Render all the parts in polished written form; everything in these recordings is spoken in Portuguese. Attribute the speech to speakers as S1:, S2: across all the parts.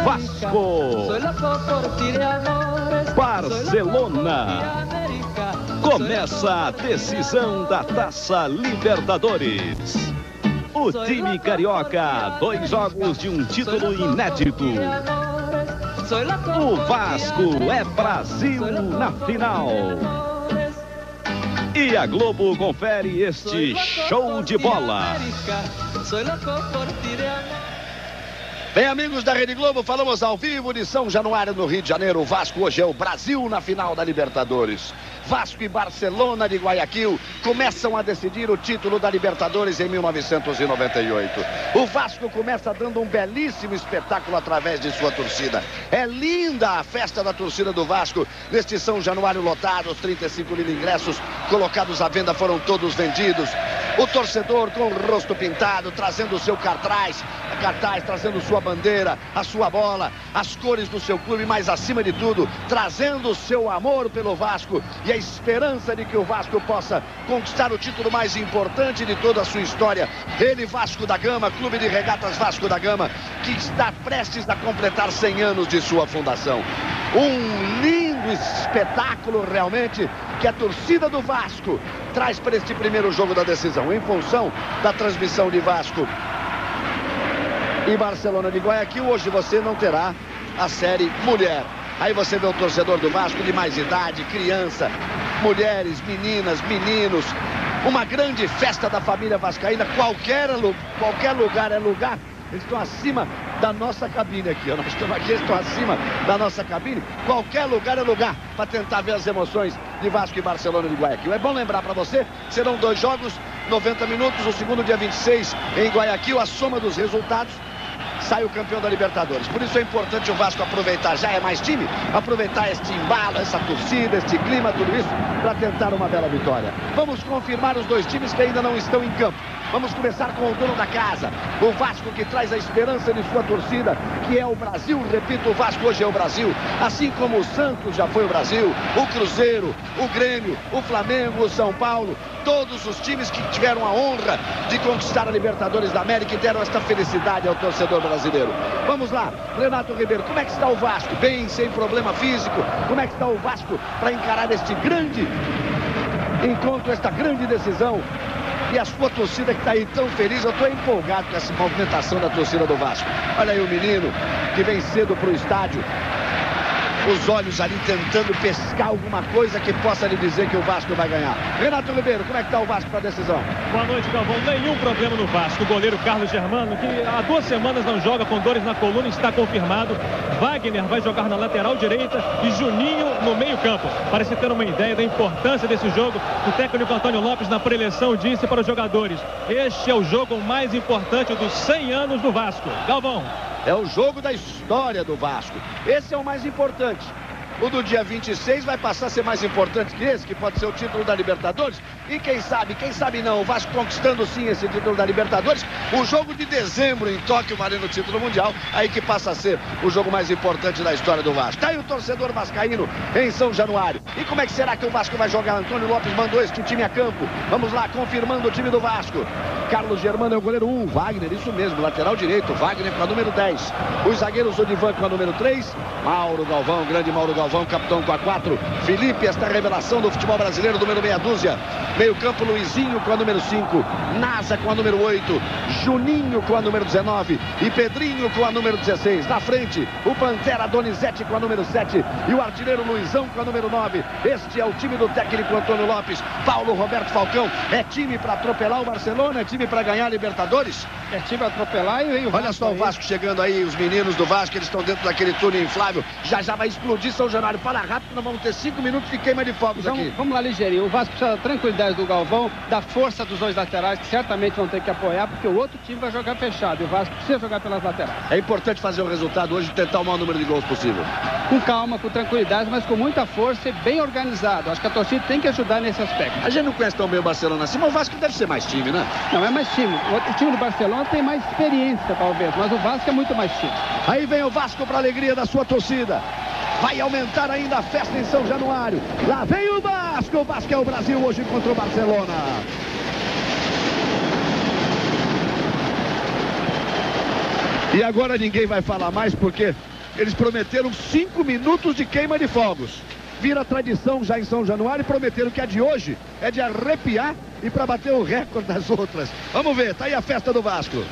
S1: Vasco, Barcelona. Começa a decisão da Taça Libertadores. O time carioca, 2 jogos de um título inédito. O Vasco é Brasil na final. E a Globo confere este show de bola.
S2: Bem, amigos da Rede Globo, falamos ao vivo de São Januário, no Rio de Janeiro. O Vasco hoje é o Brasil na final da Libertadores. Vasco e Barcelona de Guayaquil começam a decidir o título da Libertadores em 1998. O Vasco começa dando um belíssimo espetáculo através de sua torcida. É linda a festa da torcida do Vasco neste São Januário lotado. Os 35 mil ingressos colocados à venda foram todos vendidos. O torcedor com o rosto pintado, trazendo o seu cartaz, trazendo sua bandeira, a sua bola, as cores do seu clube, mas acima de tudo, trazendo o seu amor pelo Vasco e a esperança de que o Vasco possa conquistar o título mais importante de toda a sua história. Ele, Vasco da Gama, Clube de Regatas Vasco da Gama, que está prestes a completar 100 anos de sua fundação. Um lindo espetáculo realmente que a torcida do Vasco traz para este primeiro jogo da decisão, em função da transmissão de Vasco e Barcelona de Guayaquil. Hoje você não terá a série Mulher. Aí você vê o torcedor do Vasco de mais idade, criança, mulheres, meninas, meninos. Uma grande festa da família vascaína. Qualquer lugar é lugar. Eles estão acima da nossa cabine aqui. Nós estamos aqui, eles estão acima da nossa cabine. Qualquer lugar é lugar para tentar ver as emoções de Vasco e Barcelona de Guayaquil. É bom lembrar para você, serão 2 jogos, 90 minutos. O segundo dia 26 em Guayaquil. A soma dos resultados sai o campeão da Libertadores. Por isso é importante o Vasco aproveitar, já é mais time, aproveitar este embalo, essa torcida, este clima, tudo isso, para tentar uma bela vitória. Vamos confirmar os 2 times que ainda não estão em campo. Vamos começar com o dono da casa, o Vasco, que traz a esperança de sua torcida, que é o Brasil. Repito, o Vasco hoje é o Brasil, assim como o Santos já foi o Brasil, o Cruzeiro, o Grêmio, o Flamengo, o São Paulo, todos os times que tiveram a honra de conquistar a Libertadores da América e deram esta felicidade ao torcedor brasileiro. Vamos lá, Renato Ribeiro, como é que está o Vasco? Bem, sem problema físico. Como é que está o Vasco para encarar este grande encontro, esta grande decisão? E a sua torcida que está aí tão feliz. Eu estou empolgado com essa movimentação da torcida do Vasco. Olha aí o menino que vem cedo para o estádio, os olhos ali tentando pescar alguma coisa que possa lhe dizer que o Vasco vai ganhar. Renato Ribeiro, como é que está o Vasco para a decisão?
S3: Boa noite, Galvão. Nenhum problema no Vasco. O goleiro Carlos Germano, que há 2 semanas não joga com dores na coluna, está confirmado. Wagner vai jogar na lateral direita e Juninho no meio-campo. Para se ter uma ideia da importância desse jogo, o técnico Antônio Lopes, na preleção, disse para os jogadores: este é o jogo mais importante dos 100 anos do Vasco. Galvão.
S2: É o jogo da história do Vasco. Esse é o mais importante. O do dia 26 vai passar a ser mais importante que esse, que pode ser o título da Libertadores. E quem sabe não, o Vasco conquistando sim esse título da Libertadores. O jogo de dezembro em Tóquio, valendo o título mundial, aí que passa a ser o jogo mais importante da história do Vasco. Tá aí o torcedor vascaíno em São Januário. E como é que será que o Vasco vai jogar? Antônio Lopes mandou este time a campo. Vamos lá, confirmando o time do Vasco. Carlos Germano é o goleiro 1, Wagner, isso mesmo, lateral direito, Wagner com a número 10. Os zagueiros, Odivan com a número 3, Mauro Galvão, grande Mauro Galvão, capitão com a 4. Felipe, esta revelação do futebol brasileiro, número meia dúzia. Meio campo, Luizinho com a número 5. Nasa com a número 8. Juninho com a número 19. E Pedrinho com a número 16. Na frente, o Pantera Donizete com a número 7. E o artilheiro Luizão com a número 9. Este é o time do técnico Antônio Lopes. Paulo Roberto Falcão. É time para atropelar o Barcelona? É time para ganhar a Libertadores?
S4: É time para atropelar e veio o Vasco.
S2: Olha só o Vasco chegando aí, os meninos do Vasco, eles estão dentro daquele túnel inflável. Já vai explodir São Januário. Fala rápido, nós vamos ter 5 minutos de queima de fogos
S4: então,
S2: aqui.
S4: Vamos lá, ligeirinho. O Vasco precisa da tranquilidade do Galvão, da força dos 2 laterais, que certamente vão ter que apoiar, porque o outro time vai jogar fechado. E o Vasco precisa jogar pelas laterais.
S2: É importante fazer o resultado hoje e tentar o maior número de gols possível.
S4: Com calma, com tranquilidade, mas com muita força e bem organizado. Acho que a torcida tem que ajudar nesse aspecto.
S2: A gente não conhece tão bem o Barcelona assim, mas o Vasco deve ser mais time, né?
S4: Não, é mais time. O time do Barcelona tem mais experiência, talvez, mas o Vasco é muito mais time.
S2: Aí vem o Vasco para a alegria da sua torcida. Vai aumentar ainda a festa em São Januário. Lá vem o Vasco. O Vasco é o Brasil hoje contra o Barcelona. E agora ninguém vai falar mais porque eles prometeram 5 minutos de queima de fogos. Vira tradição já em São Januário e prometeram que a de hoje é de arrepiar e para bater o recorde das outras. Vamos ver, tá aí a festa do Vasco.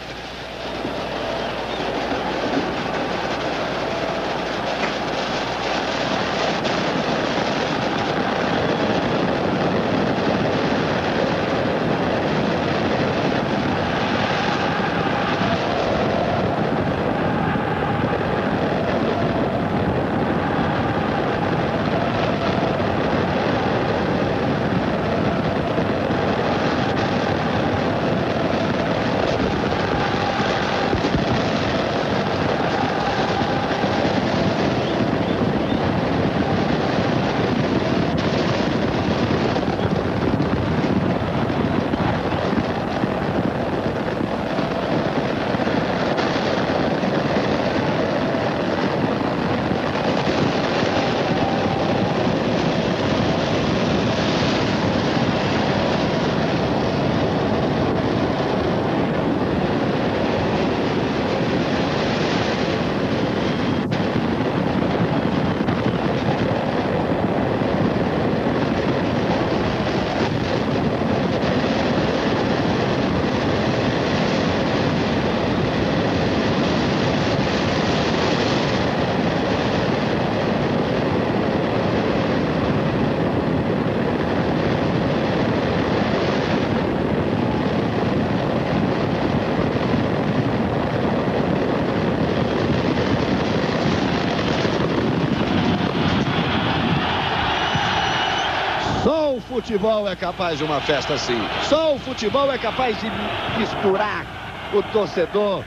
S2: Só o futebol é capaz de uma festa assim. Só o futebol é capaz de misturar o torcedor,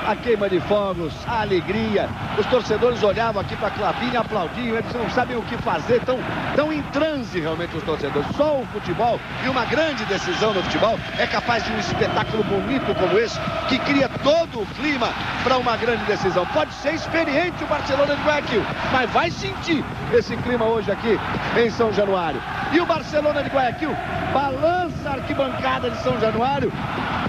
S2: a queima de fogos, a alegria. Os torcedores olhavam aqui para a Clabinha e aplaudiam. Eles não sabem o que fazer, tão em transe realmente os torcedores. Só o futebol e uma grande decisão no futebol é capaz de um espetáculo bonito como esse, que cria todo o clima para uma grande decisão. Pode ser experiente o Barcelona de Guayaquil, mas vai sentir esse clima hoje aqui em São Januário. E o Barcelona de Guayaquil balança a arquibancada de São Januário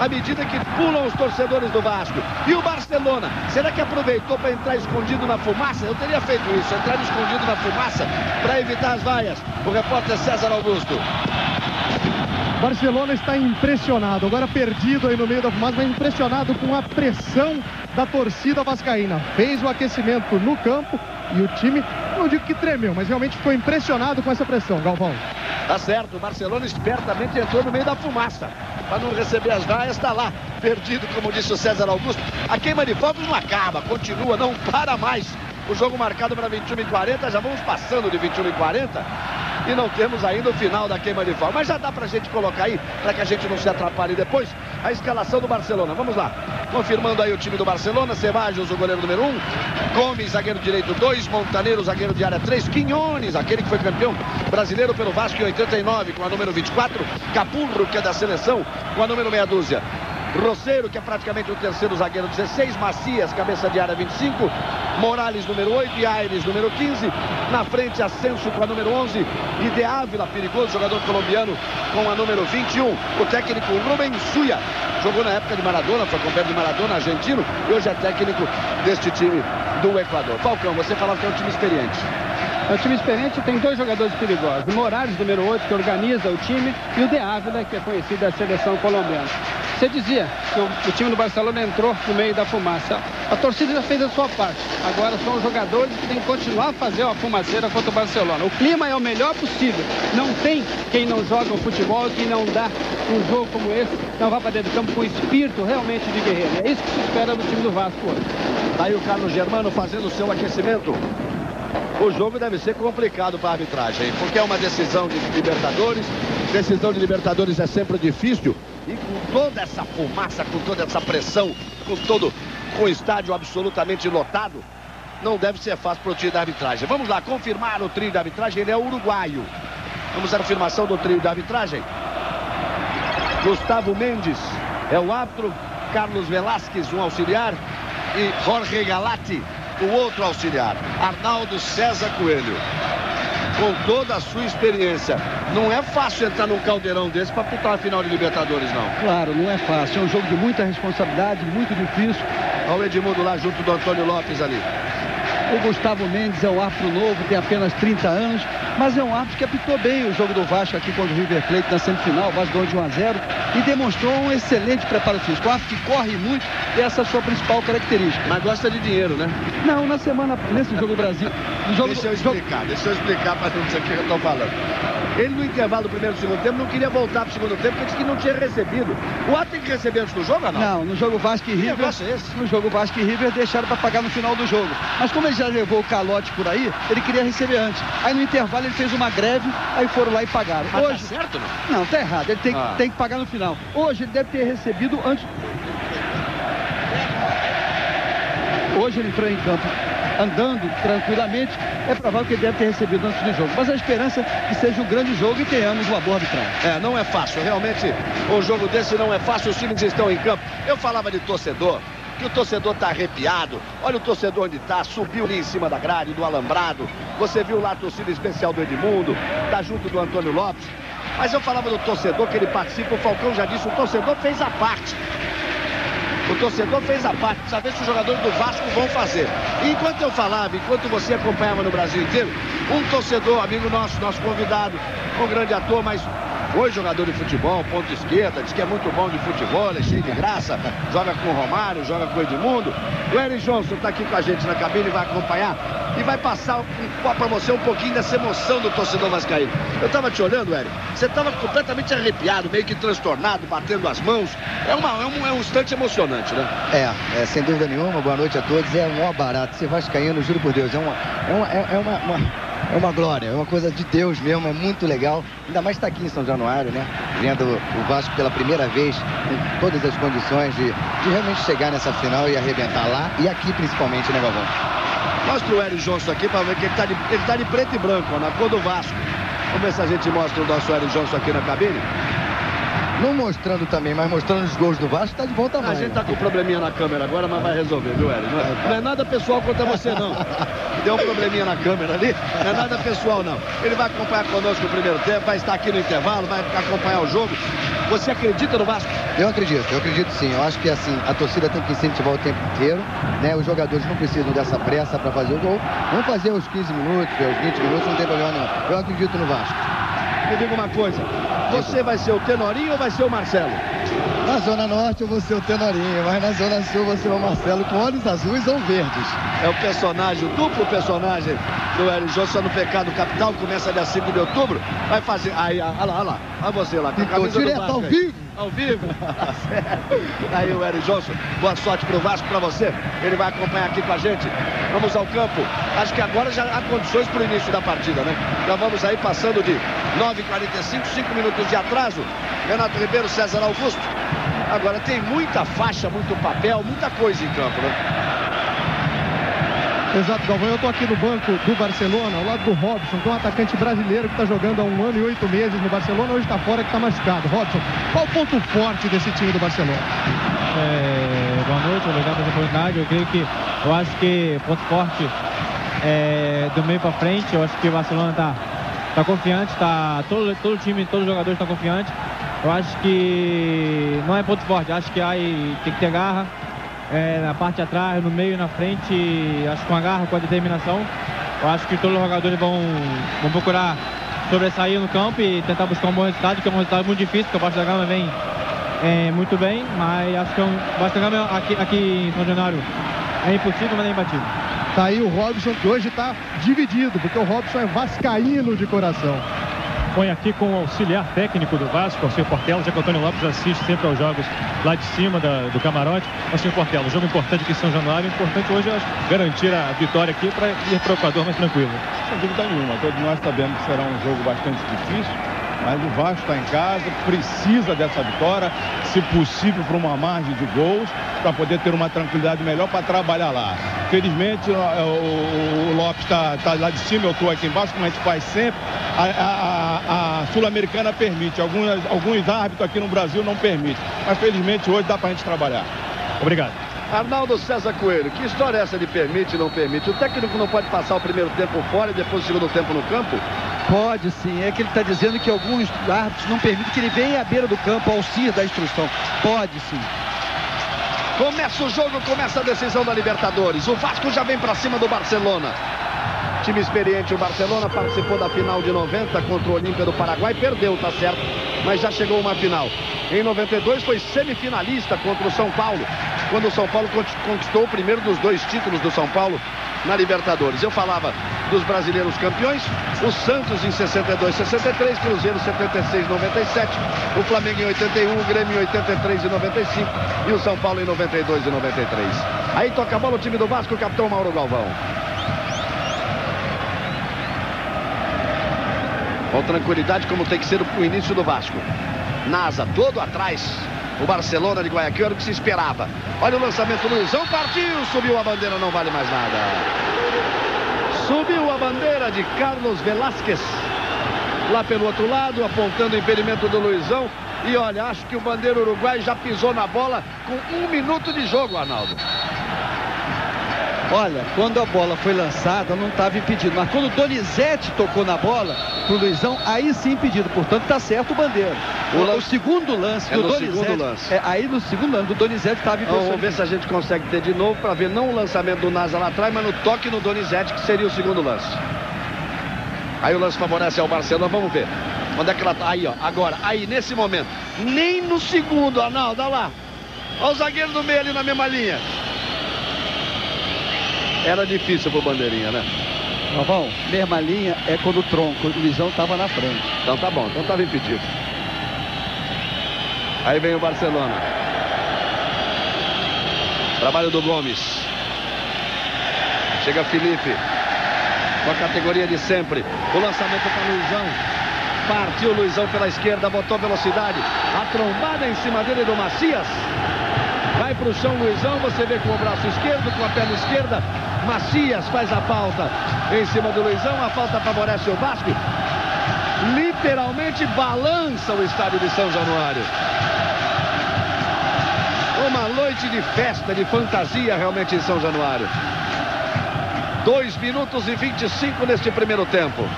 S2: à medida que pulam os torcedores do Vasco. E o Barcelona, será que aproveitou para entrar escondido na fumaça? Eu teria feito isso, entrar escondido na fumaça para evitar as vaias. O repórter César Augusto.
S5: Barcelona está impressionado, agora perdido aí no meio da fumaça, mas impressionado com a pressão da torcida vascaína. Fez o aquecimento no campo e o time, não digo que tremeu, mas realmente ficou impressionado com essa pressão, Galvão.
S2: Tá certo, o Barcelona espertamente entrou no meio da fumaça para não receber as vaias, está lá, perdido, como disse o César Augusto. A queima de fogos não acaba, continua, não para mais. O jogo marcado para 21h40, já vamos passando de 21h40 e não temos ainda o final da queima de fogos. Mas já dá pra gente colocar aí, para que a gente não se atrapalhe depois, a escalação do Barcelona. Vamos lá, confirmando aí o time do Barcelona: Ceballos, o goleiro número 1, Gomes, zagueiro direito 2, Montaneiro, zagueiro de área 3, Quinones, aquele que foi campeão brasileiro pelo Vasco em 89, com a número 24, Capurro, que é da seleção, com a número meia dúzia, Roceiro, que é praticamente o terceiro zagueiro, 16, Macias, cabeça de área 25, Morales, número 8, e Aires, número 15, na frente Ascenso com a número 11, e De Ávila, perigoso jogador colombiano, com a número 21, o técnico Rubén Suya, jogou na época de Maradona, foi companheiro de Maradona, argentino, e hoje é técnico deste time do Equador. Falcão, você falava que é um time experiente.
S4: É um time experiente, tem dois jogadores perigosos. O Morales, número 8, que organiza o time, e o De Ávila, que é conhecido da seleção colombiana. Você dizia que o time do Barcelona entrou no meio da fumaça. A torcida já fez a sua parte. Agora são os jogadores que têm que continuar a fazer uma fumaceira contra o Barcelona. O clima é o melhor possível. Não tem quem não joga o futebol, quem não dá um jogo como esse, não vai para dentro do campo com espírito realmente de guerreiro. É isso que se espera do time do Vasco hoje.
S2: Aí o Carlos Germano fazendo o seu aquecimento. O jogo deve ser complicado para a arbitragem, porque é uma decisão de Libertadores. Decisão de Libertadores é sempre difícil. E com toda essa fumaça, com toda essa pressão, com o estádio absolutamente lotado, não deve ser fácil para o trio da arbitragem. Vamos lá, confirmar o trio da arbitragem, ele é uruguaio. Vamos à confirmação do trio da arbitragem. Gustavo Mendes é o árbitro, Carlos Velasquez, um auxiliar, e Jorge Galati, o outro auxiliar, Arnaldo César Coelho. com toda a sua experiência. Não é fácil entrar num caldeirão desse para apitar a final de Libertadores, não.
S6: Claro, não é fácil. É um jogo de muita responsabilidade, muito difícil.
S2: Olha o Edmundo lá junto do Antônio Lopes ali.
S6: O Gustavo Mendes é um árbitro novo, tem apenas 30 anos, mas é um árbitro que apitou bem o jogo do Vasco aqui contra o River Plate na semifinal. O Vasco ganhou de 1-0 e demonstrou um excelente preparo físico. O árbitro que corre muito, essa é a sua principal característica.
S2: Mas gosta de dinheiro, né?
S6: Não, nesse jogo do Brasil...
S2: Deixa eu explicar para não dizer o que eu estou falando. Ele, no intervalo do primeiro e segundo tempo, não queria voltar para o segundo tempo, porque disse que não tinha recebido. O ato tem que receber antes do jogo ou não?
S6: Não, no jogo Vasco e River...
S2: Que negócio é esse?
S6: No jogo Vasco e River deixaram para pagar no final do jogo. Mas como ele já levou o calote por aí, ele queria receber antes. Aí no intervalo ele fez uma greve, aí foram lá e pagaram.
S2: Mas
S6: hoje...
S2: tá certo, não?
S6: Não, tá errado. Ele tem que pagar no final. Hoje ele deve ter recebido antes... Hoje ele entrou em campo andando tranquilamente, é provável que ele deve ter recebido antes do jogo. Mas a esperança é que seja um grande jogo e tenhamos uma boa arbitragem.
S2: Não é fácil. Realmente, um jogo desse não é fácil. Os times estão em campo. Eu falava de torcedor, que o torcedor está arrepiado. Olha o torcedor onde está, subiu ali em cima da grade, do alambrado. Você viu lá a torcida especial do Edmundo, está junto do Antônio Lopes. Mas eu falava do torcedor, que ele participa, o Falcão já disse, o torcedor fez a parte. O torcedor fez a parte, precisa ver se os jogadores do Vasco vão fazer. E enquanto eu falava, enquanto você acompanhava no Brasil inteiro, um torcedor, amigo nosso convidado, um grande ator, mas foi jogador de futebol, ponta esquerda, diz que é muito bom de futebol, é cheio de graça, joga com o Romário, joga com o Edmundo. O Eric Johnson está aqui com a gente na cabine e vai acompanhar e vai passar para você um pouquinho dessa emoção do torcedor vascaíno. Eu estava te olhando, Eric, você estava completamente arrepiado, meio que transtornado, batendo as mãos. É um instante emocionante, né?
S7: Sem dúvida nenhuma. Boa noite a todos. É um maior barato. Ser vascaíno, juro por Deus, é uma glória, é uma coisa de Deus mesmo, é muito legal. Ainda mais estar aqui em São Januário, né? Vendo o Vasco pela primeira vez, com todas as condições de realmente chegar nessa final e arrebentar lá. E aqui principalmente, né, Galvão?
S2: Mostra o Eric Johnson aqui para ver que ele tá de preto e branco, ó, na cor do Vasco. Vamos ver se a gente mostra o nosso Eric Johnson aqui na cabine.
S7: Não mostrando também, mas mostrando os gols do Vasco, tá de bom tamanho.
S2: A gente tá com um probleminha na câmera agora, mas vai resolver, viu, Eric? Não é nada pessoal contra você, não. Deu um probleminha na câmera ali, não é nada pessoal, não. Ele vai acompanhar conosco o primeiro tempo, vai estar aqui no intervalo, vai acompanhar o jogo. Você acredita no Vasco?
S7: Eu acredito sim. Eu acho que assim, a torcida tem que incentivar o tempo inteiro, né? Os jogadores não precisam dessa pressa para fazer o gol. Vamos fazer os 15 minutos, os 20 minutos, não tem problema nenhum. Eu acredito no Vasco.
S2: Me diga uma coisa, você vai ser o Tenorinho ou vai ser o Marcelo?
S7: Na Zona Norte eu vou ser o Tenorinho, mas na Zona Sul eu vou ser o Marcelo com olhos azuis ou verdes.
S2: É o personagem, o duplo personagem do Eric Johnson no Pecado Capital, começa dia 5 de outubro, vai fazer, olha lá, olha você lá, com a camisa
S7: direto
S2: do Vasco,
S7: ao vivo.
S2: Ao vivo? Tá certo. Aí o Eric Johnson, boa sorte pro Vasco, pra você, ele vai acompanhar aqui com a gente. Vamos ao campo, acho que agora já há condições pro início da partida, né? Já vamos aí passando de 9h45, 5 minutos de atraso. Renato Ribeiro, César Augusto. Agora tem muita faixa, muito papel, muita coisa em campo, né?
S5: Exato, Galvão. Eu estou aqui no banco do Barcelona, ao lado do Robson, que é um atacante brasileiro que está jogando há 1 ano e 8 meses no Barcelona, hoje está fora, que está machucado. Robson, qual o ponto forte desse time do Barcelona?
S3: Boa noite, obrigado pela oportunidade. Eu acho que ponto forte do meio para frente. Eu acho que o Barcelona tá confiante, todo o time, todos os jogadores estão confiantes. Eu acho que não é ponto forte, acho que aí tem que ter garra. Na parte de atrás, no meio e na frente, acho que com a garra, com a determinação. Eu acho que todos os jogadores vão procurar sobressair no campo e tentar buscar um bom resultado, que é um resultado muito difícil, porque o Vasco da Gama vem muito bem, mas acho que o Vasco da Gama aqui em São Januário é impossível, mas é imbatível.
S5: Tá aí o Robson, que hoje está dividido, porque o Robson é vascaíno de coração.
S3: Põe aqui com o auxiliar técnico do Vasco, o Sr. Portela, já que o Antônio Lopes assiste sempre aos jogos lá de cima do camarote. O Sr. Portela, um jogo importante aqui em São Januário, importante hoje é garantir a vitória aqui para ir para o Equador mais tranquilo.
S8: Sem dúvida nenhuma, todos nós sabemos que será um jogo bastante difícil, mas o Vasco está em casa, precisa dessa vitória, se possível por uma margem de gols, para poder ter uma tranquilidade melhor para trabalhar lá. Felizmente o Lopes está lá de cima, eu estou aqui embaixo, como a gente faz sempre. A Sul-Americana permite, alguns árbitros aqui no Brasil não permitem, mas felizmente hoje dá para a gente trabalhar.
S3: Obrigado.
S2: Arnaldo César Coelho, que história é essa de permite e não permite? O técnico não pode passar o primeiro tempo fora e depois o segundo tempo no campo?
S6: Pode sim, é que ele está dizendo que alguns árbitros não permitem que ele venha à beira do campo, auxílio da instrução. Pode sim.
S2: Começa o jogo, começa a decisão da Libertadores. O Vasco já vem para cima do Barcelona. Time experiente, o Barcelona participou da final de 90 contra o Olímpia do Paraguai, perdeu, tá certo, mas já chegou uma final. Em 92 foi semifinalista contra o São Paulo, quando o São Paulo conquistou o primeiro dos 2 títulos do São Paulo na Libertadores. Eu falava dos brasileiros campeões, o Santos em 62, 63, Cruzeiro 76, 97, o Flamengo em 81, o Grêmio em 83 e 95 e o São Paulo em 92 e 93. Aí toca a bola o time do Vasco, o capitão Mauro Galvão. Com tranquilidade, como tem que ser o início do Vasco. Nasa todo atrás. O Barcelona de Guayaquil era o que se esperava. Olha o lançamento, Luizão partiu, subiu a bandeira, não vale mais nada. Subiu a bandeira de Carlos Velázquez. Lá pelo outro lado, apontando o impedimento do Luizão. E olha, acho que o bandeiro uruguai já pisou na bola com 1 minuto de jogo, Arnaldo.
S6: Olha, quando a bola foi lançada, não estava impedido. Mas quando o Donizete tocou na bola, pro Luizão, aí sim impedido. Portanto, tá certo o bandeiro. O segundo lance do Donizete. Aí no segundo lance do Donizete estava impedido.
S2: Vamos ver se a gente consegue ter de novo para ver não o lançamento do Nasa lá atrás, mas no toque no Donizete, que seria o segundo lance. Aí o lance favorece ao Barcelona, vamos ver. Onde é que ela tá? Aí, ó, agora, aí, nesse momento. Nem no segundo, Arnaldo, olha lá. Olha o zagueiro do meio ali na mesma linha. Era difícil pro Bandeirinha, né?
S6: Galvão, mesma linha é quando o tronco, o Luizão estava na frente.
S2: Então tá bom, então estava impedido. Aí vem o Barcelona. Trabalho do Gomes. Chega Felipe. Com a categoria de sempre. O lançamento para Luizão. Partiu o Luizão pela esquerda, botou velocidade. A trombada em cima dele do Macias. Vai pro chão Luizão, você vê com o braço esquerdo, com a perna esquerda. Macias faz a falta em cima do Luizão, a falta favorece o Vasco. Literalmente balança o estádio de São Januário. Uma noite de festa, de fantasia realmente em São Januário. 2 minutos e 25 neste primeiro tempo.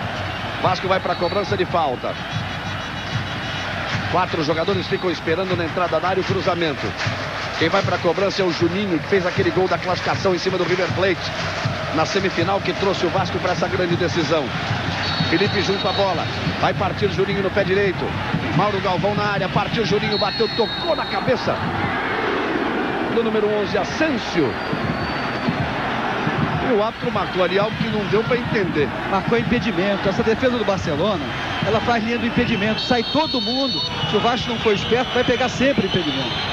S2: Vasco vai para a cobrança de falta. 4 jogadores ficam esperando na entrada da área o cruzamento. Quem vai para a cobrança é o Juninho, que fez aquele gol da classificação em cima do River Plate na semifinal, que trouxe o Vasco para essa grande decisão. Felipe junto à bola. Vai partir Juninho no pé direito. Mauro Galvão na área. Partiu Juninho, bateu, tocou na cabeça do número 11, Asensio. E o árbitro marcou ali algo que não deu para entender.
S6: Marcou impedimento. Essa defesa do Barcelona, ela faz linha do impedimento. Sai todo mundo. Se o Vasco não for esperto, vai pegar sempre impedimento.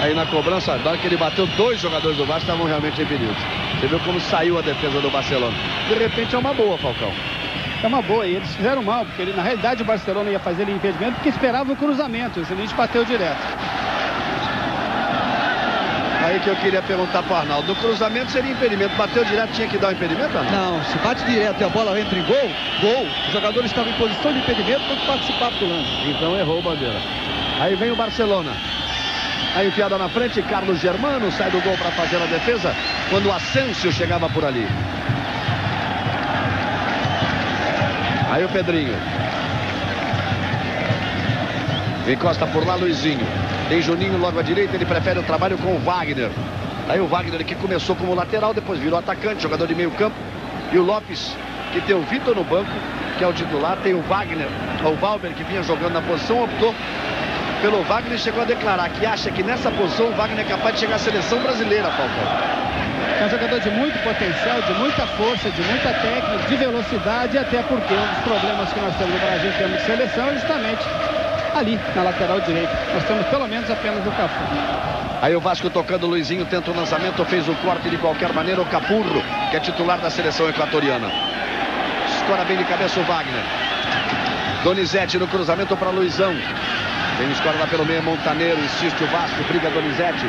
S2: Aí na cobrança, na hora que ele bateu, 2 jogadores do Vasco estavam realmente impedidos. Você viu como saiu a defesa do Barcelona. De repente é uma boa, Falcão.
S4: É uma boa, e eles fizeram mal, porque na realidade o Barcelona ia fazer ele impedimento porque esperava o cruzamento, o Zenit bateu direto.
S2: Aí que eu queria perguntar para o Arnaldo, do cruzamento seria impedimento, bateu direto, tinha que dar o impedimento, Arnaldo?
S6: Não, se bate direto e a bola entra em gol, gol. Os jogadores estavam em posição de impedimento quando participaram do lance.
S2: Então errou o Bandeira. Aí vem o Barcelona. A enfiada na frente, Carlos Germano sai do gol para fazer a defesa, quando o Asensio chegava por ali. Aí o Pedrinho. Encosta por lá Luizinho. Tem Juninho logo à direita, ele prefere o trabalho com o Wagner. Aí o Wagner que começou como lateral, depois virou atacante, jogador de meio campo. E o Lopes, que tem o Vitor no banco, que é o titular. Tem o Wagner, o Valber, que vinha jogando na posição, optou pelo Wagner, chegou a declarar que acha que nessa posição o Wagner é capaz de chegar à seleção brasileira, Falcão.
S4: É um jogador de muito potencial, de muita força, de muita técnica, de velocidade, até porque um dos problemas que nós temos no Brasil em termos de seleção é justamente ali, na lateral direita. Nós temos pelo menos apenas o Cafu.
S2: Aí o Vasco tocando, o Luizinho tenta o lançamento, fez o corte de qualquer maneira, o Capurro, que é titular da seleção equatoriana. Escora bem de cabeça o Wagner. Donizete no cruzamento para Luizão. Tem escora lá pelo meio, Montaneiro, insiste o Vasco, briga Donizete.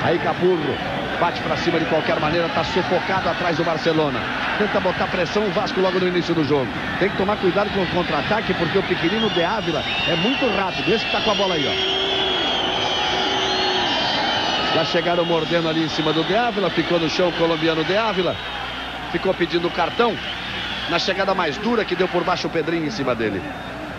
S2: Aí Capurro, bate para cima de qualquer maneira, está sufocado atrás do Barcelona. Tenta botar pressão o Vasco logo no início do jogo. Tem que tomar cuidado com o contra-ataque, porque o pequenino de Ávila é muito rápido. Esse que está com a bola aí, ó. Já chegaram mordendo ali em cima do De Ávila. Ficou no chão o colombiano De Ávila. Ficou pedindo o cartão. Na chegada mais dura que deu por baixo o Pedrinho em cima dele.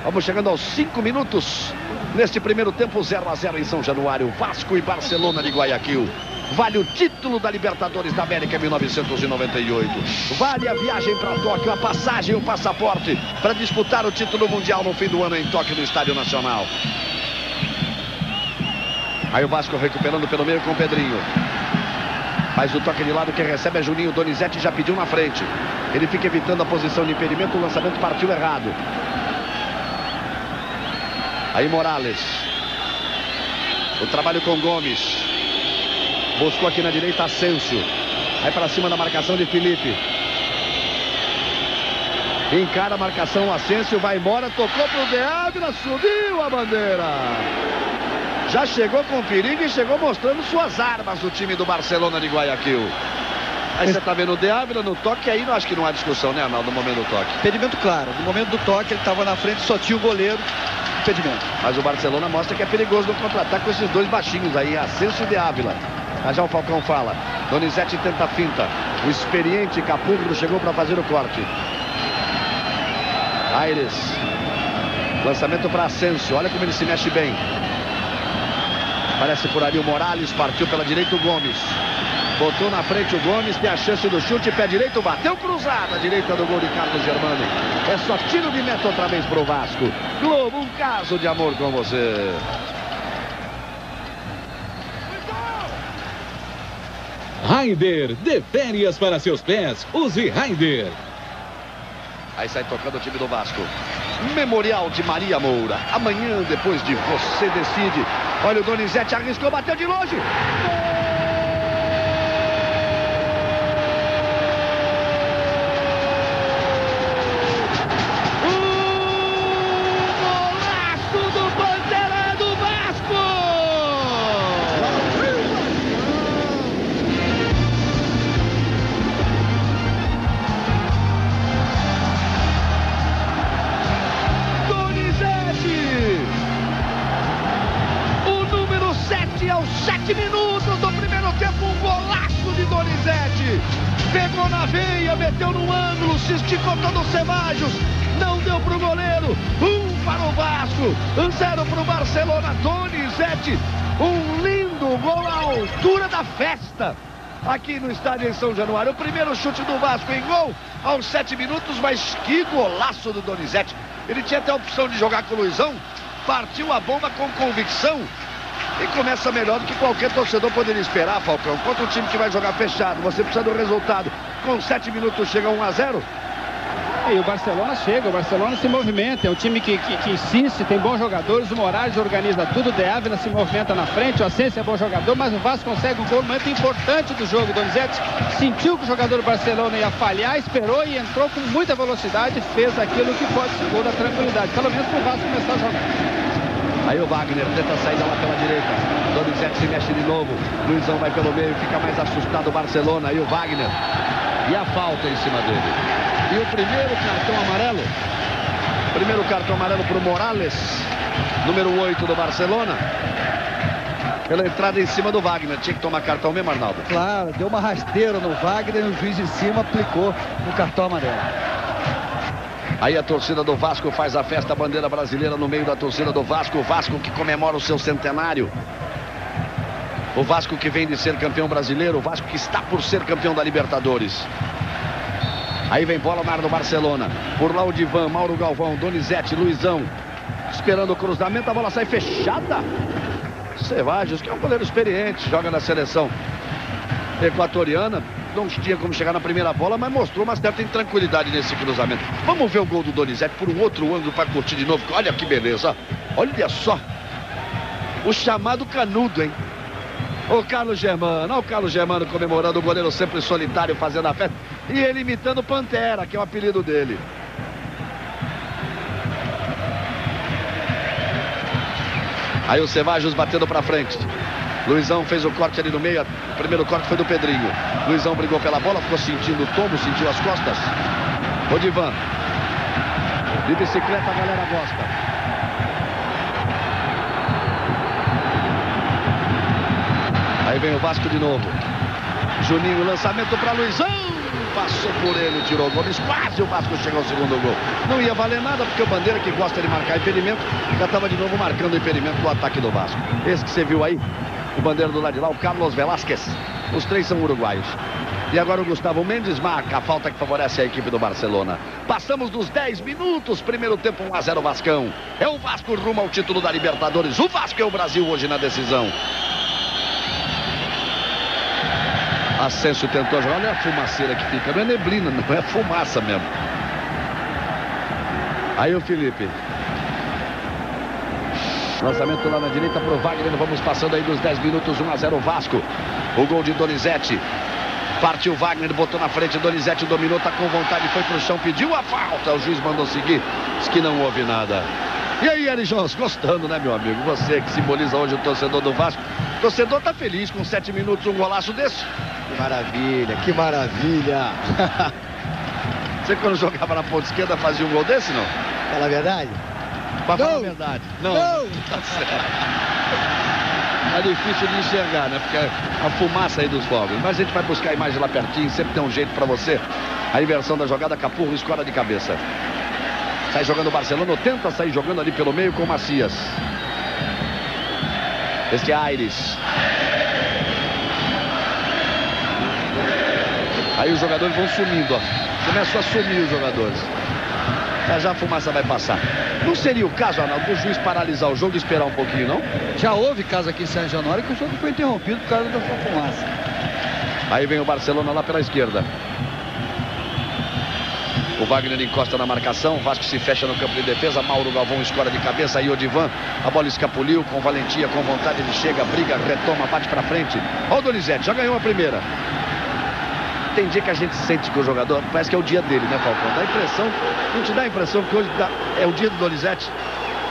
S2: Vamos chegando aos 5 minutos. Neste primeiro tempo, 0-0 em São Januário. Vasco e Barcelona de Guayaquil. Vale o título da Libertadores da América 1998. Vale a viagem para Tóquio, a passagem e o passaporte para disputar o título mundial no fim do ano em Tóquio, no Estádio Nacional. Aí o Vasco recuperando pelo meio com o Pedrinho. Faz o toque de lado, que recebe é Juninho. Donizete já pediu na frente. Ele fica evitando a posição de impedimento. O lançamento partiu errado. Aí Morales. O trabalho com Gomes. Buscou aqui na direita Asensio. Aí para cima da marcação de Felipe. Encara a marcação Asensio. Vai embora. Tocou pro De Ávila. Subiu a bandeira. Já chegou com perigo e chegou mostrando suas armas o time do Barcelona de Guayaquil. Aí você tá vendo o De Ávila no toque, aí não acho que não há discussão, né, Arnaldo, no momento do toque.
S6: Impedimento claro. No momento do toque, ele estava na frente, só tinha o goleiro. Impedimento.
S2: Mas o Barcelona mostra que é perigoso no contra-ataque com esses dois baixinhos aí, Asensio e De Ávila. Mas já o Falcão fala. Donizete tenta a finta. O experiente Capurro chegou para fazer o corte. Aires. Lançamento para Asensio. Olha como ele se mexe bem. Aparece por ali o Morales, partiu pela direita o Gomes. Botou na frente o Gomes, tem a chance do chute, pé direito, bateu cruzada, direita do gol de Carlos Germano. É só tiro de meta outra vez pro Vasco. Globo, um caso de amor com você.
S1: Raider, de férias para seus pés, use Raider.
S2: Aí sai tocando o time do Vasco. Memorial de Maria Moura. Amanhã, depois de você decide. Olha o Donizete, arriscou, bateu de longe. Golaço do Bandeira do Vasco! Aos 7 minutos do primeiro tempo, um golaço de Donizete. Pegou na veia, meteu no ângulo, se esticou todo o Ceballos. Não deu pro goleiro. 1 para o Vasco, 0 para o Barcelona. Donizete, um lindo gol à altura da festa. Aqui no estádio em São Januário. O primeiro chute do Vasco em gol aos 7 minutos, mas que golaço do Donizete. Ele tinha até a opção de jogar com o Luizão. Partiu a bomba com convicção. E começa melhor do que qualquer torcedor poderia esperar, Falcão. Contra um time que vai jogar fechado, você precisa do resultado. Com 7 minutos chega 1-0.
S4: E o Barcelona chega, o Barcelona se movimenta. É um time que insiste, tem bons jogadores. O Morales organiza tudo, o De Ávila se movimenta na frente. O Asensio é bom jogador, mas o Vasco consegue um gol, um momento importante do jogo. Donizete sentiu que o jogador do Barcelona ia falhar, esperou e entrou com muita velocidade. Fez aquilo que pode ser gol da tranquilidade, pelo menos para o Vasco começar a jogar.
S2: Aí o Wagner tenta sair lá pela direita. Donizete se mexe de novo. Luizão vai pelo meio, fica mais assustado o Barcelona. Aí o Wagner. E a falta em cima dele. E o primeiro cartão amarelo. Primeiro cartão amarelo para o Morales. Número 8 do Barcelona. Pela entrada em cima do Wagner. Tinha que tomar cartão mesmo, Arnaldo?
S6: Claro, deu uma rasteira no Wagner e o juiz em cima aplicou o cartão amarelo.
S2: Aí a torcida do Vasco faz a festa, a bandeira brasileira no meio da torcida do Vasco. O Vasco que comemora o seu centenário. O Vasco que vem de ser campeão brasileiro. O Vasco que está por ser campeão da Libertadores. Aí vem bola na área do Barcelona. Por lá o Divan, Mauro Galvão, Donizete, Luizão. Esperando o cruzamento, a bola sai fechada. Ceballos, que é um goleiro experiente, joga na seleção equatoriana. Não tinha como chegar na primeira bola, mas mostrou uma certa intranquilidade nesse cruzamento. Vamos ver o gol do Donizete por um outro ângulo para curtir de novo. Olha que beleza. Olha só. O chamado canudo, hein? O Carlos Germano. Olha o Carlos Germano comemorando, o goleiro sempre solitário fazendo a festa. E ele imitando Pantera, que é o apelido dele. Aí o Ceballos batendo para frente. Luizão fez o corte ali no meio. O primeiro corte foi do Pedrinho. Luizão brigou pela bola, ficou sentindo o tombo, sentiu as costas. O Divan. De bicicleta a galera gosta. Aí vem o Vasco de novo. Juninho, lançamento para Luizão. Passou por ele, tirou o Gomes. Quase o Vasco chegou ao segundo gol. Não ia valer nada porque o Bandeira, que gosta de marcar impedimento, já estava de novo marcando o impedimento do ataque do Vasco. Esse que você viu aí, o Bandeira do lado de lá, o Carlos Velásquez. Os três são uruguaios. E agora o Gustavo Mendes marca a falta que favorece a equipe do Barcelona. Passamos dos 10 minutos, primeiro tempo 1-0 Vascão. É o Vasco rumo ao título da Libertadores. O Vasco é o Brasil hoje na decisão. Ascenso tentou jogar, olha a fumaceira que fica, não é neblina, não é fumaça mesmo. Aí o Felipe. Lançamento lá na direita pro Wagner, vamos passando aí dos 10 minutos, 1-0 Vasco. O gol de Donizete. Partiu Wagner, botou na frente, Donizete dominou, tá com vontade, foi pro chão, pediu a falta, o juiz mandou seguir, diz que não houve nada. E aí, Eli Jones, gostando, né, meu amigo? Você que simboliza hoje o torcedor do Vasco. O torcedor tá feliz com 7 minutos, um golaço desse.
S7: Que maravilha, que maravilha.
S2: Você quando jogava na ponta esquerda fazia um gol desse, não?
S7: Fala a verdade?
S2: Pra falar a verdade. Não. Tá certo. É difícil de enxergar, né? Porque a fumaça aí dos fogos. Mas a gente vai buscar a imagem lá pertinho, sempre tem um jeito pra você. A inversão da jogada, Capurro escora de cabeça. Sai jogando o Barcelona, tenta sair jogando ali pelo meio com o Macias. Este é Aires. Aí os jogadores vão sumindo, ó. Começam a sumir os jogadores. Já a fumaça vai passar. Não seria o caso, Arnaldo, do juiz paralisar o jogo e esperar um pouquinho, não?
S6: Já houve caso aqui em São Januário que o jogo foi interrompido por causa da fumaça.
S2: Aí vem o Barcelona lá pela esquerda. O Wagner encosta na marcação, o Vasco se fecha no campo de defesa, Mauro Galvão escora de cabeça, aí o Odivan, a bola escapuliu, com valentia, com vontade, ele chega, briga, retoma, bate pra frente. Olha o Donizete, já ganhou a primeira. Tem dia que a gente sente que o jogador, parece que é o dia dele, né, Falcão? Dá a impressão, não te dá a impressão que hoje é o dia do Donizete?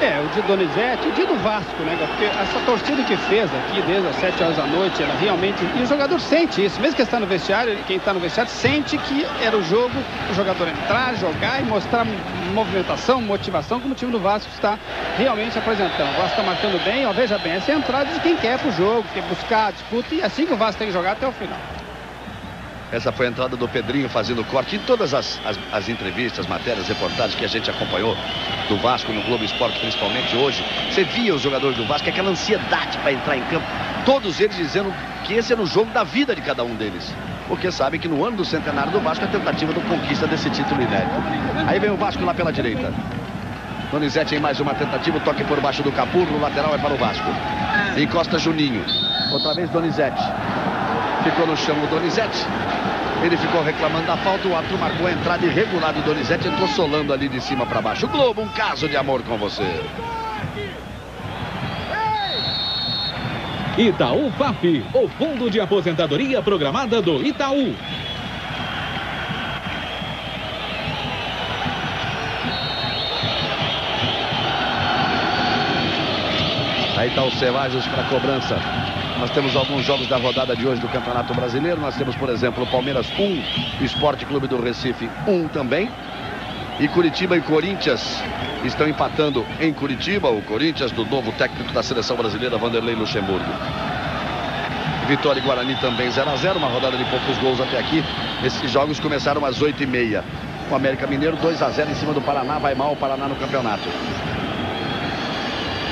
S4: É, o dia do Donizete, o dia do Vasco, né? Porque essa torcida que fez aqui desde as 7 horas da noite, ela realmente... E o jogador sente isso, mesmo que está no vestiário, quem está no vestiário sente que era o jogo, o jogador entrar, jogar e mostrar movimentação, motivação, como o time do Vasco está realmente apresentando. O Vasco está marcando bem, ó, veja bem, essa é a entrada de quem quer pro jogo, quer buscar a disputa, e assim que o Vasco tem que jogar até o final.
S2: Essa foi a entrada do Pedrinho fazendo corte em todas as entrevistas, matérias, reportagens que a gente acompanhou do Vasco no Globo Esporte, principalmente hoje. Você via os jogadores do Vasco, aquela ansiedade para entrar em campo. Todos eles dizendo que esse era o jogo da vida de cada um deles. Porque sabem que no ano do centenário do Vasco é a tentativa de conquista desse título inédito. Aí vem o Vasco lá pela direita. Donizete em mais uma tentativa, toque por baixo do Capurro, o lateral é para o Vasco. Encosta Juninho. Outra vez Donizete. Ficou no chão o Donizete. Ele ficou reclamando da falta, o árbitro marcou a entrada irregular do Donizete, entrou solando ali de cima para baixo. O Globo, um caso de amor com você.
S1: Itaú FAP, o fundo de aposentadoria programada do Itaú.
S2: Aí está o Cevajos para cobrança. Nós temos alguns jogos da rodada de hoje do Campeonato Brasileiro. Nós temos, por exemplo, o Palmeiras 1, Sport Clube do Recife 1 também. E Curitiba e Corinthians estão empatando em Curitiba. O Corinthians do novo técnico da seleção brasileira, Vanderlei Luxemburgo. Vitória e Guarani também 0-0, uma rodada de poucos gols até aqui. Esses jogos começaram às 8h30. O América Mineiro 2-0 em cima do Paraná. Vai mal o Paraná no campeonato.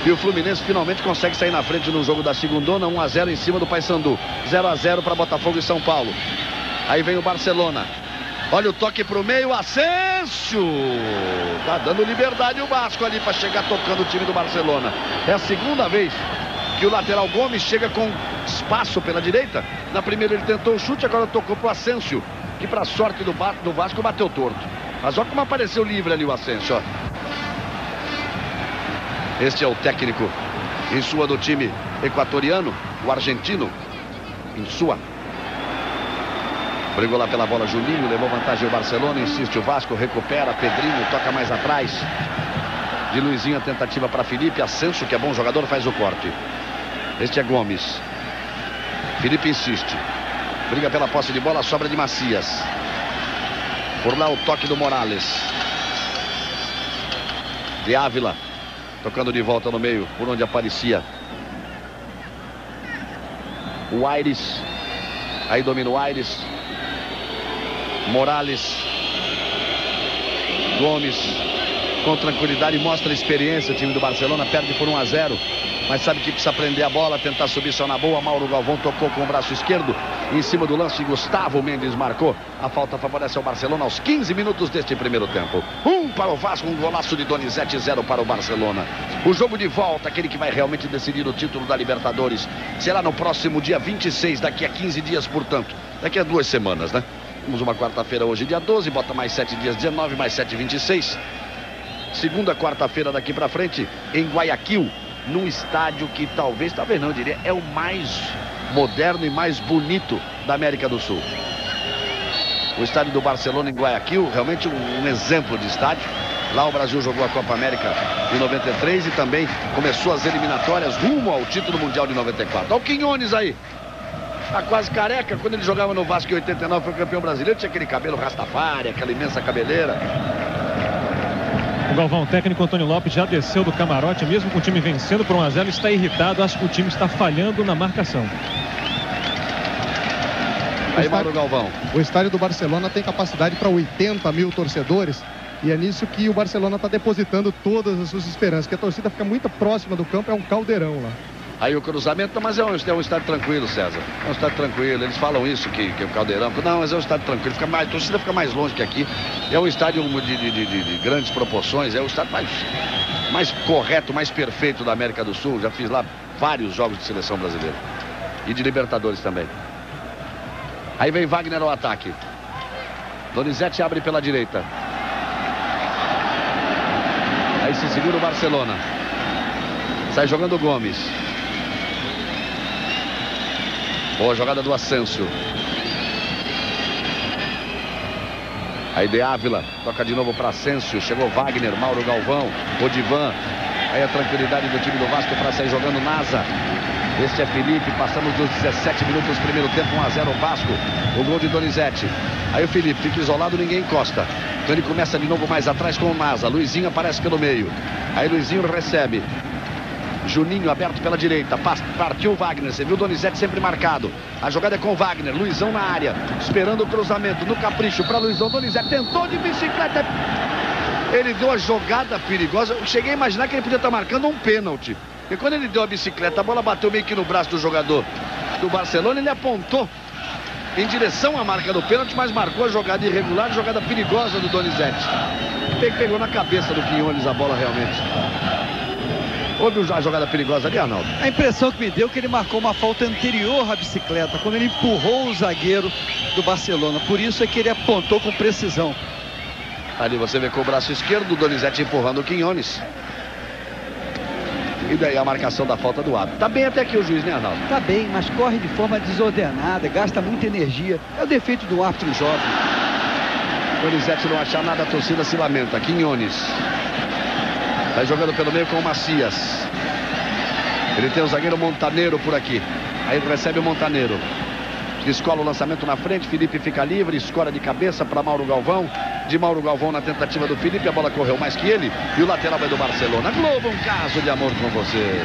S2: E o Fluminense finalmente consegue sair na frente no jogo da segundona, 1-0 em cima do Paysandu. 0-0 para Botafogo e São Paulo. Aí vem o Barcelona. Olha o toque para o meio, Asensio. Tá dando liberdade o Vasco ali para chegar tocando o time do Barcelona. É a segunda vez que o lateral Gomes chega com espaço pela direita. Na primeira ele tentou o chute, agora tocou para o Asensio, que para sorte do Vasco bateu torto. Mas olha como apareceu livre ali o Asensio, ó. Este é o técnico em sua do time equatoriano, o argentino, em sua. Brigou lá pela bola Juninho, levou vantagem o Barcelona, insiste o Vasco, recupera, Pedrinho, toca mais atrás. De Luizinho a tentativa para Felipe, Asensio, que é bom jogador, faz o corte. Este é Gomes. Felipe insiste. Briga pela posse de bola, sobra de Macias. Por lá o toque do Morales. De Ávila. Tocando de volta no meio, por onde aparecia O Aires. Aí domina o Aires. Morales. Gomes. Com tranquilidade, mostra a experiência. O time do Barcelona perde por 1-0. Mas sabe que precisa prender a bola, tentar subir só na boa. Mauro Galvão tocou com o braço esquerdo. Em cima do lance, Gustavo Mendes marcou. A falta favorece o Barcelona aos 15 minutos deste primeiro tempo. 1 para o Vasco, um golaço de Donizete, 0 para o Barcelona. O jogo de volta, aquele que vai realmente decidir o título da Libertadores, será no próximo dia 26, daqui a 15 dias, portanto. Daqui a 2 semanas, né? Temos uma quarta-feira hoje, dia 12, bota mais 7 dias, 19, mais 7, 26. Segunda quarta-feira daqui para frente, em Guayaquil, num estádio que talvez não, eu diria, é o mais moderno e mais bonito da América do Sul. O estádio do Barcelona em Guayaquil, realmente um exemplo de estádio. Lá o Brasil jogou a Copa América em 93 e também começou as eliminatórias rumo ao título mundial de 94. Olha o Quinones aí. Tá quase careca. Quando ele jogava no Vasco em 89, foi campeão brasileiro, tinha aquele cabelo rastafari, aquela imensa cabeleira.
S3: O Galvão, o técnico Antônio Lopes já desceu do camarote, mesmo com o time vencendo por 1-0, está irritado, acho que o time está falhando na marcação.
S2: Aí, Mauro Galvão.
S5: O estádio do Barcelona tem capacidade para 80 mil torcedores e é nisso que o Barcelona está depositando todas as suas esperanças, que a torcida fica muito próxima do campo, é um caldeirão lá.
S2: Aí o cruzamento, mas é um estádio tranquilo, César. É um estádio tranquilo, eles falam isso, que é o caldeirão. Não, mas é um estádio tranquilo, a torcida fica mais longe que aqui. É um estádio de grandes proporções, é o estádio mais correto, mais perfeito da América do Sul. Já fiz lá vários jogos de seleção brasileira. E de Libertadores também. Aí vem Wagner ao ataque. Donizete abre pela direita. Aí se segura o Barcelona. Sai jogando o Gomes. Boa jogada do Asensio. Aí de Ávila. Toca de novo para Asensio. Chegou Wagner, Mauro Galvão, Odivan. Aí a tranquilidade do time do Vasco para sair jogando Nasa. Este é Felipe. Passamos dos 17 minutos do primeiro tempo. 1-0 o Vasco. O gol de Donizete. Aí o Felipe fica isolado, ninguém encosta. Então ele começa de novo mais atrás com o Nasa. Luizinho aparece pelo meio. Aí Luizinho recebe. Juninho aberto pela direita, partiu o Wagner, você viu o Donizete sempre marcado. A jogada é com o Wagner, Luizão na área, esperando o cruzamento, no capricho para Luizão. Donizete tentou de bicicleta, ele deu a jogada perigosa. Eu cheguei a imaginar que ele podia estar marcando um pênalti, porque quando ele deu a bicicleta, a bola bateu meio que no braço do jogador do Barcelona, ele apontou em direção à marca do pênalti, mas marcou a jogada irregular, jogada perigosa do Donizete. Pegou na cabeça do Quinones a bola realmente. Houve a jogada perigosa ali, Arnaldo?
S6: A impressão que me deu é que ele marcou uma falta anterior à bicicleta, quando ele empurrou o zagueiro do Barcelona. Por isso é que ele apontou com precisão.
S2: Ali você vê com o braço esquerdo, o Donizete empurrando o Quinones. E daí a marcação da falta do árbitro. Tá bem até aqui o juiz, né, Arnaldo?
S6: Tá bem, mas corre de forma desordenada, gasta muita energia. É o defeito do árbitro jovem.
S2: Donizete não achar nada, a torcida se lamenta. Quinones. Vai jogando pelo meio com o Macias. Ele tem o zagueiro Montaneiro por aqui. Aí ele recebe o Montaneiro. Escola o lançamento na frente. Felipe fica livre. Escora de cabeça para Mauro Galvão. De Mauro Galvão na tentativa do Felipe. A bola correu mais que ele. E o lateral vai do Barcelona. Globo, um caso de amor com você.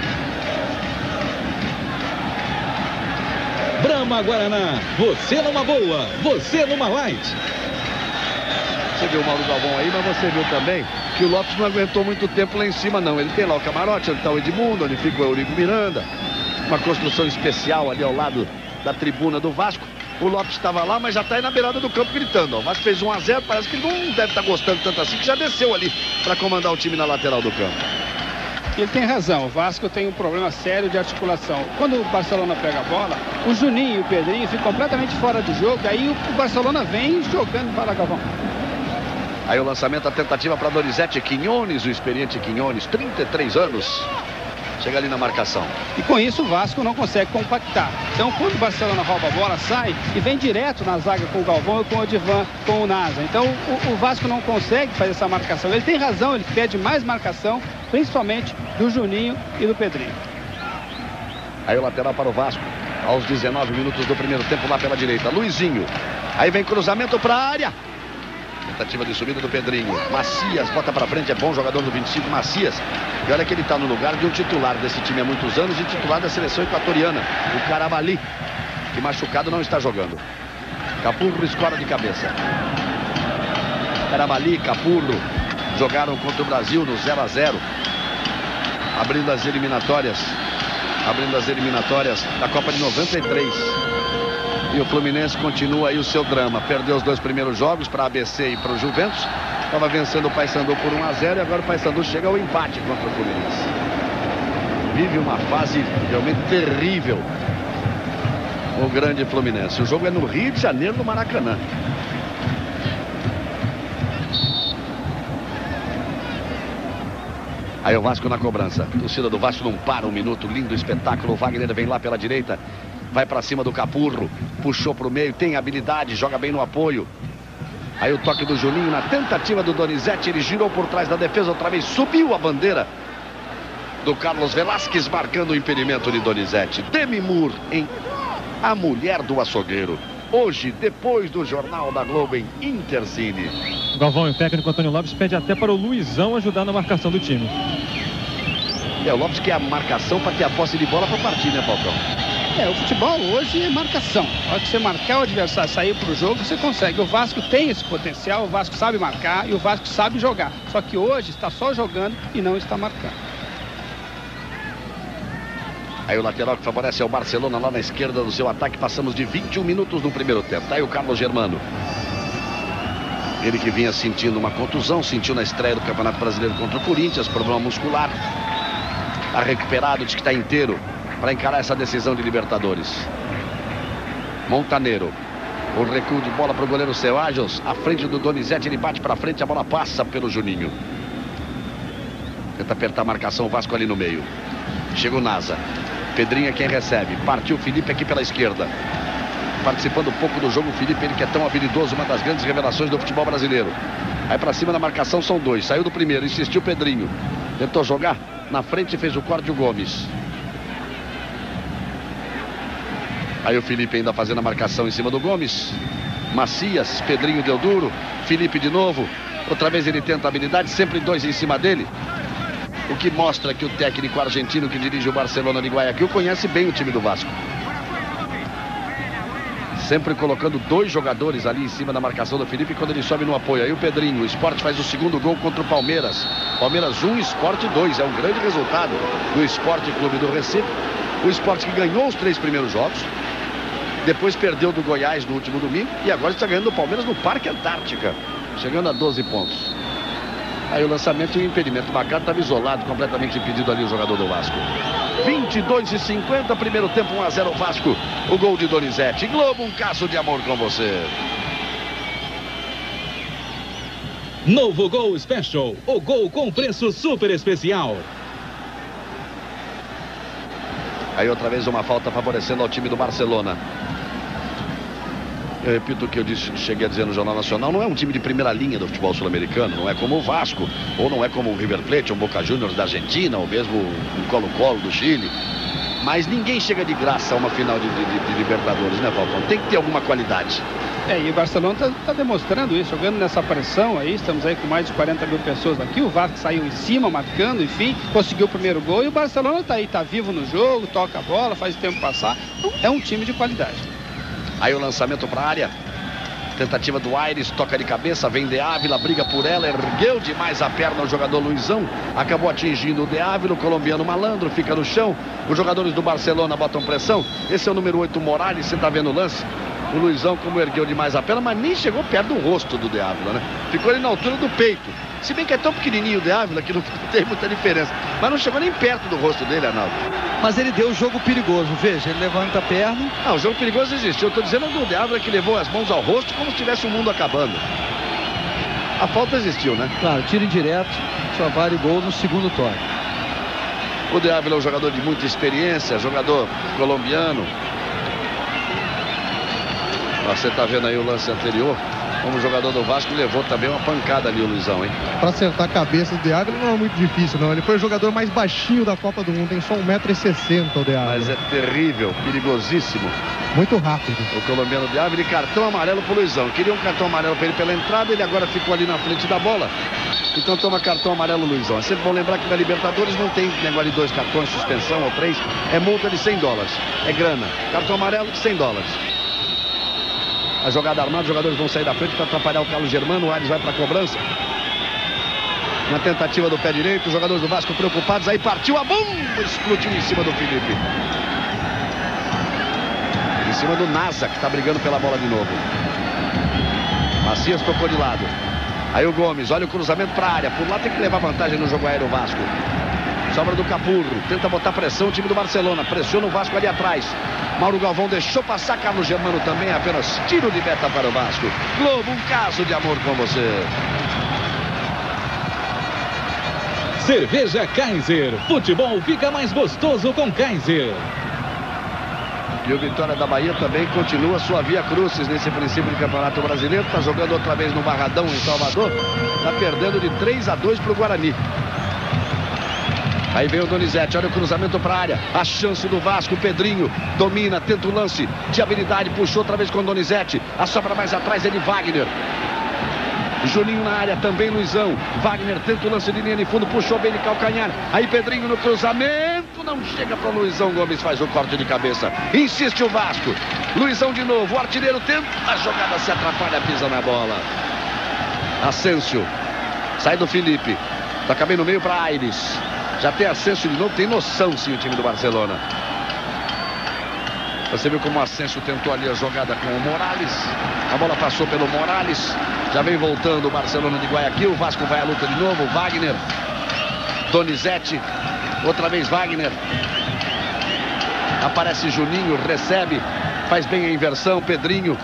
S1: Brahma Guaraná. Você numa boa. Você numa light.
S2: Você viu o Mauro Galvão aí, mas você viu também que o Lopes não aguentou muito tempo lá em cima, não. Ele tem lá o camarote, onde está o Edmundo, onde fica o Eurico Miranda. Uma construção especial ali ao lado da tribuna do Vasco. O Lopes estava lá, mas já está aí na beirada do campo gritando. O Vasco fez 1-0, parece que ele não deve estar gostando tanto assim, que já desceu ali para comandar o time na lateral do campo.
S4: Ele tem razão, o Vasco tem um problema sério de articulação. Quando o Barcelona pega a bola, o Juninho e o Pedrinho ficam completamente fora do jogo, aí o Barcelona vem jogando para Galvão.
S2: Aí o lançamento, a tentativa para Donizete. Quinones, o experiente Quinones, 33 anos. Chega ali na marcação.
S4: E com isso o Vasco não consegue compactar. Então quando o Barcelona rouba a bola, sai e vem direto na zaga com o Galvão e com o Odivan, com o Nasa. Então o Vasco não consegue fazer essa marcação. Ele tem razão, ele pede mais marcação, principalmente do Juninho e do Pedrinho.
S2: Aí o lateral para o Vasco. Aos 19 minutos do primeiro tempo lá pela direita. Luizinho. Aí vem cruzamento para a área. Tentativa de subida do Pedrinho. Macias bota pra frente, é bom jogador do 25, Macias. E olha que ele tá no lugar de um titular desse time há muitos anos e titular da seleção equatoriana, o Carabalí. que machucado não está jogando. Capurro escora de cabeça. Carabali, Capurro jogaram contra o Brasil no 0-0. Abrindo as eliminatórias da Copa de 93. E o Fluminense continua aí o seu drama. Perdeu os 2 primeiros jogos para a ABC e para o Juventus. Estava vencendo o Paysandu por 1-0 e agora o Paysandu chega ao empate contra o Fluminense. Vive uma fase realmente terrível o grande Fluminense. O jogo é no Rio de Janeiro, no Maracanã. Aí o Vasco na cobrança. A torcida do Vasco não para um minuto. Lindo espetáculo. O Wagner vem lá pela direita. Vai para cima do Capurro. Puxou para o meio. Tem habilidade. Joga bem no apoio. Aí o toque do Juninho na tentativa do Donizete. Ele girou por trás da defesa outra vez. Subiu a bandeira do Carlos Velasquez, marcando o impedimento de Donizete. Demi Moore em A Mulher do Açougueiro. Hoje, depois do Jornal da Globo em Intercine.
S3: Galvão e o técnico Antônio Lopes pede até para o Luizão ajudar na marcação do time.
S2: O Lopes quer a marcação para ter a posse de bola para partir, né, Falcão?
S4: O futebol hoje é marcação. Na hora que você marcar o adversário, sair para o jogo, você consegue. O Vasco tem esse potencial, o Vasco sabe marcar e o Vasco sabe jogar. Só que hoje está só jogando e não está marcando.
S2: Aí o lateral que favorece é o Barcelona lá na esquerda do seu ataque. Passamos de 21 minutos no primeiro tempo. Tá aí o Carlos Germano. Ele que vinha sentindo uma contusão, sentiu na estreia do Campeonato Brasileiro contra o Corinthians, problema muscular. Está recuperado, diz que está inteiro para encarar essa decisão de Libertadores. Montaneiro. O recuo de bola para o goleiro Ceballos. À frente do Donizete, ele bate para frente, a bola passa pelo Juninho. Tenta apertar a marcação, o Vasco ali no meio. Chega o Nasa. Pedrinho é quem recebe. Partiu o Felipe aqui pela esquerda. Participando um pouco do jogo, o Felipe, ele que é tão habilidoso, uma das grandes revelações do futebol brasileiro. Aí para cima da marcação são 2. Saiu do primeiro, insistiu o Pedrinho. Tentou jogar na frente e fez o corte o Gomes. Aí o Felipe ainda fazendo a marcação em cima do Gomes. Macias, Pedrinho deu duro. Felipe de novo. Outra vez ele tenta a habilidade, sempre 2 em cima dele. O que mostra que o técnico argentino que dirige o Barcelona de Guayaquil conhece bem o time do Vasco. Sempre colocando 2 jogadores ali em cima da marcação do Felipe quando ele sobe no apoio. Aí o Pedrinho, o Sport faz o segundo gol contra o Palmeiras. Palmeiras 1, Sport 2. É um grande resultado do Sport Clube do Recife. O Sport que ganhou os 3 primeiros jogos. Depois perdeu do Goiás no último domingo. E agora está ganhando o Palmeiras no Parque Antártica. Chegando a 12 pontos. Aí o lançamento e o impedimento. O Macaco estava isolado, completamente impedido ali o jogador do Vasco. 22:50, primeiro tempo, 1-0 Vasco. O gol de Donizete. Globo, um caso de amor com você.
S1: Novo Gol Special, o gol com preço super especial.
S2: Aí outra vez uma falta favorecendo ao time do Barcelona. Eu repito o que eu disse, cheguei a dizer no Jornal Nacional, não é um time de primeira linha do futebol sul-americano, não é como o Vasco, ou não é como o River Plate, ou o Boca Juniors da Argentina, ou mesmo o Colo-Colo do Chile. Mas ninguém chega de graça a uma final de Libertadores, né, Falcão? Tem que ter alguma qualidade.
S4: E o Barcelona está demonstrando isso, jogando nessa pressão aí, estamos aí com mais de 40 mil pessoas aqui, o Vasco saiu em cima, marcando, enfim, conseguiu o primeiro gol, e o Barcelona está aí, está vivo no jogo, toca a bola, faz o tempo passar, então é um time de qualidade.
S2: Aí o lançamento para a área. Tentativa do Aires, toca de cabeça, vem De Ávila, briga por ela, ergueu demais a perna o jogador Luizão, acabou atingindo o De Ávila, o colombiano malandro, fica no chão. Os jogadores do Barcelona botam pressão. Esse é o número 8, Morales, você está vendo o lance. O Luizão como ergueu demais a perna, mas nem chegou perto do rosto do De Ávila, né? Ficou ali na altura do peito. Se bem que é tão pequenininho o De Ávila que não tem muita diferença. Mas não chegou nem perto do rosto dele, Arnaldo.
S6: Mas ele deu o jogo perigoso, veja, ele levanta a perna.
S2: O jogo perigoso existiu. Eu estou dizendo do De Ávila que levou as mãos ao rosto como se tivesse o mundo acabando. A falta existiu, né?
S6: Claro, tiro indireto, só vale gol no segundo toque.
S2: O De Ávila é um jogador de muita experiência, jogador colombiano. Você está vendo aí o lance anterior. Como jogador do Vasco, levou também uma pancada ali o Luizão, hein?
S5: Para acertar a cabeça do De Ávila não é muito difícil, não. Ele foi o jogador mais baixinho da Copa do Mundo, tem só 1,60 m o De Ávila.
S2: Mas é terrível, perigosíssimo.
S5: Muito rápido.
S2: O colombiano De Ávila, e cartão amarelo pro Luizão. Queria um cartão amarelo para ele pela entrada, ele agora ficou ali na frente da bola. Então toma cartão amarelo, Luizão. É sempre bom lembrar que na Libertadores não tem negócio de 2 cartões, suspensão ou 3. É multa de $100. É grana. Cartão amarelo de $100. A jogada armada, os jogadores vão sair da frente para atrapalhar o Carlos Germano. O Aires vai para a cobrança. Na tentativa do pé direito, os jogadores do Vasco preocupados. Aí partiu a bomba, explodiu em cima do Felipe. Em cima do Nasa, que está brigando pela bola de novo. Macias tocou de lado. Aí o Gomes, olha o cruzamento para a área. Por lá tem que levar vantagem no jogo aéreo o Vasco. Sobra do Capurro, tenta botar pressão o time do Barcelona. Pressiona o Vasco ali atrás. Mauro Galvão deixou passar, Carlos Germano também. Apenas tiro de meta para o Vasco. Globo, um caso de amor com você.
S1: Cerveja Kaiser. Futebol fica mais gostoso com Kaiser.
S2: E o Vitória da Bahia também continua sua via crucis nesse princípio de Campeonato Brasileiro. Está jogando outra vez no Barradão, em Salvador. Está perdendo de 3-2 para o Guarani. Aí vem o Donizete, olha o cruzamento para a área. A chance do Vasco, Pedrinho domina, tenta o lance de habilidade. Puxou outra vez com o Donizete. A sobra mais atrás é de Wagner. Juninho na área, também Luizão. Wagner tenta o lance de linha de fundo, puxou bem de calcanhar. Aí Pedrinho no cruzamento, não chega para Luizão. Gomes faz o corte de cabeça. Insiste o Vasco. Luizão de novo, o artilheiro tenta, a jogada se atrapalha, pisa na bola. Asensio, sai do Felipe. Toca bem no meio para Aires. Já tem Asensio de novo, tem noção sim o time do Barcelona. Você viu como o Asensio tentou ali a jogada com o Morales. A bola passou pelo Morales. Já vem voltando o Barcelona de Guayaquil. O Vasco vai à luta de novo. Wagner. Donizete. Outra vez Wagner. Aparece Juninho. Recebe. Faz bem a inversão. Pedrinho.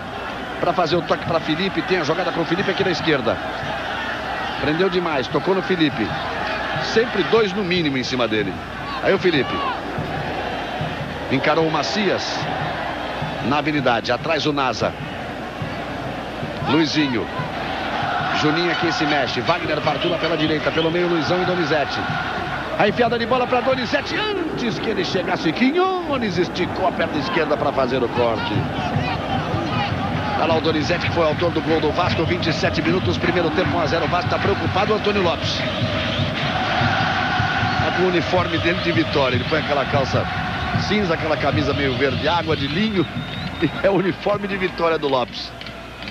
S2: Para fazer o toque para Felipe. Tem a jogada com o Felipe aqui na esquerda. Prendeu demais. Tocou no Felipe. Sempre 2 no mínimo em cima dele. Aí o Felipe. Encarou o Macias. Na habilidade. Atrás o Nasa. Luizinho. Juninho aqui se mexe. Wagner partiu lá pela direita. Pelo meio Luizão e Donizete. A enfiada de bola para Donizete. Antes que ele chegasse, Quinones esticou a perna esquerda para fazer o corte. Olha lá o Donizete, que foi autor do gol do Vasco. 27 minutos, primeiro tempo, 1-0. O Vasco está preocupado. O Antônio Lopes. Tá com o uniforme dele de Vitória. Ele põe aquela calça cinza, aquela camisa meio verde água de linho. E é o uniforme de Vitória do Lopes.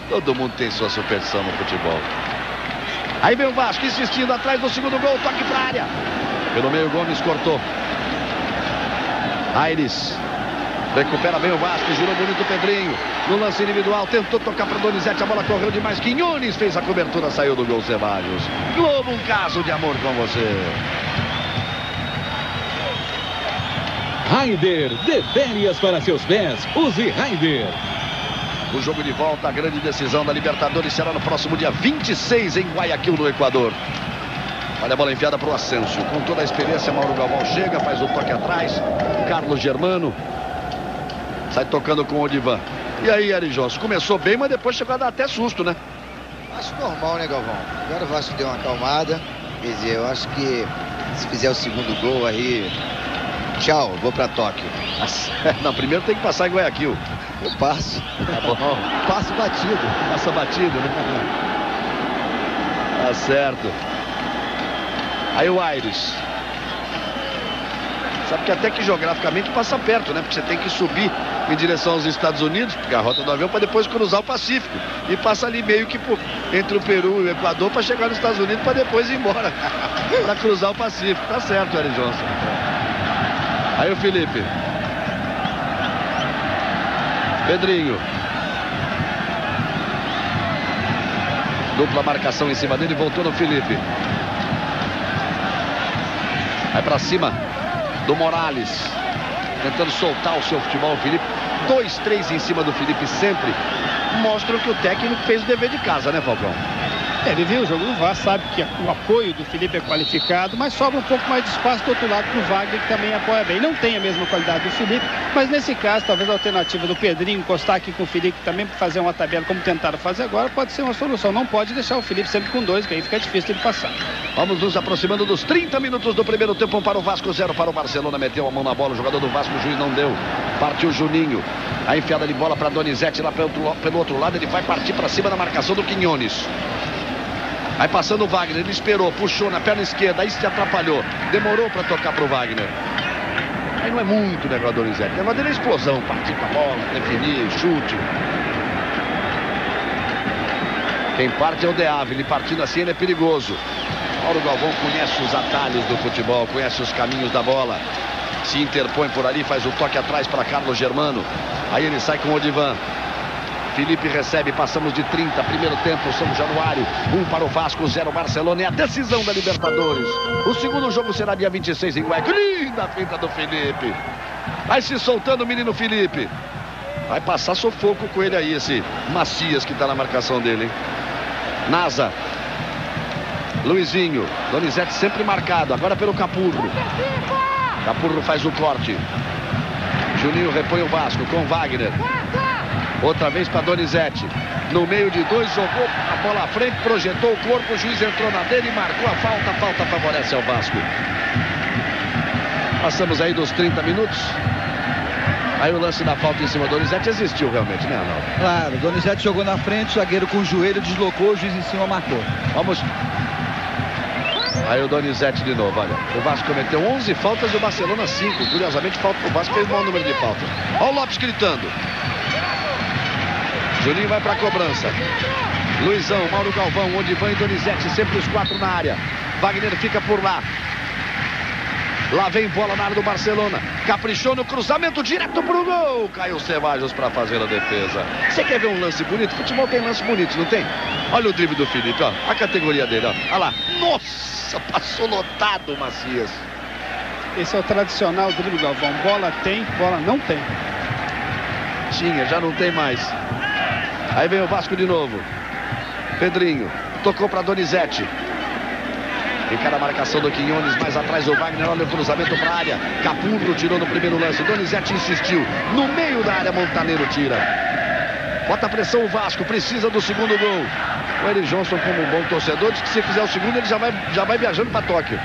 S2: Todo mundo tem sua superstição no futebol. Aí vem o Vasco insistindo atrás do segundo gol. Toque para a área. Pelo meio Gomes cortou. Aires. Recupera bem o Vasco. Girou bonito o Pedrinho. No lance individual. Tentou tocar para Donizete. A bola correu demais. Quinones fez a cobertura. Saiu do gol Ceballos. Globo, um caso de amor com você.
S1: Raider, de férias para seus pés. Use Raider.
S2: O jogo de volta, a grande decisão da Libertadores será no próximo dia 26 em Guayaquil, no Equador. Olha a bola enfiada para o Asensio. Com toda a experiência, Mauro Galvão chega, faz o toque atrás. Carlos Germano sai tocando com o Odivan. E aí, Ari Johnson, começou bem, mas depois chegou a dar até susto, né?
S7: Acho normal, né, Galvão? Agora o Vasco deu uma acalmada. Quer dizer, eu acho que se fizer o segundo gol aí, tchau, vou para Tóquio.
S2: Não, primeiro tem que passar em Guayaquil.
S7: Eu passo.
S2: Tá bom.
S7: Passo batido.
S2: Passa batido, né? Tá certo. Aí o Aires. Sabe que até que geograficamente passa perto, né? Porque você tem que subir em direção aos Estados Unidos, porque a rota do avião, para depois cruzar o Pacífico. E passa ali meio que entre o Peru e o Equador para chegar nos Estados Unidos para depois ir embora. Para cruzar o Pacífico. Tá certo, Eric Johnson. Aí o Felipe. Pedrinho. Dupla marcação em cima dele, voltou no Felipe. Vai pra cima do Morales. Tentando soltar o seu futebol, o Felipe. 2-3 em cima do Felipe sempre. Mostram que o técnico fez o dever de casa, né, Falcão?
S4: Ele viu o jogo do Vasco, sabe que o apoio do Felipe é qualificado, mas sobra um pouco mais de espaço do outro lado para o Wagner, que também apoia bem. Não tem a mesma qualidade do Felipe, mas nesse caso, talvez a alternativa do Pedrinho encostar aqui com o Felipe também para fazer uma tabela como tentaram fazer agora, pode ser uma solução. Não pode deixar o Felipe sempre com 2, que aí fica difícil de passar.
S2: Vamos nos aproximando dos 30 minutos do primeiro tempo. 1 para o Vasco, 0 para o Barcelona. Meteu a mão na bola, o jogador do Vasco, o juiz não deu. Partiu Juninho. A enfiada de bola para Donizete lá pelo outro lado. Ele vai partir para cima da marcação do Quinones. Aí passando o Wagner, ele esperou, puxou na perna esquerda, aí se atrapalhou. Demorou para tocar pro Wagner. Aí não é muito o negócio do Donizete. O negócio dele é explosão, partir com a bola, definir, chute. Quem parte é o De Ávila, partindo assim ele é perigoso. Mauro Galvão conhece os atalhos do futebol, conhece os caminhos da bola. Se interpõe por ali, faz o toque atrás para Carlos Germano. Aí ele sai com o Odivan. Felipe recebe, passamos de 30, primeiro tempo, São Januário, 1 para o Vasco, 0 Barcelona, é a decisão da Libertadores. O segundo jogo será dia 26 em Guayaquil. Linda a finta do Felipe. Vai se soltando o menino Felipe. Vai passar sufoco com ele aí, esse Macias que está na marcação dele, hein? Nasa. Luizinho. Donizete sempre marcado, agora pelo Capurro. Capurro faz o corte. Juninho repõe o Vasco com Wagner. Outra vez para Donizete. No meio de dois, jogou a bola à frente, projetou o corpo, o juiz entrou na dele e marcou a falta. A falta favorece ao Vasco. Passamos aí dos 30 minutos. Aí o lance da falta em cima do Donizete existiu realmente, né, Arnaldo?
S6: Claro, Donizete jogou na frente, o zagueiro com o joelho deslocou, o juiz em cima marcou.
S2: Vamos. Aí o Donizete de novo, olha. O Vasco cometeu 11 faltas e o Barcelona 5. Curiosamente, o Vasco fez o maior número de faltas. Olha o Lopes gritando. Juninho vai para a cobrança. Luizão, Mauro Galvão, Odivan e Donizete, sempre os 4 na área. Wagner fica por lá. Lá vem bola na área do Barcelona. Caprichou no cruzamento direto pro gol. Caiu o Ceballos para fazer a defesa. Você quer ver um lance bonito? Futebol tem lance bonito, não tem? Olha o drible do Felipe, ó. A categoria dele, ó. Olha lá. Nossa, passou lotado o Macias.
S4: Esse é o tradicional drible, Galvão. Bola tem, bola não tem.
S2: Tinha, já não tem mais. Aí vem o Vasco de novo. Pedrinho. Tocou para Donizete. Fica na marcação do Quinones, mais atrás o Wagner, olha o cruzamento para a área. Capurro tirou no primeiro lance, Donizete insistiu. No meio da área, Montaneiro tira. Bota a pressão o Vasco, precisa do segundo gol. O Eric Johnson, como um bom torcedor, diz que se fizer o segundo, ele já vai viajando para Tóquio.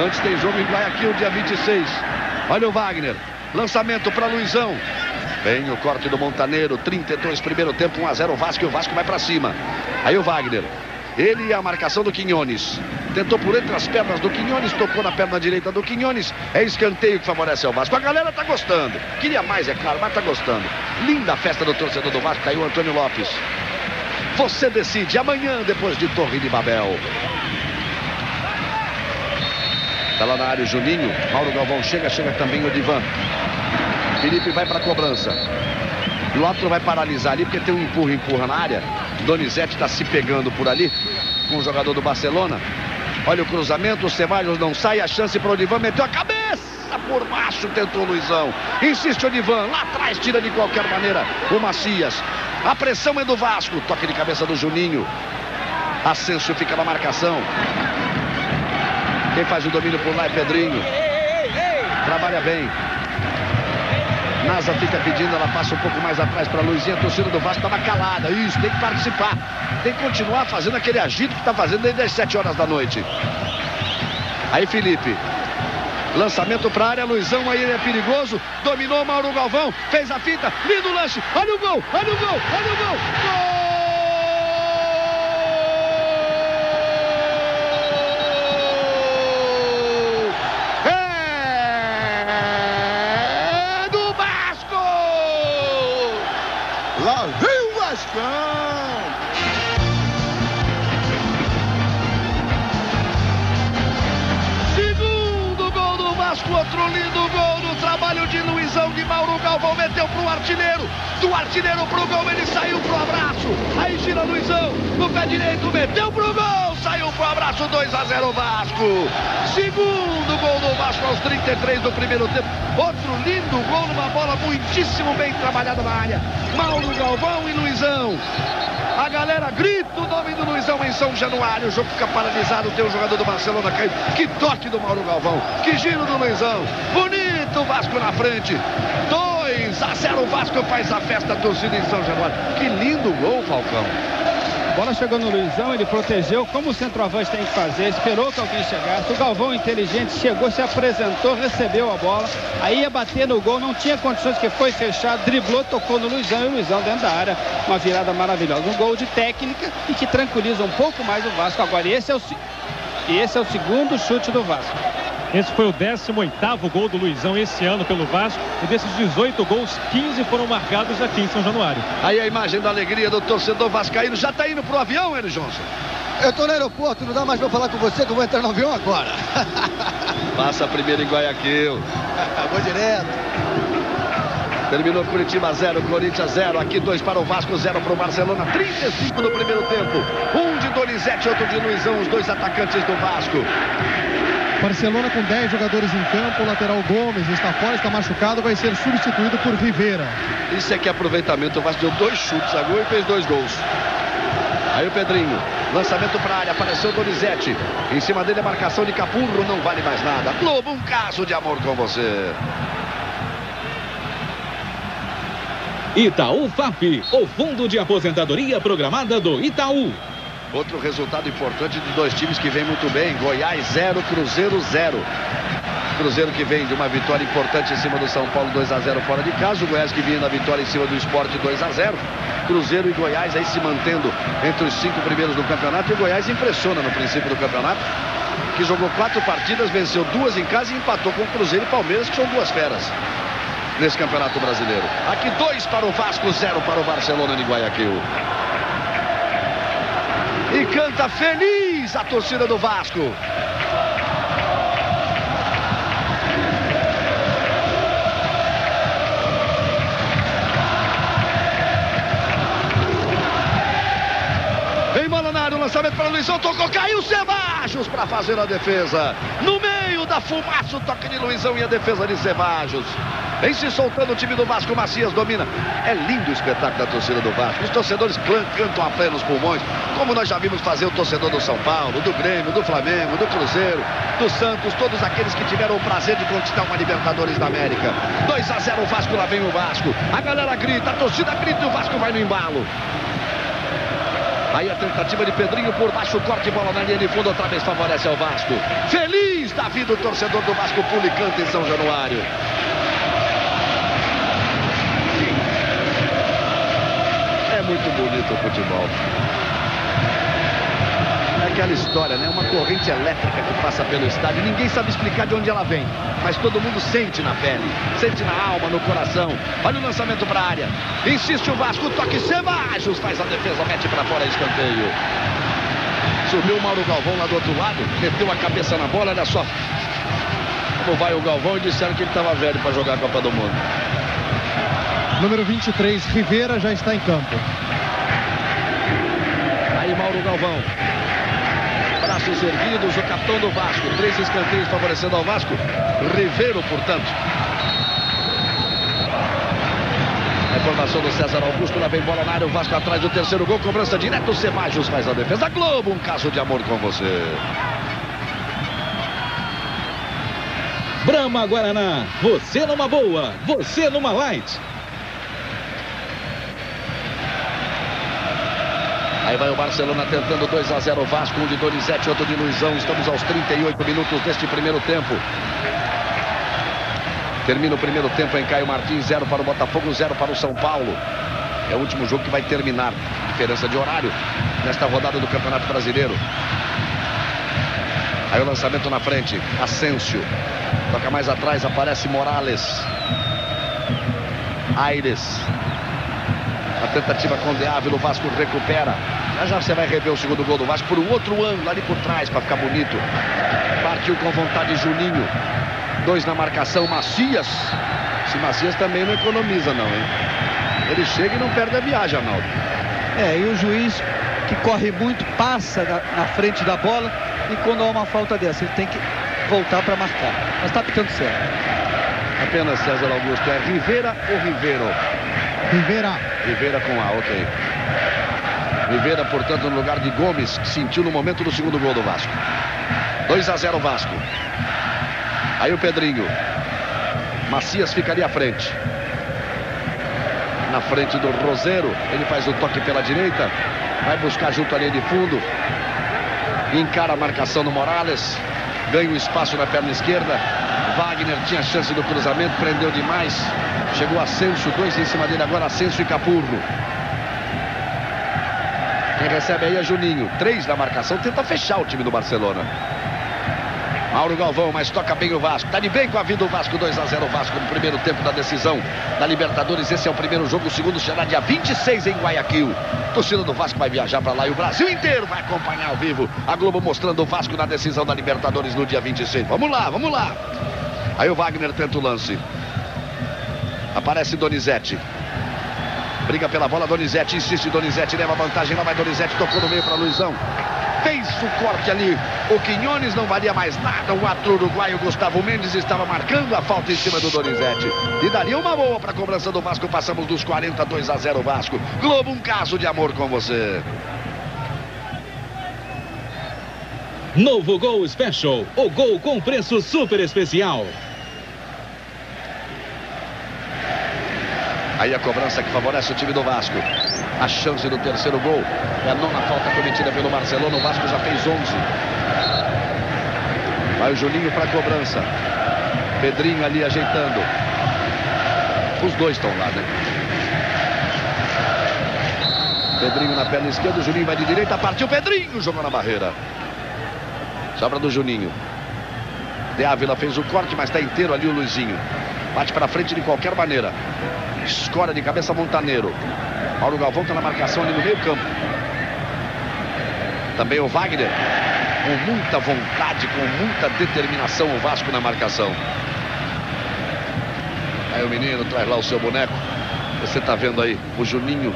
S2: Antes tem jogo em Guayaquil, dia 26. Olha o Wagner, lançamento para Luizão. Vem o corte do Montaneiro, 32 primeiro tempo, 1-0 o Vasco, e o Vasco vai para cima. Aí o Wagner. Ele e a marcação do Quinones. Tentou por entre as pernas do Quinones, tocou na perna direita do Quinones. É escanteio que favorece ao Vasco. A galera tá gostando. Queria mais, é claro, mas tá gostando. Linda a festa do torcedor do Vasco. Tá aí o Antônio Lopes. Você decide amanhã, depois de Torre de Babel. Tá lá na área o Juninho. Mauro Galvão chega também o Odivan. Felipe vai para a cobrança. O árbitro vai paralisar ali porque tem um empurra na área. Donizete está se pegando por ali com o jogador do Barcelona. Olha o cruzamento, o Ceballos não sai, a chance para o Odivan, meteu a cabeça por baixo, tentou o Luizão. Insiste o Odivan, lá atrás tira de qualquer maneira o Macias. A pressão é do Vasco, toque de cabeça do Juninho. Ascencio fica na marcação. Quem faz o domínio por lá é Pedrinho. Trabalha bem. Nasa fica pedindo, ela passa um pouco mais atrás para a Luizinha. A torcida do Vasco estava calada. Isso, tem que participar. Tem que continuar fazendo aquele agito que está fazendo desde as 7 horas da noite. Aí Felipe. Lançamento para a área, Luizão, aí ele é perigoso. Dominou Mauro Galvão, fez a finta. Lindo lance. Olha o gol, olha o gol, olha o gol. Gol! Outro lindo gol no trabalho de Luizão, de Mauro Galvão, meteu pro artilheiro, do artilheiro pro gol, ele saiu pro abraço, aí gira Luizão, no pé direito, meteu pro gol, saiu pro abraço, 2-0 Vasco, segundo gol do Vasco aos 33 do primeiro tempo, outro lindo gol numa bola muitíssimo bem trabalhada na área, Mauro Galvão e Luizão. A galera grita o nome do Luizão em São Januário. O jogo fica paralisado. Tem o jogador do Barcelona caindo. Que toque do Mauro Galvão. Que giro do Luizão. Bonito o Vasco na frente. 2-0 o Vasco faz a festa torcida em São Januário. Que lindo gol, Falcão.
S4: bola chegou no Luizão, ele protegeu como o centroavante tem que fazer, esperou que alguém chegasse. O Galvão, inteligente, chegou, se apresentou, recebeu a bola, aí ia bater no gol, não tinha condições, que foi fechado, driblou, tocou no Luizão, e o Luizão dentro da área, uma virada maravilhosa. Um gol de técnica e que tranquiliza um pouco mais o Vasco. Agora, esse é o segundo chute do Vasco.
S3: Esse foi o 18º gol do Luizão esse ano pelo Vasco. E desses 18 gols, 15 foram marcados aqui em São Januário.
S2: Aí a imagem da alegria do torcedor vascaíno. Já está indo pro avião, Hélio Johnson?
S6: Eu tô no aeroporto, não dá mais pra falar com você, que eu vou entrar no avião agora.
S2: Passa primeiro em Guayaquil.
S6: Vou direto.
S2: Terminou Curitiba 0, Corinthians 0. Aqui 2 para o Vasco, 0 para o Barcelona. 35 no primeiro tempo. Um de Donizete, outro de Luizão, os dois atacantes do Vasco.
S5: Barcelona com 10 jogadores em campo. O lateral Gomes está fora, está machucado, vai ser substituído por Rivera.
S2: Isso é que aproveitamento. O Vasco deu 2 chutes a gol e fez 2 gols. Aí o Pedrinho, lançamento para a área, apareceu o Donizete. Em cima dele a marcação de Capurro, não vale mais nada. Globo, um caso de amor com você.
S1: Itaú FAP, o fundo de aposentadoria programada do Itaú.
S2: Outro resultado importante de 2 times que vem muito bem. Goiás 0, Cruzeiro 0. Cruzeiro que vem de uma vitória importante em cima do São Paulo, 2-0 fora de casa. O Goiás que vinha na vitória em cima do Sport, 2-0. Cruzeiro e Goiás aí se mantendo entre os 5 primeiros do campeonato. E o Goiás impressiona no princípio do campeonato, que jogou 4 partidas, venceu 2 em casa e empatou com o Cruzeiro e Palmeiras, que são 2 feras nesse campeonato brasileiro. Aqui 2 para o Vasco, 0 para o Barcelona de Guayaquil. E canta feliz a torcida do Vasco. Vem bola na área, o lançamento para o Luizão, tocou, caiu Cebajos para fazer a defesa. No meio da fumaça, o toque de Luizão e a defesa de Cebajos. Vem se soltando o time do Vasco, Macias domina. É lindo o espetáculo da torcida do Vasco. Os torcedores cantam a plenos pulmões, como nós já vimos fazer o torcedor do São Paulo, do Grêmio, do Flamengo, do Cruzeiro, do Santos, todos aqueles que tiveram o prazer de conquistar uma Libertadores da América. 2-0 o Vasco, lá vem o Vasco. A galera grita, a torcida grita e o Vasco vai no embalo. Aí a tentativa de Pedrinho por baixo, corte, bola na linha de fundo, outra vez favorece ao Vasco. Feliz da vida o torcedor do Vasco, pula e canta em São Januário. É muito bonito o futebol. É aquela história, né? Uma corrente elétrica que passa pelo estádio. Ninguém sabe explicar de onde ela vem, mas todo mundo sente na pele, sente na alma, no coração. Olha o lançamento para a área. Insiste o Vasco, toque Cebajos, faz a defesa, mete para fora, escanteio. Subiu o Mauro Galvão lá do outro lado, meteu a cabeça na bola, olha só como vai o Galvão, e disseram que ele estava velho para jogar a Copa do Mundo.
S5: Número 23, Rivera, já está em campo.
S2: Aí Mauro Galvão. Braços erguidos, o capitão do Vasco. 3 escanteios favorecendo ao Vasco. Ribeiro, portanto. A informação do César Augusto. Lá vem bola na área. O Vasco atrás do terceiro gol. Cobrança direto. O Cebajos faz a defesa. Globo, um caso de amor com você.
S1: Brahma Guaraná. Você numa boa. Você numa light.
S2: Aí vai o Barcelona tentando 2-0 o Vasco, um de Donizete, outro de Luizão. Estamos aos 38 minutos deste primeiro tempo. Termina o primeiro tempo em Caio Martins, 0 para o Botafogo, 0 para o São Paulo. É o último jogo que vai terminar. Diferença de horário nesta rodada do Campeonato Brasileiro. Aí o lançamento na frente, Asensio. Toca mais atrás, aparece Morales. Aires. A tentativa com De Ávila, o Vasco recupera. Já você vai rever o segundo gol do Vasco por um outro ângulo ali por trás para ficar bonito. Partiu com vontade Juninho. 2 na marcação, Macias. Esse Macias também não economiza não, hein? Ele chega e não perde a viagem, Arnaldo.
S6: E o juiz, que corre muito, passa na frente da bola, e quando há uma falta dessa, ele tem que voltar para marcar. Mas está pitando certo.
S2: Apenas César Augusto. É Rivera ou Ribeiro? Rivera com A, ok. Rivera, portanto, no lugar de Gomes, que sentiu no momento do segundo gol do Vasco. 2-0 Vasco. Aí o Pedrinho. Macias ficaria à frente. Na frente do Roseiro. Ele faz o toque pela direita. Vai buscar junto à linha de fundo. Encara a marcação do Morales. Ganha o espaço na perna esquerda. Wagner tinha chance do cruzamento, prendeu demais. Chegou Ascenso, 2 em cima dele agora, Ascenso e Capurro. Quem recebe aí é Juninho. 3 na marcação, tenta fechar o time do Barcelona. Mauro Galvão, mas toca bem o Vasco. Tá de bem com a vida o Vasco, 2-0 o Vasco no primeiro tempo da decisão da Libertadores. Esse é o primeiro jogo, o segundo será dia 26 em Guayaquil. A torcida do Vasco vai viajar para lá e o Brasil inteiro vai acompanhar ao vivo a Globo mostrando o Vasco na decisão da Libertadores no dia 26. Vamos lá, vamos lá. Aí o Wagner tenta o lance. Aparece Donizete. Briga pela bola, Donizete insiste, Donizete leva vantagem, lá vai Donizete, tocou no meio para Luizão. Fez o corte ali, o Quinones não valia mais nada, o ator uruguaio Gustavo Mendes estava marcando a falta em cima do Donizete. E daria uma boa para a cobrança do Vasco, passamos dos 40, 2-0 Vasco. Globo, um caso de amor com você.
S1: Novo Gol Special, o gol com preço super especial.
S2: Aí a cobrança que favorece o time do Vasco. A chance do terceiro gol é a 9ª falta cometida pelo Barcelona. O Vasco já fez 11. Vai o Juninho para a cobrança. Pedrinho ali ajeitando. Os dois estão lá, né? Pedrinho na perna esquerda, o Juninho vai de direita, partiu Pedrinho, jogou na barreira. Sobra do Juninho. De Ávila fez o corte, mas está inteiro ali o Luizinho. Bate para frente de qualquer maneira. Escora de cabeça Montaneiro. Mauro Galvão está na marcação ali no meio campo. Também o Wagner. Com muita vontade, com muita determinação o Vasco na marcação. Aí o menino traz lá o seu boneco. Você está vendo aí o Juninho.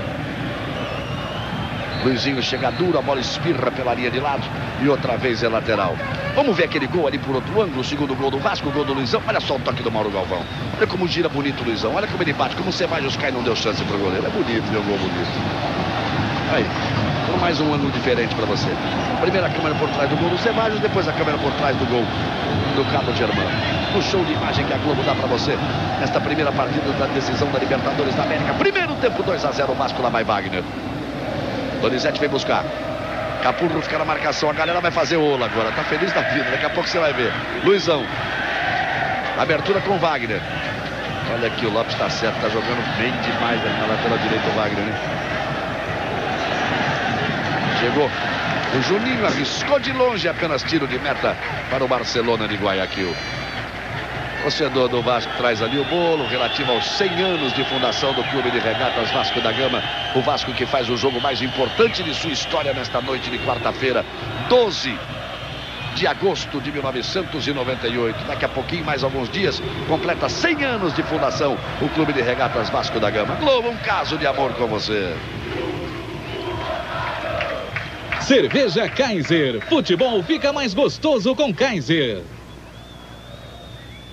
S2: Luizinho chega duro, a bola espirra pela linha de lado. E outra vez é lateral. Vamos ver aquele gol ali por outro ângulo. O segundo gol do Vasco, o gol do Luizão. Olha só o toque do Mauro Galvão. Olha como gira bonito o Luizão. Olha como ele bate, como o Ceballos cai, não deu chance pro goleiro. É bonito, meu gol bonito. Aí, então mais um ângulo diferente para você. Primeira câmera por trás do gol do Ceballos, depois a câmera por trás do gol do Carlos Germano. No show de imagem que a Globo dá para você nesta primeira partida da decisão da Libertadores da América. Primeiro tempo, 2-0 o Vasco, lá vai Wagner. Donizete vem buscar. Capurro fica na marcação. A galera vai fazer ola agora. Tá feliz da vida. Daqui a pouco você vai ver. Luizão. Abertura com Wagner. Olha aqui, o Lopes tá certo. Tá jogando bem demais ali na lateral direita o Wagner, né? Chegou. O Juninho arriscou de longe. Apenas tiro de meta para o Barcelona de Guayaquil. O torcedor do Vasco traz ali o bolo relativo aos 100 anos de fundação do Clube de Regatas Vasco da Gama. O Vasco que faz o jogo mais importante de sua história nesta noite de quarta-feira, 12 de agosto de 1998. Daqui a pouquinho, mais alguns dias, completa 100 anos de fundação o Clube de Regatas Vasco da Gama. Globo, um caso de amor com você.
S1: Cerveja Kaiser. Futebol fica mais gostoso com Kaiser.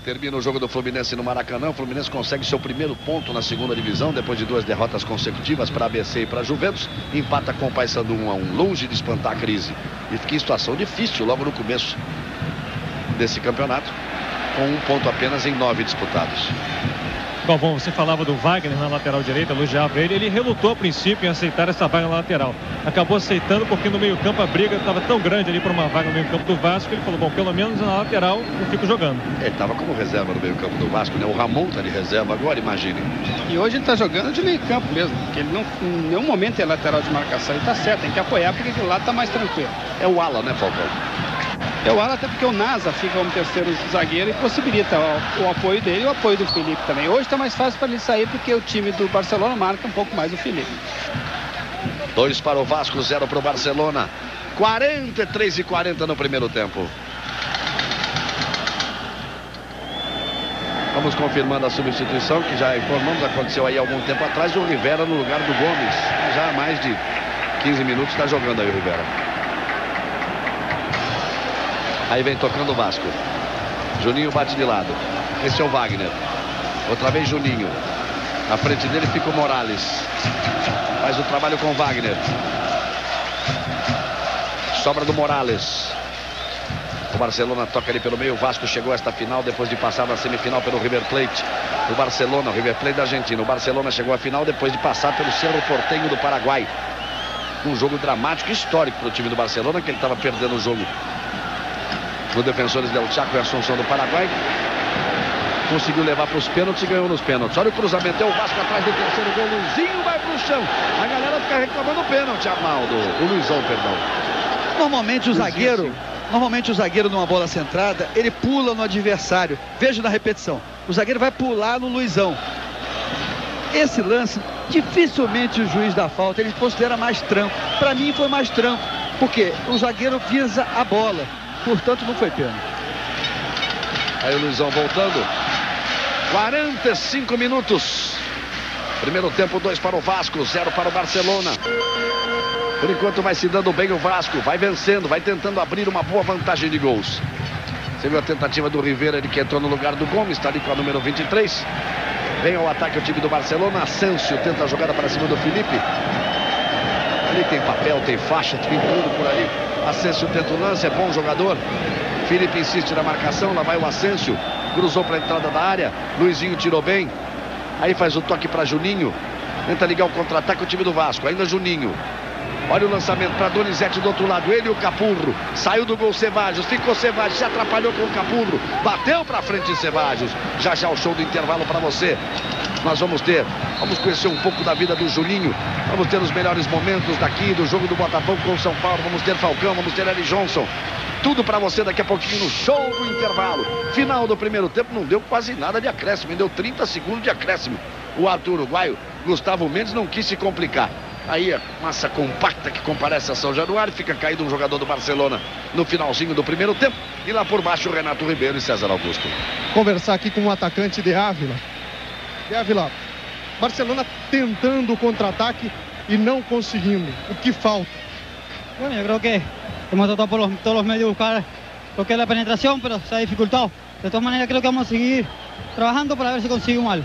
S2: Termina o jogo do Fluminense no Maracanã. O Fluminense consegue seu primeiro ponto na segunda divisão, depois de 2 derrotas consecutivas para a ABC e para a Juventus. Empata com o Paysandu 1-1, longe de espantar a crise. E fica em situação difícil logo no começo desse campeonato, com 1 ponto apenas em 9 disputados.
S3: Galvão, você falava do Wagner na lateral direita, elogiava ele. Ele relutou a princípio em aceitar essa vaga na lateral. Acabou aceitando porque no meio campo a briga estava tão grande ali para uma vaga no meio campo do Vasco. Ele falou, bom, pelo menos na lateral eu fico jogando.
S2: Ele estava como reserva no meio campo do Vasco, né? O Ramon está de reserva agora, imagine.
S4: E hoje ele está jogando de meio campo mesmo, porque ele não, em nenhum momento é lateral de marcação. Ele está certo, tem que apoiar porque aquele lado está mais tranquilo.
S2: É o ala, né, Falcão?
S4: É o ala, até porque o Nasa fica como terceiro zagueiro e possibilita o apoio dele e o apoio do Felipe também. Hoje está mais fácil para ele sair porque o time do Barcelona marca um pouco mais o Felipe.
S2: 2 para o Vasco, 0 para o Barcelona. 43-40 no primeiro tempo. Vamos confirmando a substituição que já informamos, aconteceu aí há algum tempo atrás. O Rivera no lugar do Gomes. Já há mais de 15 minutos está jogando aí o Rivera. Aí vem tocando o Vasco. Juninho bate de lado. Esse é o Wagner. Outra vez Juninho. Na frente dele fica o Morales. Faz o trabalho com o Wagner. Sobra do Morales. O Barcelona toca ali pelo meio. O Vasco chegou a esta final depois de passar na semifinal pelo River Plate. O Barcelona, o River Plate da Argentina. O Barcelona chegou à final depois de passar pelo Cerro Porteño do Paraguai. Um jogo dramático, histórico para o time do Barcelona, que ele estava perdendo o jogo no Defensores del Chaco e Assunção do Paraguai. Conseguiu levar para os pênaltis e ganhou nos pênaltis. Olha o cruzamento, é o Vasco atrás do terceiro gol. Luizinho vai para o chão. A galera fica reclamando o pênalti, Arnaldo. O Luizão, perdão.
S6: Normalmente o zagueiro numa bola centrada, ele pula no adversário. Veja na repetição. O zagueiro vai pular no Luizão. Esse lance, dificilmente o juiz dá falta. Ele considera mais tranco. Para mim foi mais tranco. Porque o zagueiro visa a bola. Portanto, não foi pênalti.
S2: Aí o Luizão voltando. 45 minutos. Primeiro tempo, 2 para o Vasco, 0 para o Barcelona. Por enquanto vai se dando bem o Vasco. Vai vencendo, vai tentando abrir uma boa vantagem de gols. Você viu a tentativa do Rivera, ele que entrou no lugar do Gomes. Está ali com a número 23. Vem ao ataque o time do Barcelona. Asensio tenta a jogada para cima do Felipe. Ali tem papel, tem faixa, tem tudo por ali. Asensio tenta o lance, é bom jogador. Felipe insiste na marcação, lá vai o Asensio. Cruzou para a entrada da área. Luizinho tirou bem. Aí faz o toque para Juninho. Tenta ligar o contra-ataque o time do Vasco. Ainda Juninho. Olha o lançamento para Donizete do outro lado. Ele e o Capurro. Saiu do gol Ceballos. Ficou Ceballos. Se atrapalhou com o Capurro. Bateu para frente de Ceballos. Já já o show do intervalo para você. Nós vamos conhecer um pouco da vida do Juninho. Vamos ter os melhores momentos daqui do jogo do Botafogo com o São Paulo. Vamos ter Falcão, vamos ter Eli Johnson. Tudo para você daqui a pouquinho no show do intervalo. Final do primeiro tempo, não deu quase nada de acréscimo. Deu 30 segundos de acréscimo. O ator uruguaio, Gustavo Mendes, não quis se complicar. Aí a massa compacta que comparece a São Januário. Fica caído um jogador do Barcelona no finalzinho do primeiro tempo. E lá por baixo, Renato Ribeiro e César Augusto.
S5: Conversar aqui com o atacante de Ávila. De Ávila, Barcelona tentando o contra-ataque e não conseguindo. O que falta?
S9: Bueno, yo creo que hemos tratado por todos los medios buscar lo que es la penetración, pero se ha dificultado. De todas maneras, creo que vamos a seguir trabajando para ver si conseguimos algo.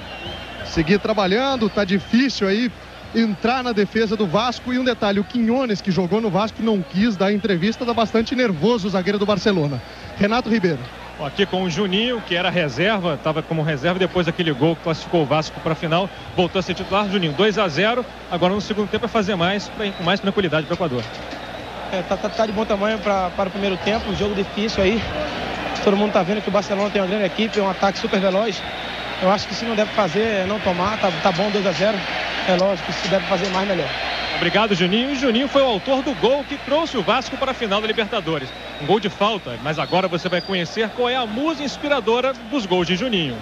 S5: Seguir trabalhando, tá difícil aí entrar na defesa do Vasco. E um detalhe, o Quiñones, que jogou no Vasco, não quis dar entrevista, tá bastante nervoso o zagueiro do Barcelona. Renato Ribeiro.
S3: Aqui com o Juninho, que era reserva, estava como reserva depois daquele gol que classificou o Vasco para a final, voltou a ser titular. Juninho, 2-0, agora no segundo tempo é fazer mais, para ir com mais tranquilidade para o Equador.
S10: Tá de bom tamanho para o primeiro tempo, um jogo difícil aí. Todo mundo tá vendo que o Barcelona tem uma grande equipe, um ataque super veloz. Eu acho que se não deve fazer é não tomar, tá bom 2-0. É lógico que se deve fazer mais, melhor.
S3: Obrigado, Juninho. E Juninho foi o autor do gol que trouxe o Vasco para a final da Libertadores. Um gol de falta, mas agora você vai conhecer qual é a musa inspiradora dos gols de Juninho.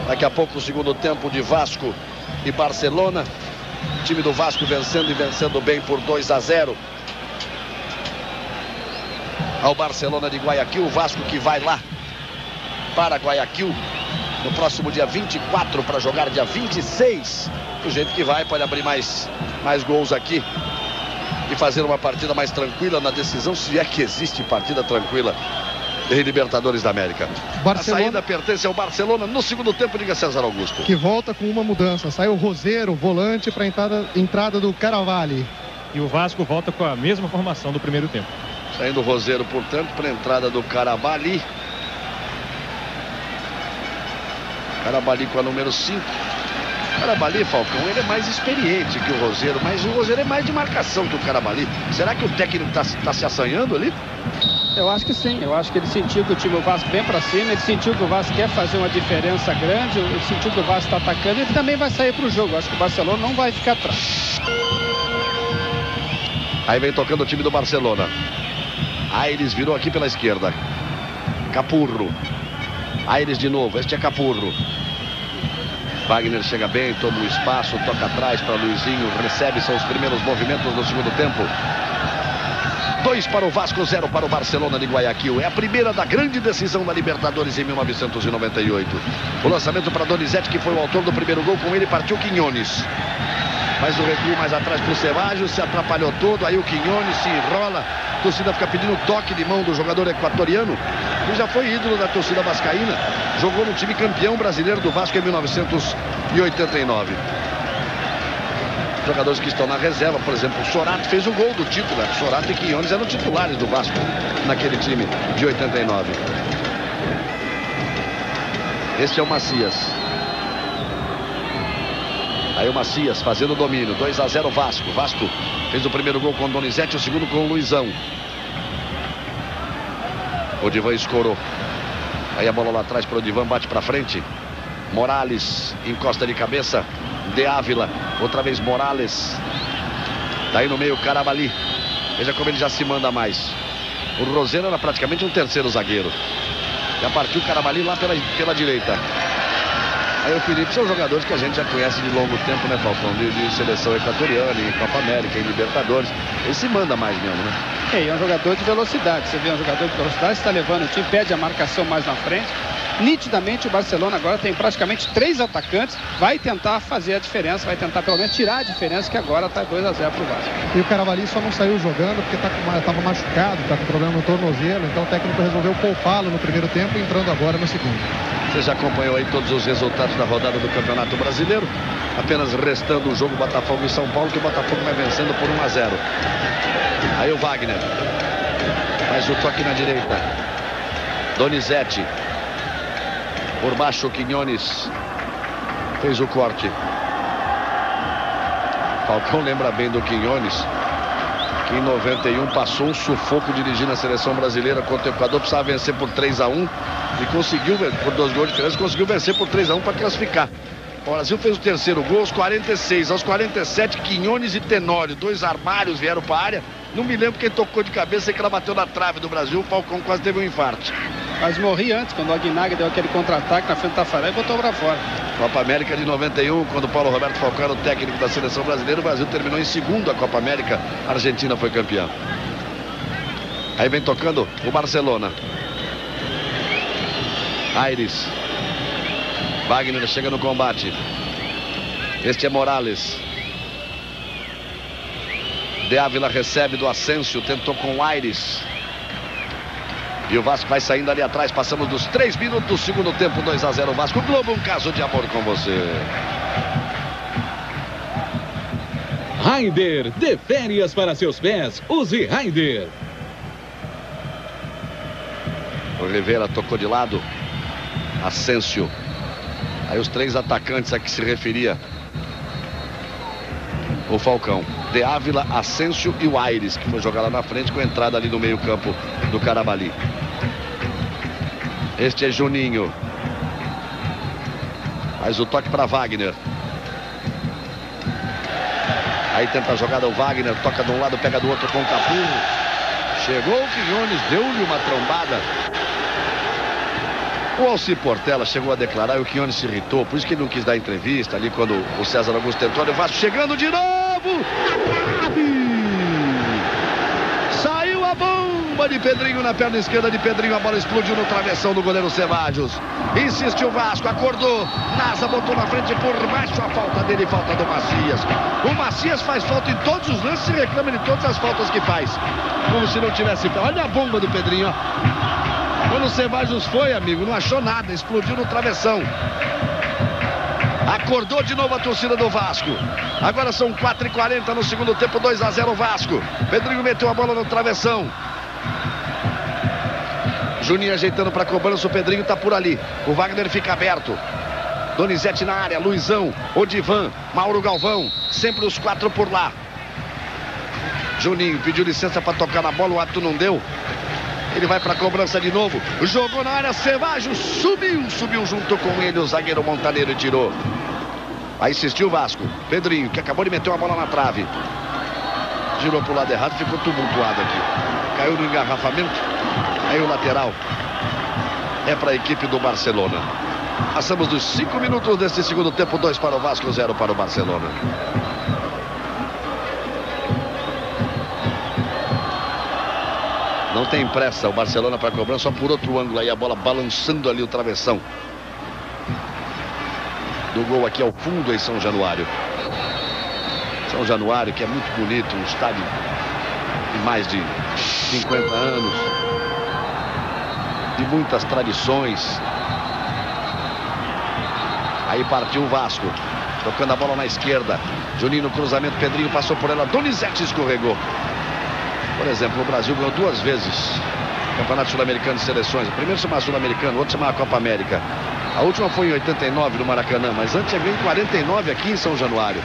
S2: Daqui a pouco o segundo tempo de Vasco e Barcelona. O time do Vasco vencendo e vencendo bem por 2-0. Ao Barcelona de Guayaquil, o Vasco que vai lá para Guayaquil no próximo dia 24 para jogar dia 26. Do jeito que vai, pode abrir mais gols aqui e fazer uma partida mais tranquila na decisão, se é que existe partida tranquila de Libertadores da América.
S5: Barcelona...
S2: A saída pertence ao Barcelona no segundo tempo, liga César Augusto.
S5: Que volta com uma mudança. Sai o Roseiro, volante, para a entrada do Caravalli.
S3: E o Vasco volta com a mesma formação do primeiro tempo.
S2: Saindo o Roseiro, portanto, para a entrada do Caravalli. Caravalli com a número 5. Caravalli, Falcão, ele é mais experiente que o Roseiro, mas o Roseiro é mais de marcação que o Caravalli. Será que o técnico tá se assanhando ali?
S4: Eu acho que sim, eu acho que ele sentiu que o time do Vasco vem para cima, ele sentiu que o Vasco quer fazer uma diferença grande, ele sentiu que o Vasco está atacando, ele também vai sair para o jogo. Eu acho que o Barcelona não vai ficar atrás.
S2: Aí vem tocando o time do Barcelona. Aires virou aqui pela esquerda. Capurro. Aires de novo, este é Capurro. Wagner chega bem, toma o espaço, toca atrás para Luizinho, recebe, são os primeiros movimentos do segundo tempo. 2 para o Vasco, 0 para o Barcelona de Guayaquil. É a primeira da grande decisão da Libertadores em 1998. O lançamento para Donizete, que foi o autor do primeiro gol, com ele partiu Quiñones. Faz o recuo mais atrás para o Ceballos, se atrapalhou todo, aí o Quiñones se enrola. A torcida fica pedindo toque de mão do jogador equatoriano, que já foi ídolo da torcida vascaína. Jogou no time campeão brasileiro do Vasco em 1989. Jogadores que estão na reserva, por exemplo, o Sorato fez o gol do título. Sorato e Quiñones eram titulares do Vasco naquele time de 89. Este é o Macias. Aí o Macias fazendo o domínio. 2-0 Vasco. Vasco fez o primeiro gol com o Donizete, o segundo com o Luizão. O Divan escorou. Aí a bola lá atrás para o Divan, bate para frente. Morales encosta de cabeça. De Ávila, outra vez Morales. Daí no meio Carabalí. Veja como ele já se manda mais. O Roseno era praticamente um terceiro zagueiro. Já partiu o Carabalí lá pela direita. Aí o Felipe são jogadores que a gente já conhece de longo tempo, né, Falcão? De seleção equatoriana, em Copa América, em Libertadores. Ele se manda mais mesmo, né?
S4: É um jogador de velocidade. Você vê um jogador de velocidade, está levando o time, pede a marcação mais na frente. Nitidamente o Barcelona agora tem praticamente 3 atacantes. Vai tentar fazer a diferença, vai tentar pelo menos tirar a diferença, que agora está 2-0 para o Vasco.
S5: E o Carabalí só não saiu jogando porque estava machucado, está com problema no tornozelo. Então o técnico resolveu poupá-lo no primeiro tempo, entrando agora no segundo.
S2: Você já acompanhou aí todos os resultados da rodada do Campeonato Brasileiro. Apenas restando o jogo Botafogo e São Paulo, que o Botafogo vai vencendo por 1-0. Aí o Wagner faz o toque na direita. Donizete. Por baixo o Quinones fez o corte. Falcão lembra bem do Quinones, que em 91 passou um sufoco dirigindo a seleção brasileira contra o Equador. Precisava vencer por 3-1 e conseguiu, por 2 gols de diferença, conseguiu vencer por 3-1 para classificar. O Brasil fez o terceiro gol aos 46. Aos 47, Quinones e Tenório, 2 armários vieram para a área. Não me lembro quem tocou de cabeça e que ela bateu na trave do Brasil. O Falcão quase teve um infarto.
S4: Mas morri antes, quando o Aguinaga deu aquele contra-ataque na frente do Tafarel e botou para fora.
S2: Copa América de 91, quando Paulo Roberto Falcão era o técnico da seleção brasileira, o Brasil terminou em segundo a Copa América. A Argentina foi campeã. Aí vem tocando o Barcelona. Aires. Wagner chega no combate. Este é Morales. De Ávila recebe do Asensio, tentou com o Aires. E o Vasco vai saindo ali atrás. Passamos dos 3 minutos do segundo tempo. 2-0 Vasco. Globo, um caso de amor com você.
S1: Raider, dê férias para seus pés. Use Raider.
S2: O Rivera tocou de lado. Asensio. Aí os 3 atacantes a que se referia o Falcão. De Ávila, Asensio e o Aires, que foi jogar lá na frente com a entrada ali no meio campo do Carabalí. Este é Juninho. Faz o toque para Wagner. Aí tenta a jogada o Wagner, toca de um lado, pega do outro com o Capu. Chegou o Quinones, deu-lhe uma trombada. O Alci Portela chegou a declarar e o Quinones se irritou, por isso que ele não quis dar entrevista ali quando o César Augusto tentou. O Vasco chegando de novo. Saiu a bomba de Pedrinho na perna esquerda de Pedrinho. A bola explodiu no travessão do goleiro Ceballos. Insistiu o Vasco, acordou. Nasa botou na frente por baixo a falta dele, falta do Macias. O Macias faz falta em todos os lances e reclama de todas as faltas que faz. Como se não tivesse. Olha a bomba do Pedrinho, ó. Quando o Ceballos foi, amigo, não achou nada, explodiu no travessão. Acordou de novo a torcida do Vasco. Agora são 4h40 no segundo tempo, 2-0 Vasco. Pedrinho meteu a bola no travessão. Juninho ajeitando para a cobrança, o Pedrinho está por ali. O Wagner fica aberto. Donizete na área, Luizão, Odivan, Mauro Galvão. Sempre os 4 por lá. Juninho pediu licença para tocar na bola, o árbitro não deu. Ele vai para a cobrança de novo. Jogou na área, Ceballos subiu junto com ele o zagueiro Montaneiro e tirou. Aí insistiu o Vasco. Pedrinho, que acabou de meter uma bola na trave. Girou para o lado errado, ficou tumultuado aqui. Caiu no engarrafamento. Aí o lateral é para a equipe do Barcelona. Passamos dos 5 minutos desse segundo tempo. 2 para o Vasco, 0 para o Barcelona. Não tem pressa o Barcelona para cobrar, só por outro ângulo aí, a bola balançando ali o travessão do gol aqui ao fundo em São Januário. São Januário, que é muito bonito, um estádio de mais de 50 anos, de muitas tradições. Aí partiu o Vasco, tocando a bola na esquerda. Juninho no cruzamento, Pedrinho passou por ela, Donizete escorregou. Por exemplo, o Brasil ganhou 2 vezes Campeonato Sul-Americano de Seleções. O primeiro chamava Sul-Americano, o outro chamava Copa América. A última foi em 89 no Maracanã, mas antes ganhou em 49 aqui em São Januário.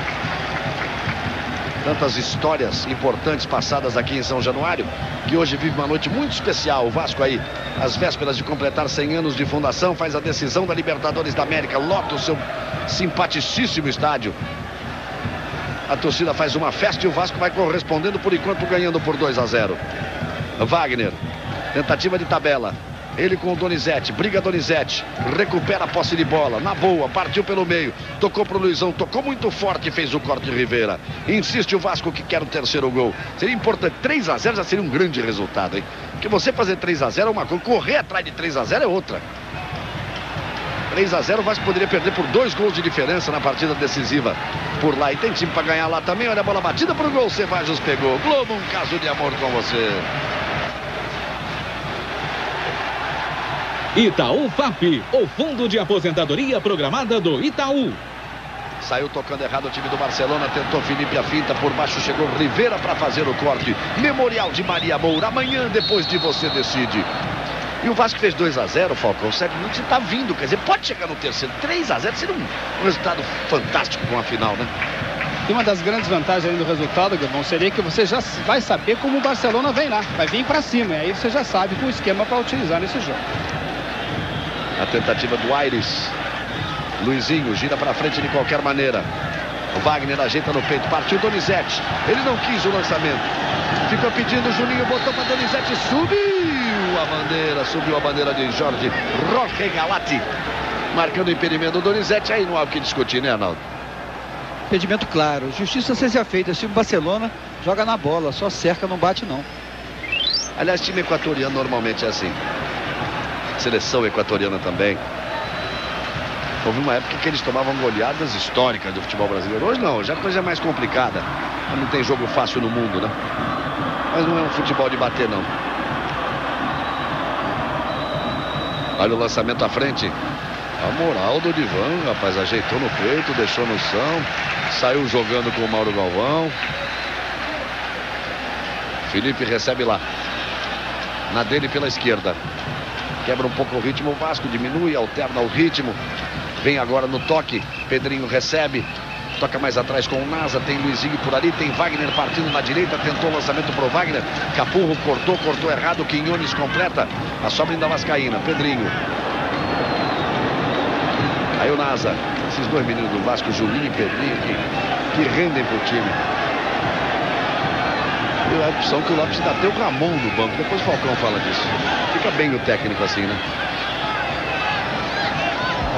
S2: Tantas histórias importantes passadas aqui em São Januário, que hoje vive uma noite muito especial. O Vasco aí, às vésperas de completar 100 anos de fundação, faz a decisão da Libertadores da América, lota o seu simpaticíssimo estádio. A torcida faz uma festa e o Vasco vai correspondendo, por enquanto ganhando por 2-0. Wagner, tentativa de tabela. Ele com o Donizete, briga Donizete, recupera a posse de bola, na boa, partiu pelo meio, tocou pro Luizão, tocou muito forte e fez o corte de Rivera. Insiste o Vasco que quer o terceiro gol. Seria importante, 3-0 já seria um grande resultado, hein? Porque você fazer 3-0 é uma coisa, correr atrás de 3-0 é outra. 3-0 o Vasco poderia perder por 2 gols de diferença na partida decisiva por lá. E tem time para ganhar lá também, olha a bola batida pro gol, Cevajos pegou. Globo, um caso de amor com você.
S1: Itaú FAP, o fundo de aposentadoria programada do Itaú.
S2: Saiu tocando errado o time do Barcelona, tentou Felipe a finta, por baixo chegou Rivera para fazer o corte. Memorial de Maria Moura, amanhã depois de você decide. E o Vasco fez 2-0, Falcão, 7 minutos e está vindo, quer dizer, pode chegar no terceiro. 3-0 seria um resultado fantástico com a final, né?
S4: E uma das grandes vantagens aí do resultado, Gabão, seria que você já vai saber como o Barcelona vem lá, vai vir para cima, e aí você já sabe com o esquema para utilizar nesse jogo.
S2: A tentativa do Aires. Luizinho gira para frente de qualquer maneira. O Wagner ajeita no peito. Partiu Donizete. Ele não quis o lançamento. Ficou pedindo, Juninho botou para Donizete. Subiu a bandeira de Jorge Roque-Galati. Marcando o impedimento do Donizete. Aí não há o que discutir, né, Arnaldo?
S6: Impedimento claro. Justiça seja feita. Esse time Barcelona joga na bola. Só cerca, não bate não.
S2: Aliás, time equatoriano normalmente é assim. Seleção equatoriana também. Houve uma época que eles tomavam goleadas históricas do futebol brasileiro. Hoje não, já a coisa é mais complicada. Não tem jogo fácil no mundo, né? Mas não é um futebol de bater, não. Olha o lançamento à frente. A moral do Divan, rapaz, ajeitou no peito, deixou no chão. Saiu jogando com o Mauro Galvão. Felipe recebe lá. Na dele pela esquerda. Quebra um pouco o ritmo, o Vasco diminui, alterna o ritmo. Vem agora no toque, Pedrinho recebe. Toca mais atrás com o Nasa, tem Luizinho por ali, tem Wagner partindo na direita, tentou o lançamento pro Wagner. Capurro cortou errado, Quinhones completa. A sobra da Vascaína, Pedrinho. Aí o Nasa, esses dois meninos do Vasco, Julinho e Pedrinho, que rendem pro time. E a opção que o Lopes ainda deu com a mão no banco. Depois o Falcão fala disso. Fica bem o técnico assim, né?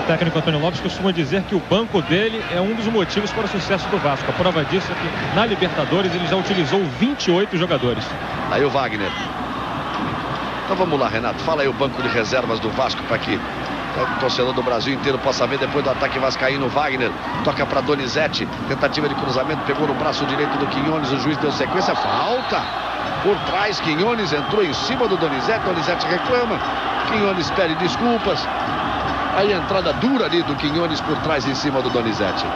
S3: O técnico Antônio Lopes costuma dizer que o banco dele é um dos motivos para o sucesso do Vasco. A prova disso é que na Libertadores ele já utilizou 28 jogadores.
S2: Aí o Wagner. Então vamos lá, Renato. Fala aí o banco de reservas do Vasco para que o torcedor do Brasil inteiro possa ver depois do ataque vascaíno. Wagner toca para Donizete, tentativa de cruzamento, pegou no braço direito do Quinhones, o juiz deu sequência, falta por trás, Quinhones entrou em cima do Donizete, Donizete reclama, Quinhones pede desculpas, aí a entrada dura ali do Quinhones por trás em cima do Donizete.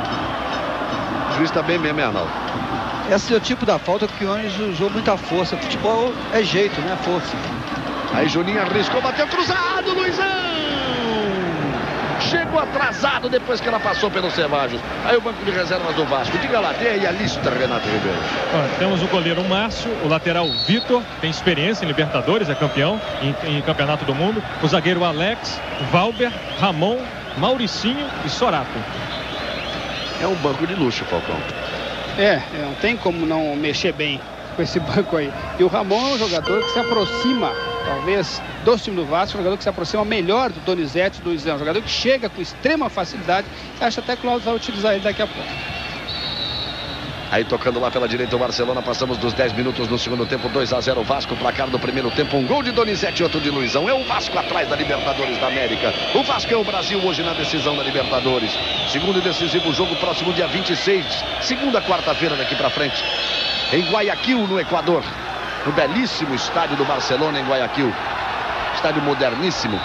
S2: O juiz está bem mesmo, Arnaldo.
S6: Esse é o tipo da falta que o Quinhones usou muita força. Futebol é jeito, né? Força.
S2: Aí Juninho arriscou, bateu cruzado, Luizão! Chegou atrasado depois que ela passou pelo Cevajos. Aí o banco de reservas do Vasco. Diga lá, dê aí a lista, Renato Ribeiro.
S3: Temos o goleiro Márcio, o lateral Vitor, tem experiência em Libertadores, é campeão em Campeonato do Mundo. O zagueiro Alex, Valber, Ramon, Mauricinho e Sorato.
S2: É um banco de luxo, Falcão.
S4: Não tem como não mexer bem com esse banco aí. E o Ramon é um jogador que se aproxima, talvez, do time do Vasco, um jogador que se aproxima melhor do Donizete, do Luizão, um jogador que chega com extrema facilidade. Acho até que o Alves vai utilizar ele daqui a pouco.
S2: Aí tocando lá pela direita o Barcelona, passamos dos 10 minutos no segundo tempo, 2-0 Vasco, placar do primeiro tempo, um gol de Donizete e outro de Luizão. É o Vasco atrás da Libertadores da América. O Vasco é o Brasil hoje na decisão da Libertadores. Segundo e decisivo jogo, próximo dia 26, segunda, quarta-feira daqui pra frente, em Guayaquil, no Equador. No belíssimo estádio do Barcelona em Guayaquil. Estádio moderníssimo.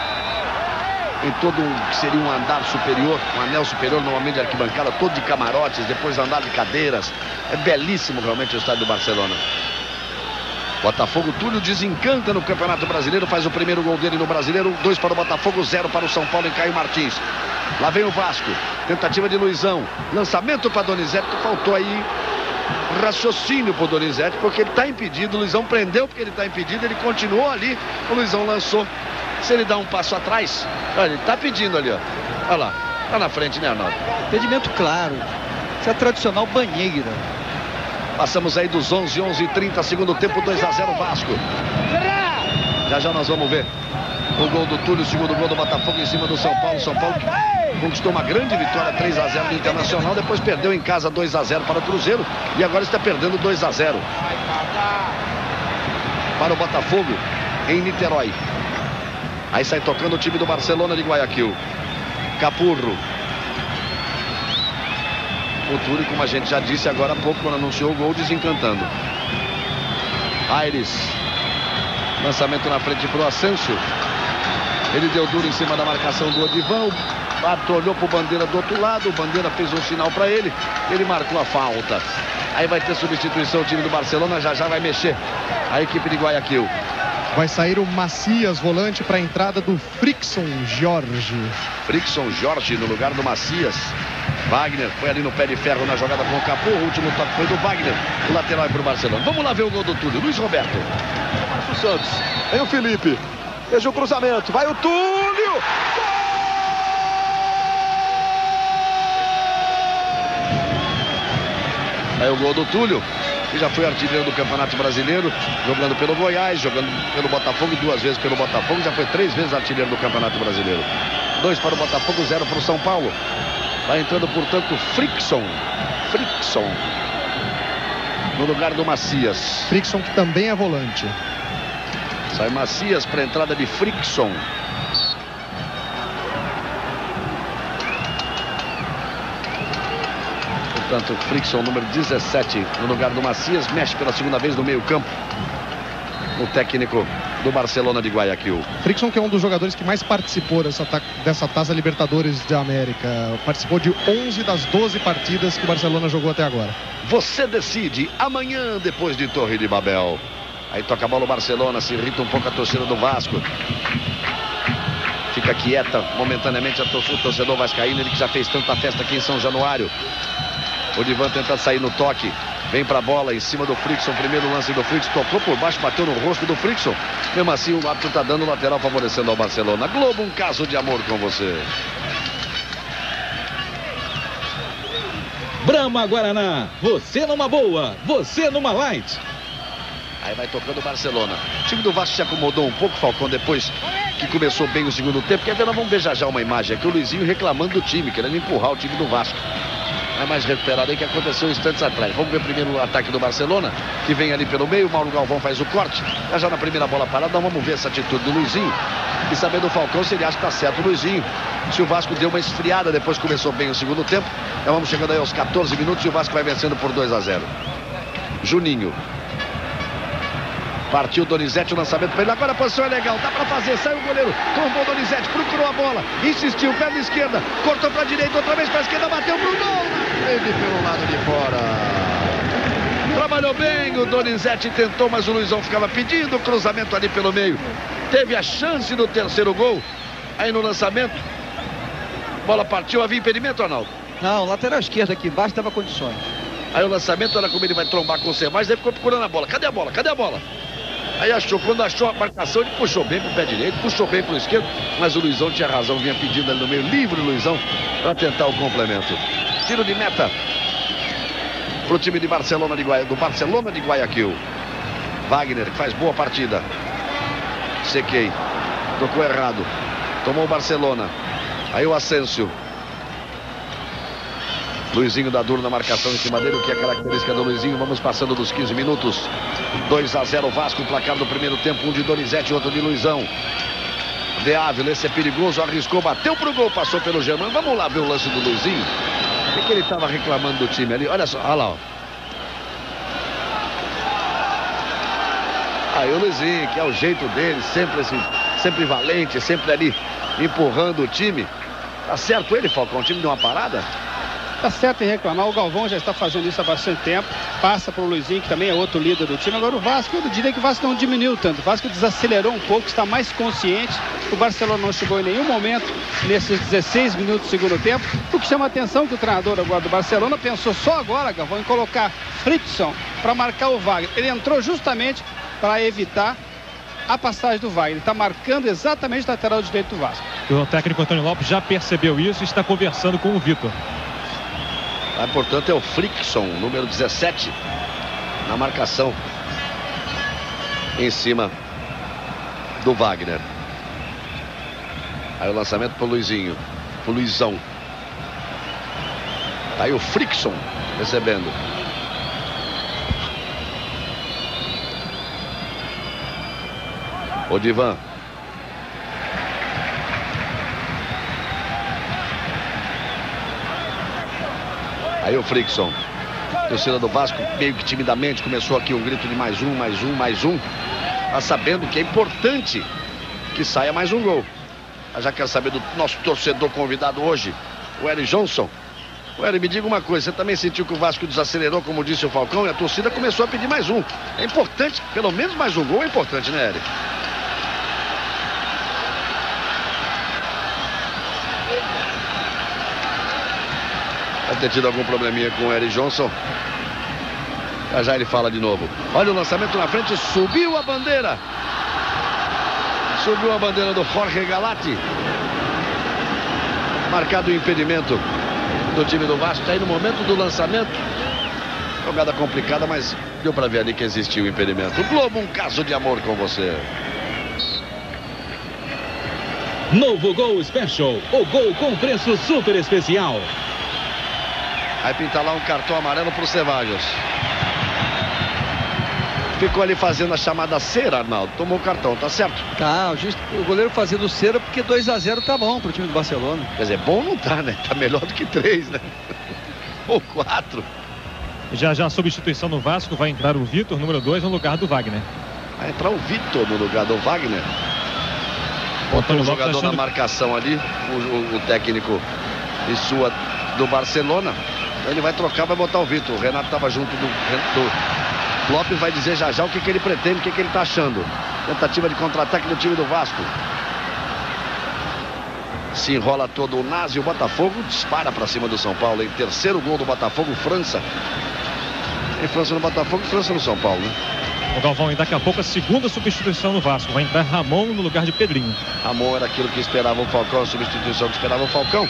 S2: Em todo que seria um andar superior, um anel superior, normalmente de arquibancada, todo de camarotes, depois andar de cadeiras. É belíssimo realmente o estádio do Barcelona. Botafogo, Túlio desencanta no Campeonato Brasileiro, faz o primeiro gol dele no Brasileiro, 2 para o Botafogo, 0 para o São Paulo em Caio Martins. Lá vem o Vasco, tentativa de Luizão, lançamento para Donizete, faltou aí raciocínio para o Donizete, porque ele está impedido, o Luizão prendeu porque ele está impedido, ele continuou ali, o Luizão lançou. Se ele dá um passo atrás, olha, ele está pedindo ali, ó. Olha lá, tá na frente, né, Arnaldo?
S6: Impedimento claro, isso é a tradicional banheira.
S2: Passamos aí dos 11h30, segundo tempo, 2-0 Vasco. Já nós vamos ver o gol do Túlio, o segundo gol do Botafogo em cima do São Paulo. São Paulo conquistou uma grande vitória, 3-0 no Internacional, depois perdeu em casa 2-0 para o Cruzeiro e agora está perdendo 2-0 para o Botafogo em Niterói. Aí sai tocando o time do Barcelona de Guayaquil. Capurro. O Túlio, como a gente já disse agora há pouco, quando anunciou o gol, desencantando. Aires. Lançamento na frente para o Asensio. Ele deu duro em cima da marcação do Odivan. O árbitro olhou para o Bandeira do outro lado. O Bandeira fez um sinal para ele. Ele marcou a falta. Aí vai ter substituição o time do Barcelona. Já vai mexer a equipe de Guayaquil.
S5: Vai sair o Macias, volante, para a entrada do Frickson Jorge.
S2: Frickson Jorge no lugar do Macias. Wagner foi ali no pé de ferro na jogada com o Capô. O último toque foi do Wagner. O lateral é para o Barcelona. Vamos lá ver o gol do Túlio. Luiz Roberto.
S11: O Santos. Vem o Felipe. Veja o cruzamento. Vai o Túlio.
S2: Aí o gol do Túlio, que já foi artilheiro do Campeonato Brasileiro, jogando pelo Goiás, jogando pelo Botafogo e 2 vezes pelo Botafogo. Já foi 3 vezes artilheiro do Campeonato Brasileiro. 2 para o Botafogo, 0 para o São Paulo. Vai entrando, portanto, Frickson no lugar do Macias.
S5: Frickson, que também é volante.
S2: Sai Macias para a entrada de Frickson. Portanto, Frickson, número 17, no lugar do Macias, mexe pela segunda vez no meio-campo. O técnico do Barcelona de Guayaquil.
S5: Frickson, que é um dos jogadores que mais participou dessa Taça Libertadores de América. Participou de 11 das 12 partidas que o Barcelona jogou até agora.
S2: Você decide amanhã, depois de Torre de Babel. Aí toca a bola o Barcelona, se irrita um pouco a torcida do Vasco. Fica quieta momentaneamente o torcedor vascaíno, ele que já fez tanta festa aqui em São Januário. O Odivan tenta sair no toque. Vem pra bola em cima do Frickson. Primeiro lance do Frickson. Tocou por baixo, bateu no rosto do Frickson. Mesmo assim, o árbitro tá dando lateral favorecendo ao Barcelona. Globo, um caso de amor com você.
S1: Brahma Guaraná. Você numa boa, você numa light.
S2: Aí vai tocando o Barcelona. O time do Vasco se acomodou um pouco, Falcão, depois que começou bem o segundo tempo. Quer ver? Nós vamos ver já uma imagem aqui. O Luizinho reclamando do time, querendo empurrar o time do Vasco. É mais recuperado aí que aconteceu instantes atrás. Vamos ver primeiro o ataque do Barcelona, que vem ali pelo meio. Mauro Galvão faz o corte. Já na primeira bola parada, nós vamos ver essa atitude do Luizinho. E saber do Falcão se ele acha que tá certo o Luizinho. Se o Vasco deu uma esfriada, depois começou bem o segundo tempo. Nós vamos chegando aí aos 14 minutos e o Vasco vai vencendo por 2-0. Juninho. Partiu o Donizete, o lançamento para ele. Agora a posição é legal, dá para fazer. Sai o goleiro, tombou o Donizete, procurou a bola, insistiu, perna esquerda, cortou para a direita, outra vez para a esquerda, bateu pro gol. Ele pelo lado de fora. Trabalhou bem, o Donizete tentou, mas o Luizão ficava pedindo. Cruzamento ali pelo meio. Teve a chance do terceiro gol. Aí no lançamento, bola partiu, havia impedimento, Arnaldo?
S6: Não, lateral esquerda aqui embaixo dava condições.
S2: Aí o lançamento, olha como ele vai trombar com o Semais, aí ficou procurando a bola. Cadê a bola? Cadê a bola? Aí achou, quando achou a marcação, ele puxou bem pro pé direito, puxou bem pro esquerdo, mas o Luizão tinha razão, vinha pedindo ali no meio, livre o Luizão, para tentar o complemento. Tiro de meta pro time de Barcelona do Barcelona de Guayaquil. Wagner, que faz boa partida. Sequei, tocou errado, tomou o Barcelona. Aí o Asensio. Luizinho dá duro na marcação em cima dele, o que é característica do Luizinho. Vamos passando dos 15 minutos. 2-0 Vasco, placar do primeiro tempo, um de Donizete, outro de Luizão. De Ávila, esse é perigoso, arriscou, bateu pro gol, passou pelo Germano. Vamos lá ver o lance do Luizinho. O que ele estava reclamando do time ali? Olha só, olha lá, ó. Aí o Luizinho, que é o jeito dele, sempre valente, sempre ali empurrando o time. Tá certo ele, Falcão? O time deu uma parada?
S4: Tá certo em reclamar, o Galvão já está fazendo isso há bastante tempo, passa para o Luizinho, que também é outro líder do time. Agora o Vasco, eu diria que o Vasco não diminuiu tanto, o Vasco desacelerou um pouco, está mais consciente. O Barcelona não chegou em nenhum momento nesses 16 minutos do segundo tempo. O que chama a atenção é que o treinador agora do Barcelona pensou só agora, Galvão, em colocar Frickson para marcar o Wagner. Ele entrou justamente para evitar a passagem do Wagner. Está marcando exatamente o lateral direito do Vasco.
S3: O técnico Antônio Lopes já percebeu isso e está conversando com o Vitor.
S2: Portanto, é o Frickson, número 17, na marcação em cima do Wagner. Aí o lançamento para o Luizinho, para o Luizão. Aí o Frickson recebendo. Odivan. Aí o Frickson. Torcida do Vasco meio que timidamente começou aqui um grito de mais um, mais um, mais um. Mas sabendo que é importante que saia mais um gol. Eu já quero saber do nosso torcedor convidado hoje, o Eric Johnson. O Eric, me diga uma coisa, você também sentiu que o Vasco desacelerou, como disse o Falcão, e a torcida começou a pedir mais um. É importante, pelo menos mais um gol é importante, né, Eric? Vai ter tido algum probleminha com o Eric Johnson. Já ele fala de novo. Olha o lançamento na frente, subiu a bandeira. Subiu a bandeira do Jorge Galati. Marcado o impedimento do time do Vasco. Está aí no momento do lançamento. Jogada complicada, mas deu para ver ali que existiu o impedimento. O Globo, um caso de amor com você.
S1: Novo Gol Special. O gol com preço super especial.
S2: Vai pintar lá um cartão amarelo para o Ceballos. Ficou ali fazendo a chamada cera, Arnaldo. Tomou o cartão, tá certo?
S6: Tá, o goleiro fazendo cera porque 2-0 tá bom pro time do Barcelona.
S2: Quer dizer, bom não tá, né? Tá melhor do que 3, né? Ou 4.
S3: Já a substituição no Vasco, vai entrar o Vitor, número 2, no lugar do Wagner.
S2: Vai entrar o Vitor no lugar do Wagner. Botou um jogador na marcação ali, o técnico de sua do Barcelona. Ele vai trocar, vai botar o Vitor. O Renato estava junto do Lopes, vai dizer já o que ele pretende, o que ele está achando. Tentativa de contra-ataque do time do Vasco. Se enrola todo o Nazi, o Botafogo dispara para cima do São Paulo. Em terceiro gol do Botafogo, França. Em França no Botafogo, França no São Paulo, né?
S3: O Galvão, e daqui a pouco a segunda substituição no Vasco. Vai entrar Ramon no lugar de Pedrinho.
S2: Ramon era aquilo que esperava o Falcão, a substituição que esperava o Falcão.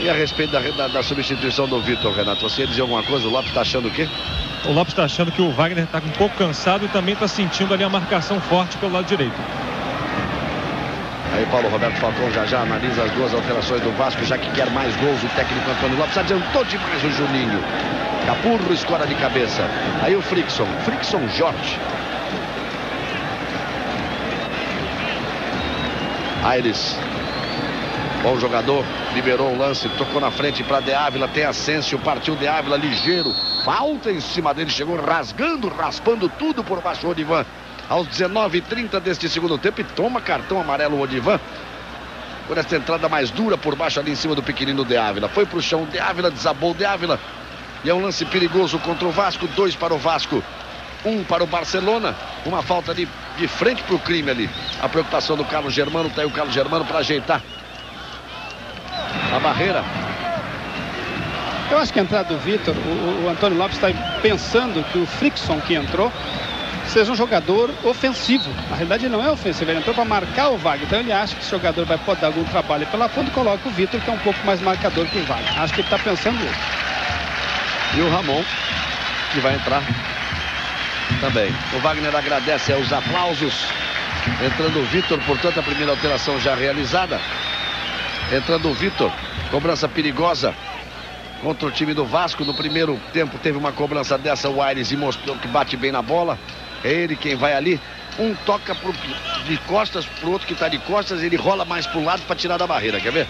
S2: E a respeito da substituição do Vitor, Renato, você ia dizer alguma coisa? O Lopes está achando o quê?
S3: O Lopes está achando que o Wagner está um pouco cansado e também está sentindo ali a marcação forte pelo lado direito.
S2: Aí Paulo Roberto Falcão já analisa as duas alterações do Vasco, já que quer mais gols. O técnico Antônio Lopes adiantou demais o Juninho. Capurro escora de cabeça. Aí o Frickson Jorge. Aires, bom jogador, liberou o lance, tocou na frente para De Ávila, tem Asensio, partiu De Ávila, ligeiro, falta em cima dele, chegou rasgando, raspando tudo por baixo o Odivan. Aos 19h30 deste segundo tempo, e toma cartão amarelo o Odivan. Por essa entrada mais dura por baixo ali em cima do pequenino De Ávila. Foi pro chão, De Ávila desabou De Ávila. E é um lance perigoso contra o Vasco, 2 para o Vasco, 1 para o Barcelona. Uma falta de frente para o crime ali. A preocupação do Carlos Germano, tá aí o Carlos Germano para ajeitar a barreira.
S4: Eu acho que a entrada do Vitor, o Antônio Lopes está pensando que o Frickson que entrou seja um jogador ofensivo. Na realidade ele não é ofensivo, ele entrou para marcar o Wagner. Então ele acha que esse jogador vai poder dar algum trabalho pela ponta e coloca o Vitor, que é um pouco mais marcador que o Wagner. Acho que ele está pensando isso.
S2: E o Ramon, que vai entrar também. O Wagner agradece aos aplausos. Entrando o Vitor, portanto a primeira alteração já realizada. Entrando o Vitor, cobrança perigosa contra o time do Vasco. No primeiro tempo teve uma cobrança dessa, o Aires, e mostrou que bate bem na bola. É ele quem vai ali. Um toca de costas pro outro que está de costas, ele rola mais pro lado para tirar da barreira, quer ver?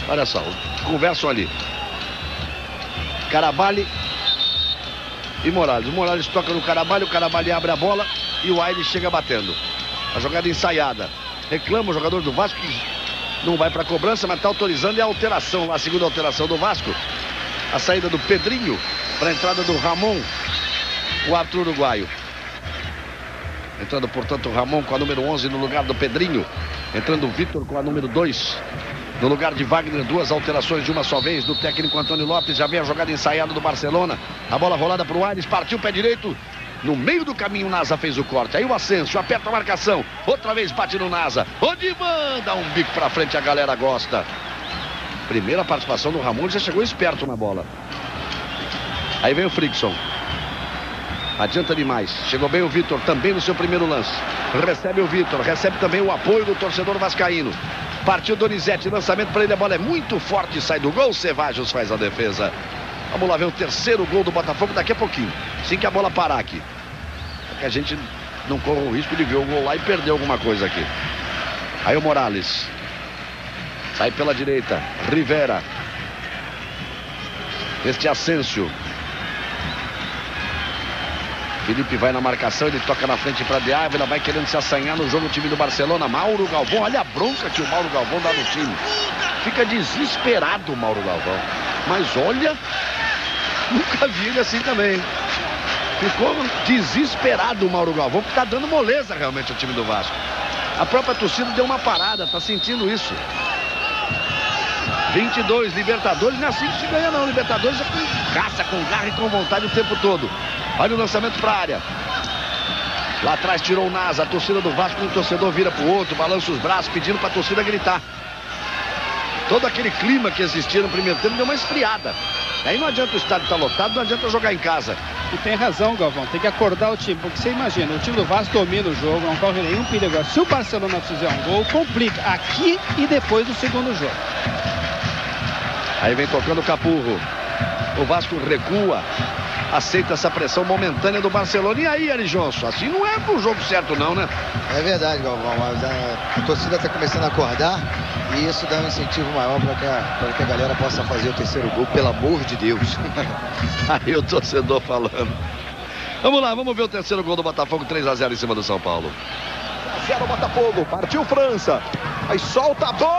S2: Olha só, conversam ali. Caraballi e Morales. O Morales toca no Caraballi, o Caraballi abre a bola e o Aires chega batendo. A jogada ensaiada. Reclama o jogador do Vasco que não vai para a cobrança, mas está autorizando, e a alteração, a segunda alteração do Vasco. A saída do Pedrinho para a entrada do Ramon, o árbitro uruguaio. Entrando, portanto, o Ramon com a número 11 no lugar do Pedrinho. Entrando o Vitor com a número 2 no lugar de Wagner. 2 alterações de uma só vez do técnico Antônio Lopes. Já vem a jogada ensaiada do Barcelona. A bola rolada para o Aires, partiu o pé direito. No meio do caminho, o Nasa fez o corte. Aí o Asensio aperta a marcação. Outra vez bate no Nasa. Odivan dá um bico para frente, a galera gosta. Primeira participação do Ramon, já chegou esperto na bola. Aí vem o Frickson. Adianta demais. Chegou bem o Vitor também no seu primeiro lance. Recebe o Vitor, recebe também o apoio do torcedor vascaíno. Partiu Donizete, lançamento para ele, a bola é muito forte, sai do gol. Cevallos faz a defesa. Vamos lá ver o terceiro gol do Botafogo daqui a pouquinho. Assim que a bola parar aqui. Para que a gente não corra o risco de ver o gol lá e perder alguma coisa aqui. Aí o Morales. Sai pela direita. Rivera. Este Asensio. Felipe vai na marcação, ele toca na frente para De Ávila, vai querendo se assanhar no jogo o time do Barcelona. Mauro Galvão, olha a bronca que o Mauro Galvão dá no time. Fica desesperado o Mauro Galvão. Mas olha, nunca vi ele assim também. Ficou desesperado o Mauro Galvão, porque tá dando moleza realmente o time do Vasco. A própria torcida deu uma parada, tá sentindo isso. 22, Libertadores, não é assim que se ganha não. Libertadores é com raça, com garra e com vontade o tempo todo. Olha o lançamento para a área. Lá atrás tirou o Nasa. A torcida do Vasco, um torcedor vira para o outro, balança os braços, pedindo para a torcida gritar. Todo aquele clima que existia no primeiro tempo deu uma esfriada. Aí não adianta o estádio estar lotado, não adianta jogar em casa.
S4: E tem razão, Galvão, tem que acordar o time, porque você imagina, o time do Vasco domina o jogo, não corre nenhum perigo. Se o Barcelona fizer um gol, complica aqui e depois do segundo jogo.
S2: Aí vem tocando o Capurro. O Vasco recua, aceita essa pressão momentânea do Barcelona. E aí, Ari Johnson, assim não é pro jogo certo não, né?
S7: É verdade, Galvão, mas a torcida está começando a acordar e isso dá um incentivo maior para que a galera possa fazer o terceiro gol, pelo amor de Deus.
S2: Aí o torcedor falando. Vamos lá, vamos ver o terceiro gol do Botafogo, 3-0 em cima do São Paulo.
S11: 0 Botafogo, partiu França. Aí solta a bomba!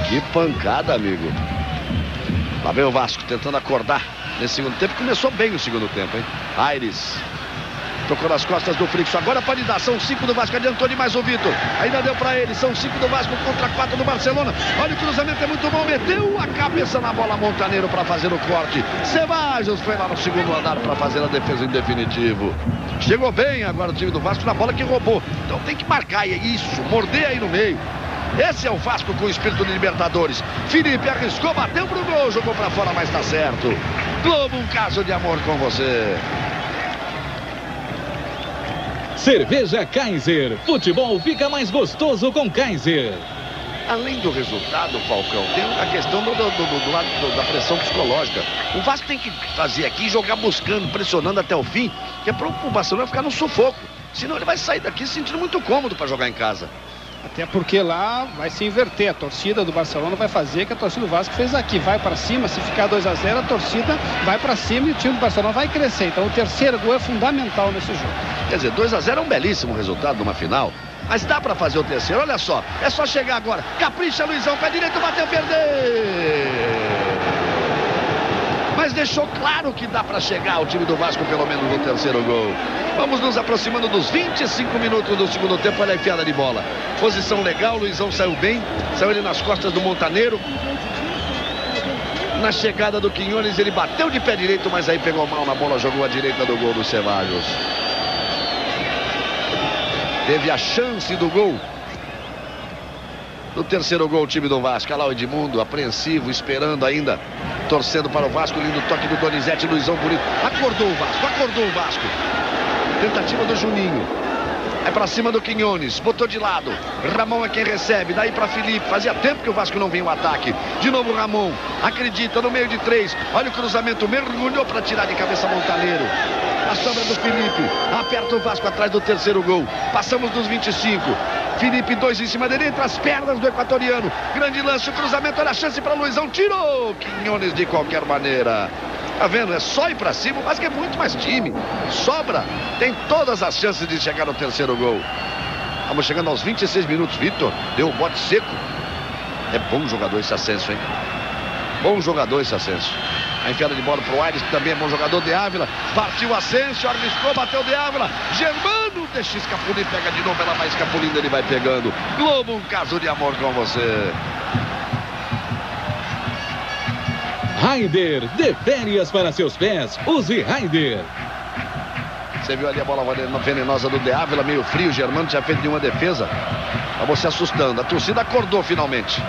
S2: Que pancada, amigo. Lá vem o Vasco tentando acordar nesse segundo tempo. Começou bem o segundo tempo, hein? Aires. Tocou nas costas do Frickson. Agora pode dar. São 5 do Vasco. Adiantou demais o Vitor. Ainda deu pra ele. São 5 do Vasco contra 4 do Barcelona. Olha o cruzamento, é muito bom. Meteu a cabeça na bola Montaneiro para fazer o corte. Cevallos foi lá no segundo andar para fazer a defesa em definitivo. Chegou bem agora o time do Vasco na bola que roubou. Então tem que marcar isso. Morder aí no meio. Esse é o Vasco com o espírito de Libertadores. Felipe arriscou, bateu pro gol, jogou pra fora, mas tá certo. Globo, um caso de amor com você.
S1: Cerveja Kaiser. Futebol fica mais gostoso com Kaiser.
S2: Além do resultado, Falcão, tem a questão do lado da pressão psicológica. O Vasco tem que fazer aqui, jogar buscando, pressionando até o fim, que é pro Barcelona ficar no sufoco. Senão ele vai sair daqui se sentindo muito cômodo para jogar em casa.
S4: Até porque lá vai se inverter. A torcida do Barcelona vai fazer o que a torcida do Vasco fez aqui. Vai para cima, se ficar 2-0, a torcida vai para cima e o time do Barcelona vai crescer. Então o terceiro gol é fundamental nesse jogo.
S2: Quer dizer, 2-0 é um belíssimo resultado numa final. Mas dá para fazer o terceiro, olha só. É só chegar agora. Capricha, Luizão, pé direito, bateu, perder. Mas deixou claro que dá para chegar o time do Vasco pelo menos no terceiro gol. Vamos nos aproximando dos 25 minutos do segundo tempo. Olha a enfiada de bola. Posição legal, Luizão saiu bem. Saiu ele nas costas do Montaneiro. Na chegada do Quinones, ele bateu de pé direito, mas aí pegou mal na bola, jogou à direita do gol do Cevallos. Teve a chance do gol. No terceiro gol, o time do Vasco. Olha lá o Edmundo, apreensivo, esperando ainda. Torcendo para o Vasco, lindo toque do Donizete, Luizão bonito. Acordou o Vasco, acordou o Vasco. Tentativa do Juninho. É para cima do Quinones, botou de lado. Ramon é quem recebe, daí para Felipe. Fazia tempo que o Vasco não vinha o ataque. De novo o Ramon, acredita no meio de 3. Olha o cruzamento, mergulhou para tirar de cabeça Montaneiro. A sobra do Felipe, aperta o Vasco atrás do terceiro gol. Passamos dos 25. Felipe 2 em cima dele, entre as pernas do equatoriano. Grande lance, o cruzamento, olha a chance para Luizão. Tirou Quinones de qualquer maneira. Tá vendo? É só ir pra cima, mas que é muito mais time. Sobra. Tem todas as chances de chegar no terceiro gol. Estamos chegando aos 26 minutos. Vitor deu um bote seco. É bom jogador esse Ascenso, hein? Bom jogador esse Ascenso. A enfiada de bola pro Aires, que também é bom jogador. De Ávila, partiu Ascenso, arriscou, bateu De Ávila. Germano, deixa escapulir, pega de novo, ela vai escapulindo, ele vai pegando. Globo, um caso de amor com você.
S1: Raider, dê férias para seus pés, use Raider.
S2: Você viu ali a bola venenosa do De Ávila, meio frio, Germano tinha feito nenhuma defesa. Acabou se assustando, a torcida acordou finalmente.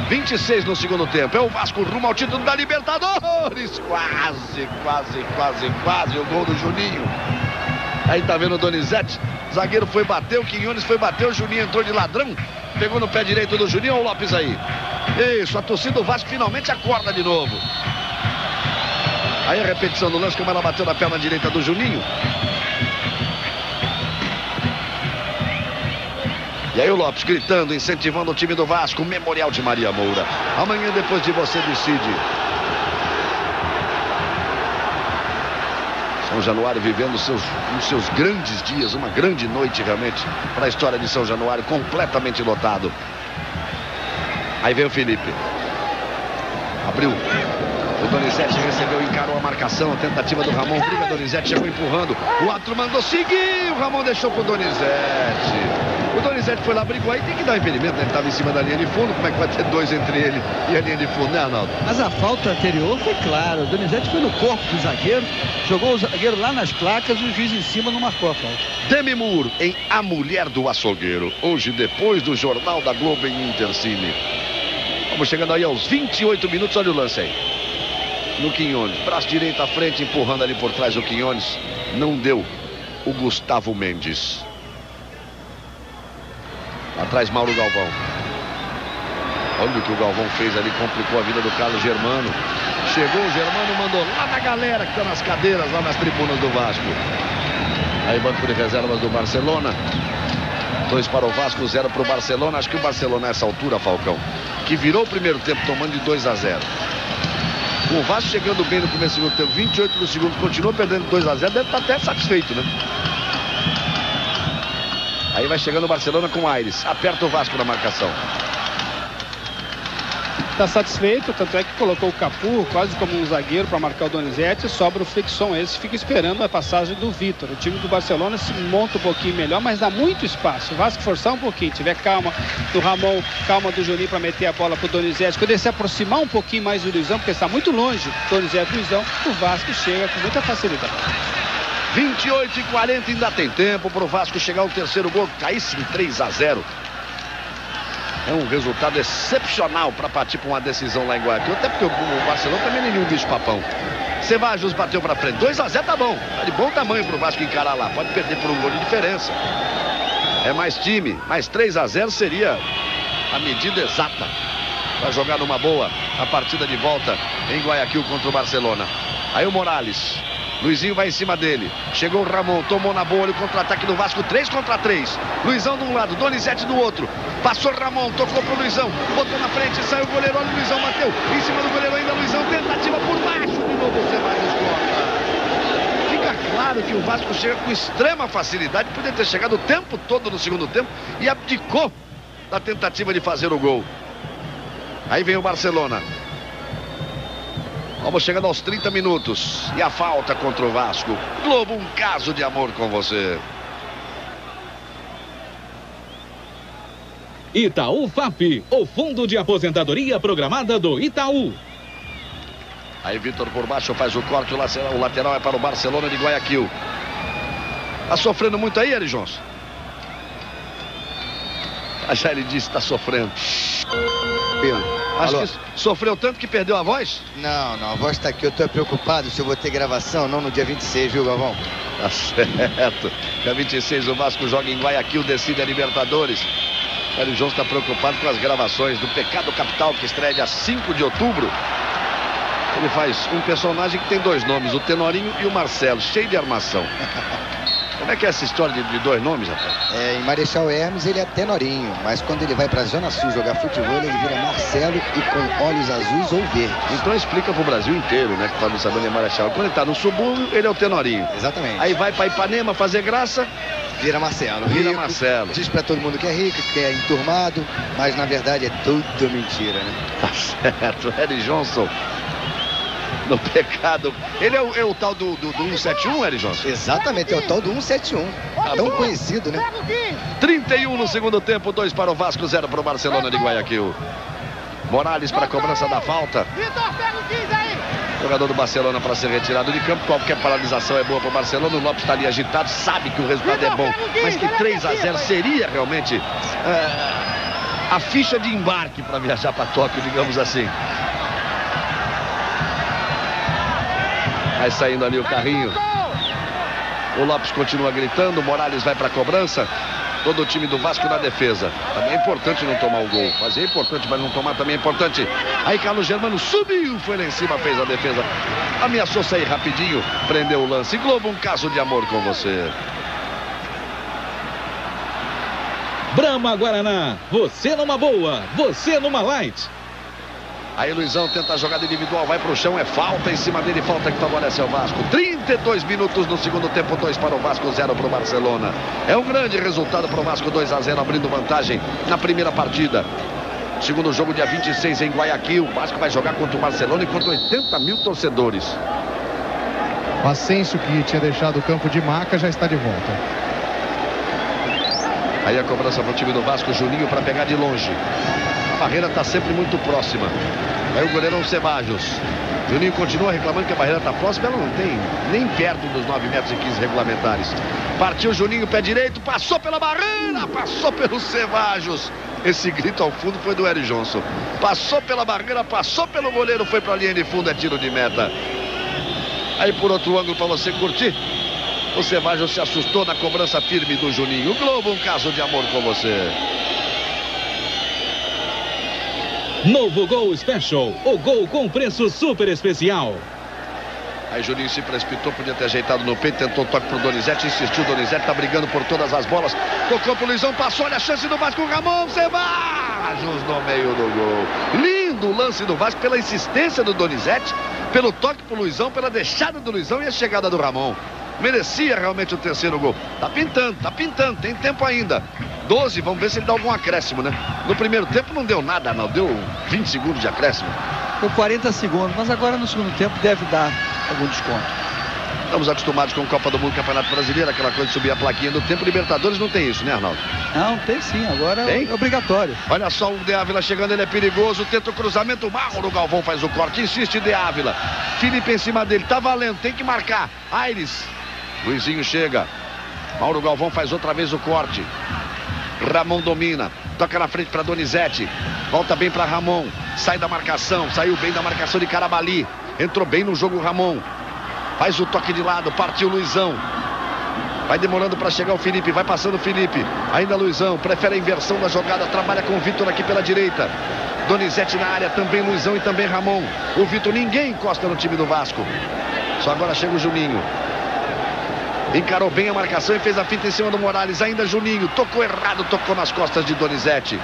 S2: 26 no segundo tempo, é o Vasco rumo ao título da Libertadores. Quase o gol do Juninho. Aí tá vendo o Donizete, zagueiro foi bater, o Quinhones foi bater, o Juninho entrou de ladrão, pegou no pé direito do Juninho, olha o Lopes aí. Isso, a torcida do Vasco finalmente acorda de novo. Aí a repetição do lance, como ela bateu na perna direita do Juninho. E aí o Lopes gritando, incentivando o time do Vasco, Memorial de Maria Moura. Amanhã, depois de você, decide. São Januário vivendo os seus grandes dias, uma grande noite realmente para a história de São Januário, completamente lotado. Aí vem o Felipe. Abriu. O Donizete recebeu, encarou a marcação, a tentativa do Ramon, briga, Donizete chegou empurrando. O outro mandou seguir, o Ramon deixou pro Donizete. O Donizete foi lá, brigou, aí tem que dar impedimento, né? Ele estava em cima da linha de fundo, como é que vai ter dois entre ele e a linha de fundo, né, Arnaldo?
S6: Mas a falta anterior foi clara, o Donizete foi no corpo do zagueiro, jogou o zagueiro lá nas placas e o juiz em cima não marcou a falta.
S2: Demi Moore em A Mulher do Açougueiro, hoje depois do Jornal da Globo em Intercine. Vamos chegando aí aos 28 minutos, olha o lance aí. No Quinhones, braço direito à frente, empurrando ali por trás o Quinhones, não deu o Gustavo Mendes. Atrás Mauro Galvão. Olha o que o Galvão fez ali, complicou a vida do Carlos Germano. Chegou o Germano, mandou lá na galera que está nas cadeiras, lá nas tribunas do Vasco. Aí banco de reservas do Barcelona. 2 para o Vasco, 0 para o Barcelona. Acho que o Barcelona nessa altura, Falcão, que virou o primeiro tempo tomando de 2-0. O Vasco chegando bem no começo do segundo tempo, 28 do segundo, continuou perdendo 2-0, deve estar até satisfeito, né? Aí vai chegando o Barcelona com o Aires, aperta o Vasco na marcação.
S4: Está satisfeito, tanto é que colocou o Capu quase como um zagueiro para marcar o Donizete. Sobra o Frickson, esse fica esperando a passagem do Vitor. O time do Barcelona se monta um pouquinho melhor, mas dá muito espaço. O Vasco forçar um pouquinho, tiver calma do Ramon, calma do Juninho para meter a bola para o Donizete. Quando ele se aproximar um pouquinho mais do Luizão, porque está muito longe, Donizete e Luizão, o Vasco chega com muita facilidade.
S2: 28:40, ainda tem tempo para o Vasco chegar ao terceiro gol, cair sim 3-0. É um resultado excepcional para partir para uma decisão lá em Guayaquil. Até porque o Barcelona também nenhum bicho papão. Ceballos bateu para frente. 2-0 tá bom. Tá de bom tamanho para o Vasco encarar lá. Pode perder por um gol de diferença. É mais time. Mas 3-0 seria a medida exata para jogar numa boa a partida de volta em Guayaquil contra o Barcelona. Aí o Morales. Luizinho vai em cima dele. Chegou o Ramon, tomou na boa, o contra-ataque do Vasco, 3 contra 3. Luizão de um lado, Donizete do outro. Passou Ramon, tocou pro Luizão, botou na frente, saiu o goleiro, olha o Luizão, bateu. Em cima do goleiro ainda, Luizão, tentativa por baixo, de novo o Ceballos corta. Fica claro que o Vasco chega com extrema facilidade, poderia ter chegado o tempo todo no segundo tempo e abdicou da tentativa de fazer o gol. Aí vem o Barcelona. Vamos chegando aos 30 minutos. E a falta contra o Vasco. Globo, um caso de amor com você.
S1: Itaú FAP, o fundo de aposentadoria programada do Itaú.
S2: Aí Vitor por baixo faz o corte, o lateral é para o Barcelona de Guayaquil. Tá sofrendo muito aí, Eli Johnson? Já ele disse que tá sofrendo. Acho que sofreu tanto que perdeu a voz?
S7: Não, a voz tá aqui, eu tô preocupado se eu vou ter gravação, não no dia 26, viu, Galvão?
S2: Tá certo. Dia 26 o Vasco joga em Guayaquil, decide a Libertadores. O Eli Johnson está preocupado com as gravações do Pecado Capital, que estreia dia 5 de outubro. Ele faz um personagem que tem 2 nomes, o Tenorinho e o Marcelo, cheio de armação. Como é que é essa história de 2 nomes, rapaz?
S7: Em Marechal Hermes ele é Tenorinho, mas quando ele vai pra Zona Sul jogar futebol, ele vira Marcelo e com olhos azuis ou verdes.
S2: Então explica pro Brasil inteiro, né, que tá não sabendo em Marechal. Quando ele tá no subúrbio, ele é o Tenorinho.
S7: Exatamente.
S2: Aí vai pra Ipanema fazer graça,
S7: Vira Marcelo.
S2: Vira
S7: Rico,
S2: Marcelo.
S7: Diz pra todo mundo que é rico, que é enturmado, mas na verdade é tudo mentira, né?
S2: Tá certo. Eric Johnson no pecado. Ele é o tal do 171, Eric Johnson?
S7: Exatamente, é o tal do 171. Tão conhecido, né?
S2: 31 no segundo tempo, 2 para o Vasco, 0 para o Barcelona de Guayaquil. Morales para a cobrança da falta. Jogador do Barcelona para ser retirado de campo. Qualquer paralisação é boa para o Barcelona. O Lopes está ali agitado, sabe que o resultado é bom, mas que 3-0 seria realmente a ficha de embarque para viajar para Tóquio, digamos assim. Vai saindo ali o carrinho. O Lopes continua gritando. O Morales vai para a cobrança. Todo o time do Vasco na defesa. Também é importante não tomar o gol. Fazer é importante, mas não tomar também é importante. Aí Carlos Germano subiu, foi lá em cima, fez a defesa. Ameaçou sair rapidinho, prendeu o lance. Globo, um caso de amor com você.
S1: Brahma Guaraná, você numa boa, você numa light.
S2: Aí Luizão tenta a jogada individual, vai pro chão, é falta em cima dele, falta que favorece o Vasco. 32 minutos no segundo tempo, 2 para o Vasco, 0 para o Barcelona. É um grande resultado para o Vasco, 2-0, abrindo vantagem na primeira partida. Segundo jogo, dia 26 em Guayaquil. O Vasco vai jogar contra o Barcelona e contra 80 mil torcedores.
S5: O Asensio, que tinha deixado o campo de Maca, já está de volta.
S2: Aí a cobrança para o time do Vasco, Juninho para pegar de longe. A barreira está sempre muito próxima. Aí o goleirão Cebajos. Juninho continua reclamando que a barreira está próxima. Ela não tem nem perto dos 9,15 metros regulamentares. Partiu Juninho, pé direito, passou pela barreira, passou pelo Cebajos. Esse grito ao fundo foi do Eric Johnson. Passou pela barreira, passou pelo goleiro, foi para a linha de fundo, é tiro de meta. Aí por outro ângulo para você curtir. O Cebajos se assustou na cobrança firme do Juninho. O Globo, um caso de amor com você.
S1: Novo Gol Special, o gol com preço super especial.
S2: Aí Juninho se precipitou, podia ter ajeitado no peito, tentou toque pro Donizete, insistiu, Donizete tá brigando por todas as bolas, tocou pro Luizão, passou, olha a chance do Vasco, Ramon Cebajos no meio do gol. Lindo o lance do Vasco pela insistência do Donizete, pelo toque pro Luizão, pela deixada do Luizão e a chegada do Ramon. Merecia realmente o terceiro gol. Tá pintando, tem tempo ainda. 12, vamos ver se ele dá algum acréscimo, né? No primeiro tempo não deu nada, não. Deu 20 segundos de acréscimo.
S6: Deu 40 segundos, mas agora no segundo tempo deve dar algum desconto.
S2: Estamos acostumados com Copa do Mundo, Campeonato Brasileiro, aquela coisa de subir a plaquinha do tempo. Libertadores não tem isso, né, Arnaldo?
S6: Não, tem sim, agora
S2: tem?
S6: É obrigatório.
S2: Olha só o De Ávila chegando, ele é perigoso, tenta o cruzamento, Mauro Galvão faz o corte, insiste De Ávila. Felipe em cima dele, tá valendo, tem que marcar. Aires, Luizinho chega, Mauro Galvão faz outra vez o corte. Ramon domina, toca na frente para Donizete, volta bem para Ramon, sai da marcação, saiu bem da marcação de Carabali, entrou bem no jogo Ramon, faz o toque de lado, partiu Luizão, vai demorando para chegar o Felipe, vai passando o Felipe, ainda Luizão, prefere a inversão da jogada, trabalha com o Vitor aqui pela direita, Donizete na área, também Luizão e também Ramon, o Vitor, ninguém encosta no time do Vasco, só agora chega o Juninho. Encarou bem a marcação e fez a finta em cima do Morales. Ainda Juninho, tocou errado, tocou nas costas de Donizete.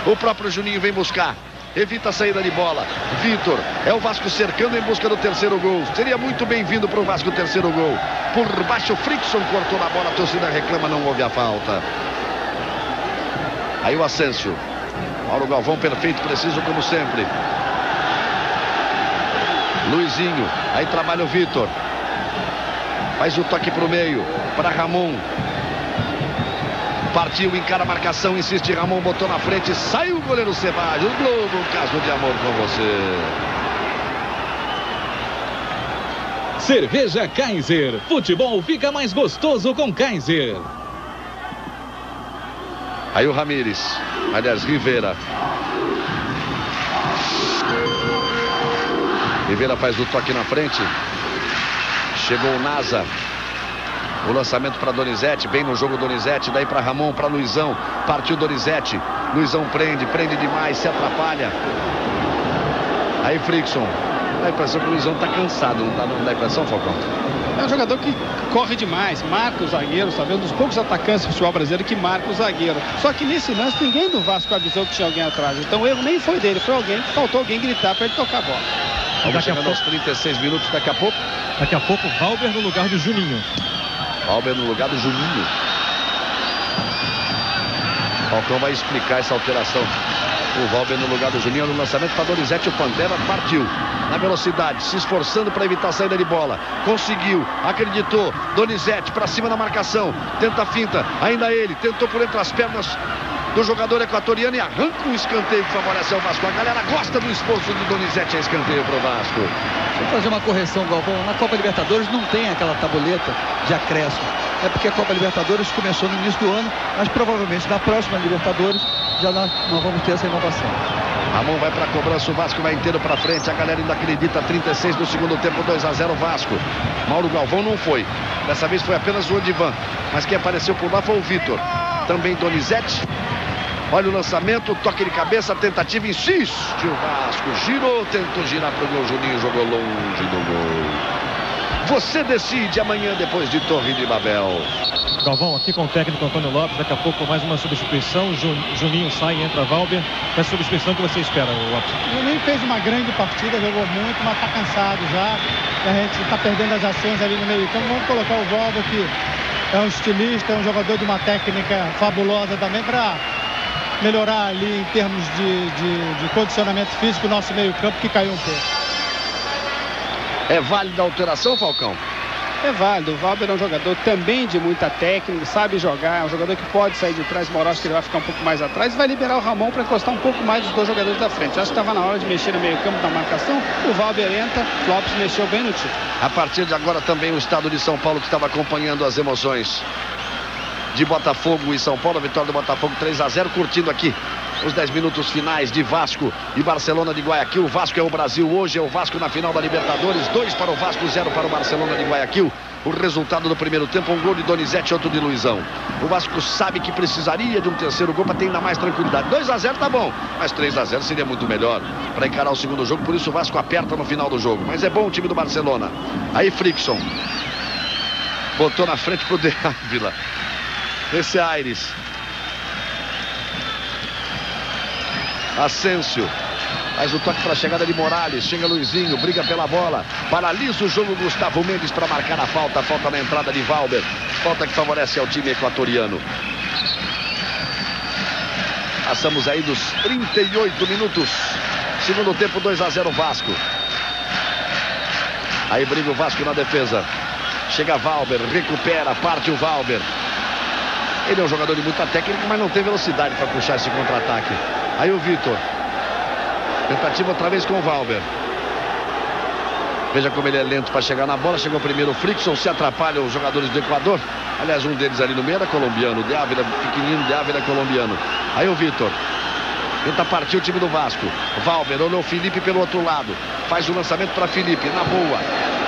S2: O próprio Juninho vem buscar, evita a saída de bola. Vitor, é o Vasco cercando em busca do terceiro gol. Seria muito bem-vindo para o Vasco o terceiro gol. Por baixo, Frickson cortou na bola, a torcida reclama, não houve a falta. Aí o Asensio. Mauro Galvão perfeito, preciso como sempre. Luizinho, aí trabalha o Vitor. Faz o toque para o meio, para Ramon. Partiu, encara a marcação, insiste Ramon, botou na frente, saiu o goleiro Cebajos. Globo, um caso de amor com você.
S1: Cerveja Kaiser, futebol fica mais gostoso com Kaiser.
S2: Aí o Ramírez, aliás, Rivera. Rivera faz o toque na frente. Chegou o Nasa. O lançamento para Donizete. Bem no jogo Donizete. Daí para Ramon, para Luizão. Partiu Donizete. Luizão prende demais, se atrapalha. Aí Frickson. Dá a impressão que o Luizão está cansado. Não dá a impressão, Falcão?
S4: É um jogador que corre demais, marca o zagueiro, sabe? Um dos poucos atacantes do futebol brasileiro que marca o zagueiro. Só que nesse lance ninguém do Vasco avisou que tinha alguém atrás. Então o erro nem foi dele, foi alguém que faltou alguém gritar para ele tocar a bola.
S2: Vamos chegando aos 36 minutos, daqui a pouco.
S3: Daqui a pouco, Valber no lugar do Juninho.
S2: Valber no lugar do Juninho. Falcão vai explicar essa alteração. O Valber no lugar do Juninho no lançamento para Donizete. O Pantera partiu na velocidade, se esforçando para evitar a saída de bola. Conseguiu, acreditou. Donizete para cima da marcação. Tenta a finta, ainda ele. Tentou por entre as pernas do jogador equatoriano e arranca um escanteio que favorece o Vasco. A galera gosta do esforço do Donizete. É escanteio para o Vasco.
S6: Deixa eu fazer uma correção, Galvão. Na Copa Libertadores não tem aquela tabuleta de acréscimo. É porque a Copa Libertadores começou no início do ano, mas provavelmente na próxima Libertadores já nós vamos ter essa inovação.
S2: Ramon vai para a cobrança, o Vasco vai inteiro para frente, a galera ainda acredita. 36 do segundo tempo, 2-0 Vasco. Mauro Galvão não foi, dessa vez foi apenas o Odivan, mas quem apareceu por lá foi o Vitor. Também Donizete. Olha o lançamento, toque de cabeça, tentativa, insiste o Vasco, girou, tentou girar para o gol. Juninho jogou longe do gol. Você decide amanhã depois de Torre de Babel.
S3: Galvão, aqui com o técnico Antônio Lopes, daqui a pouco mais uma substituição. Juninho sai e entra Valber. Qual é a substituição que você espera, Lopes?
S12: O Juninho fez uma grande partida, jogou muito, mas está cansado já. A gente está perdendo as ações ali no meio campo. Vamos colocar o Valber, que é um estilista, é um jogador de uma técnica fabulosa também, para melhorar ali em termos de condicionamento físico o nosso meio campo, que caiu um pouco.
S2: É válida a alteração, Falcão?
S4: É válido. O Valber é um jogador também de muita técnica, sabe jogar, é um jogador que pode sair de trás, mas acho que ele vai ficar um pouco mais atrás e vai liberar o Ramon para encostar um pouco mais os dois jogadores da frente. Acho que estava na hora de mexer no meio campo da marcação. O Valber entra, Lopes mexeu bem no time.
S2: A partir de agora também o estado de São Paulo, que estava acompanhando as emoções de Botafogo e São Paulo, a vitória do Botafogo 3-0, curtindo aqui os 10 minutos finais de Vasco e Barcelona de Guayaquil. O Vasco é o Brasil, hoje é o Vasco na final da Libertadores, 2 para o Vasco, 0 para o Barcelona de Guayaquil. O resultado do primeiro tempo, um gol de Donizete, outro de Luizão. O Vasco sabe que precisaria de um terceiro gol para ter ainda mais tranquilidade. 2-0 tá bom, mas 3-0 seria muito melhor para encarar o segundo jogo, por isso o Vasco aperta no final do jogo. Mas é bom o time do Barcelona. Aí Frickson botou na frente pro De Ávila. Esse Aires. Asensio faz o toque para a chegada de Morales. Chega Luizinho, briga pela bola, paralisa o jogo. Gustavo Mendes para marcar a falta. Falta na entrada de Valber. Falta que favorece ao time equatoriano. Passamos aí dos 38 minutos. Segundo tempo, 2-0 Vasco. Aí briga o Vasco na defesa. Chega Valber, recupera, parte o Valber. Ele é um jogador de muita técnica, mas não tem velocidade para puxar esse contra-ataque. Aí o Vitor. Tentativa outra vez com o Valber. Veja como ele é lento para chegar na bola. Chegou primeiro o Frickson, se atrapalha os jogadores do Equador. Aliás, um deles ali no meio era colombiano. De Ávila, pequenino, De Ávila colombiano. Aí o Vitor. Tenta partir o time do Vasco. Valber, olhou o Felipe pelo outro lado. Faz o lançamento para Felipe, na boa.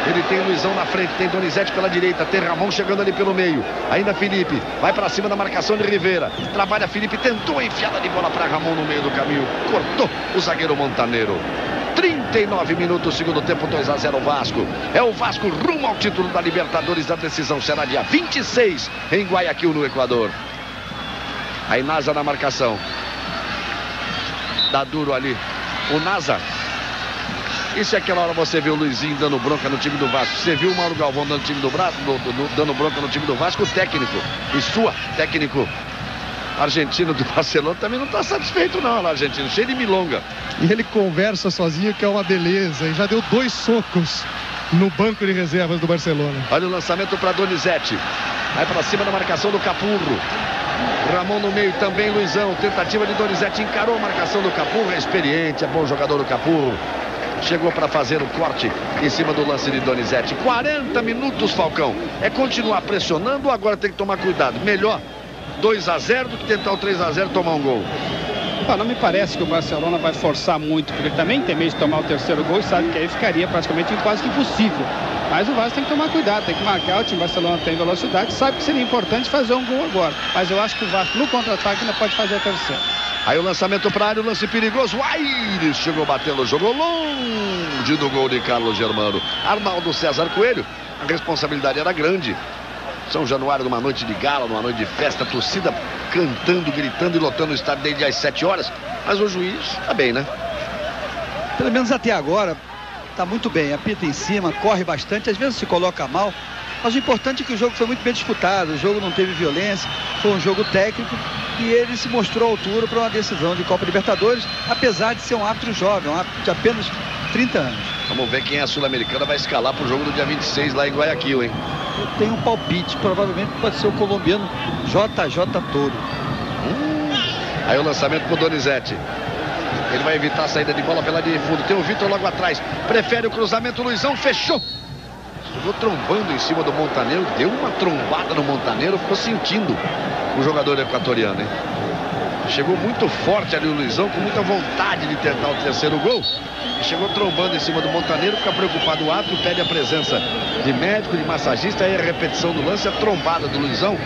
S2: Ele tem Luizão na frente, tem Donizete pela direita, tem Ramon chegando ali pelo meio. Ainda Felipe, vai para cima da marcação de Rivera. Trabalha Felipe, tentou a enfiada de bola para Ramon no meio do caminho. Cortou o zagueiro Montaneiro. 39 minutos, segundo tempo, 2-0 Vasco. É o Vasco rumo ao título da Libertadores. A decisão será dia 26 em Guayaquil, no Equador. Aí Nasa na marcação. Dá duro ali o Nasa. E se aquela hora você viu o Luizinho dando bronca no time do Vasco, você viu o Mauro Galvão dando bronca no time do Vasco, o técnico, e sua técnico argentino do Barcelona também não está satisfeito não, lá argentino, cheio de milonga.
S5: E ele conversa sozinho, que é uma beleza, e já deu 2 socos no banco de reservas do Barcelona.
S2: Olha o lançamento para Donizete, vai para cima da marcação do Capurro. Ramon no meio, também Luizão, tentativa de Donizete, encarou a marcação do Capurro, é experiente, é bom jogador do Capurro. Chegou para fazer o corte em cima do lance de Donizete. 40 minutos, Falcão. É continuar pressionando ou agora tem que tomar cuidado? Melhor 2-0 do que tentar o 3-0 e tomar um gol.
S4: Não me parece que o Barcelona vai forçar muito, porque ele também tem medo de tomar o terceiro gol e sabe que aí ficaria praticamente quase que impossível. Mas o Vasco tem que tomar cuidado, tem que marcar. O time do Barcelona tem velocidade, sabe que seria importante fazer um gol agora. Mas eu acho que o Vasco no contra-ataque ainda pode fazer o terceiro.
S2: Aí o lançamento para a área, o lance perigoso. Aires chegou batendo, jogou longe do gol de Carlos Germano. Arnaldo César Coelho, a responsabilidade era grande. São Januário, numa noite de gala, numa noite de festa, torcida cantando, gritando e lotando o estádio desde as 7 horas. Mas o juiz está bem, né?
S6: Pelo menos até agora, está muito bem. Apita em cima, corre bastante, às vezes se coloca mal. Mas o importante é que o jogo foi muito bem disputado. O jogo não teve violência, foi um jogo técnico. e ele se mostrou à altura para uma decisão de Copa Libertadores, apesar de ser um árbitro jovem, um árbitro de apenas 30 anos.
S2: Vamos ver quem é a Sul-Americana vai escalar para o jogo do dia 26 lá em Guayaquil, hein?
S6: Eu tenho um palpite, provavelmente pode ser o colombiano JJ Toro.
S2: Aí o lançamento pro Donizete. Ele vai evitar a saída de bola pela linha de fundo. Tem o Vitor logo atrás. Prefere o cruzamento. Luizão fechou. Chegou trombando em cima do Montaneiro. Deu uma trombada no Montaneiro. Ficou sentindo o jogador equatoriano, hein? Chegou muito forte ali o Luizão, com muita vontade de tentar o terceiro gol. E chegou trombando em cima do Montaneiro. Fica preocupado o árbitro. Pede a presença de médico, de massagista. Aí a repetição do lance. A trombada do Luizão.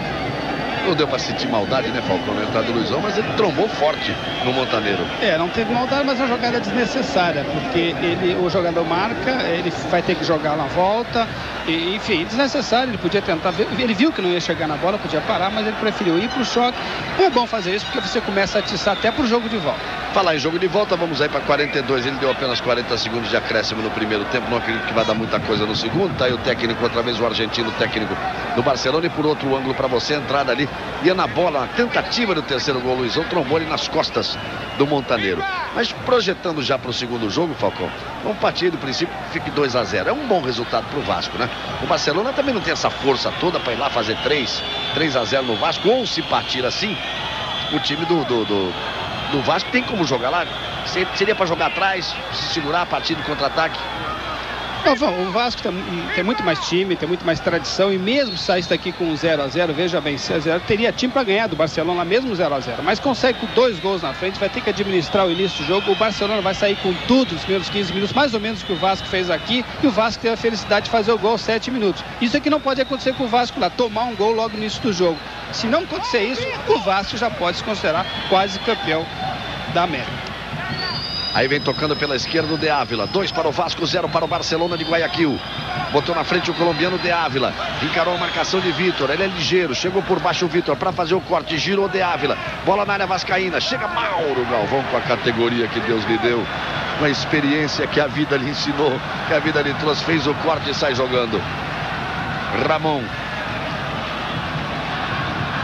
S2: Não deu para sentir maldade, né, Falcão, na entrada do Luizão, mas ele trombou forte no Montaneiro.
S4: Não teve maldade, mas a jogada é desnecessária, porque o jogador marca, ele vai ter que jogar na volta, e, enfim, desnecessário, ele podia tentar, ele viu que não ia chegar na bola, podia parar, mas ele preferiu ir pro choque. É bom fazer isso, porque você começa a atiçar até pro jogo de volta.
S2: Falar em jogo de volta, vamos aí para 42, ele deu apenas 40 segundos de acréscimo no primeiro tempo, não acredito que vai dar muita coisa no segundo. Tá aí o técnico, outra vez o argentino, técnico do Barcelona, e por outro ângulo para você, entrada ali, ia na bola, na tentativa do terceiro gol, Luizão trombou ele nas costas do Montaneiro. Mas projetando já para o segundo jogo, Falcão, vamos partir do princípio que fique 2-0. É um bom resultado para o Vasco, né? O Barcelona também não tem essa força toda para ir lá fazer 3-0 no Vasco, ou se partir assim, o time do Vasco tem como jogar lá. Seria para jogar atrás, se segurar a partir do contra-ataque.
S4: O Vasco tem muito mais time, tem muito mais tradição, e mesmo saísse daqui com 0-0, veja bem, 0-0, teria time para ganhar do Barcelona mesmo 0-0, mas consegue com 2 gols na frente, vai ter que administrar o início do jogo. O Barcelona vai sair com tudo nos primeiros 15 minutos, mais ou menos o que o Vasco fez aqui, e o Vasco teve a felicidade de fazer o gol aos 7 minutos. Isso aqui não pode acontecer com o Vasco lá, tomar um gol logo no início do jogo. Se não acontecer isso, o Vasco já pode se considerar quase campeão da América.
S2: Aí vem tocando pela esquerda o De Ávila. 2 para o Vasco, 0 para o Barcelona de Guayaquil. Botou na frente o colombiano De Ávila. Encarou a marcação de Vitor. Ele é ligeiro. Chegou por baixo o Vitor para fazer o corte. Girou De Ávila. Bola na área vascaína. Chega Mauro Galvão com a categoria que Deus lhe deu. Uma experiência que a vida lhe ensinou, que a vida lhe trouxe. Fez o corte e sai jogando. Ramon.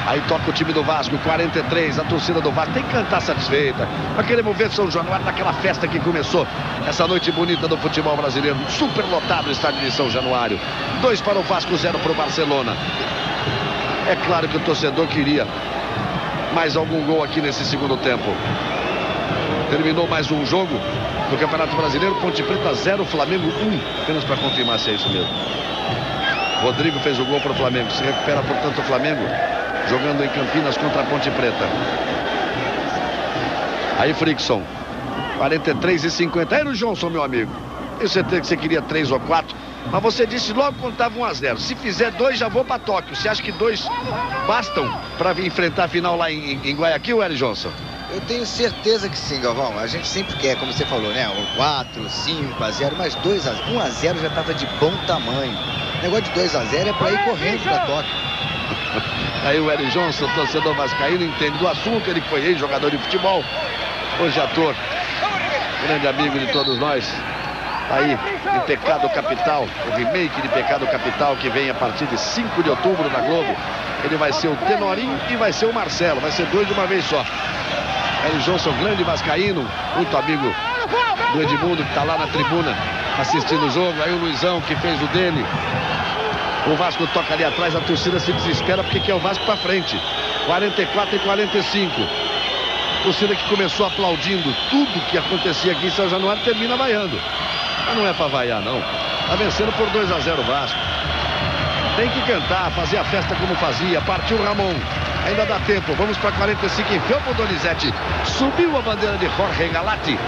S2: Aí toca o time do Vasco, 43, a torcida do Vasco tem que cantar satisfeita. Nós queremos ver São Januário naquela festa que começou essa noite bonita do futebol brasileiro. Super lotado o estádio de São Januário. 2 para o Vasco, 0 para o Barcelona. É claro que o torcedor queria mais algum gol aqui nesse segundo tempo. Terminou mais um jogo do Campeonato Brasileiro. Ponte Preta 0, Flamengo 1. Apenas para confirmar se é isso mesmo. Rodrigo fez o gol para o Flamengo. Se recupera, portanto, o Flamengo jogando em Campinas contra a Ponte Preta. Aí Frickson. 43:50. Era o Johnson, meu amigo. Tenho certeza que você queria 3 ou 4. Mas você disse logo quando estava 1-0. Se fizer 2, já vou para Tóquio. Você acha que 2 bastam para vir enfrentar a final lá em Guayaquil, Eric Johnson?
S7: Eu tenho certeza que sim, Galvão. A gente sempre quer, como você falou, né? 4, 5-0, mas 1-0 já estava de bom tamanho. O negócio de 2-0 é para ir correndo para Tóquio.
S2: Aí o Eric Johnson, torcedor vascaíno, entende do assunto. Ele foi ex-jogador de futebol, hoje ator, grande amigo de todos nós. Aí, em Pecado Capital, o remake de Pecado Capital, que vem a partir de 5 de outubro na Globo. Ele vai ser o Tenorinho e vai ser o Marcelo, vai ser 2 de uma vez só. Eric Johnson, grande vascaíno, muito amigo do Edmundo, que está lá na tribuna assistindo o jogo. Aí o Luizão, que fez o dele. O Vasco toca ali atrás, a torcida se desespera porque quer o Vasco para frente. 44:45. Torcida que começou aplaudindo tudo que acontecia aqui em São Januário, termina vaiando. Mas não é para vaiar, não. Tá vencendo por 2-0 o Vasco. Tem que cantar, fazer a festa como fazia. Partiu o Ramon. Ainda dá tempo. Vamos para 45. Enfiou pro Donizete. Subiu a bandeira de Jorge Galati.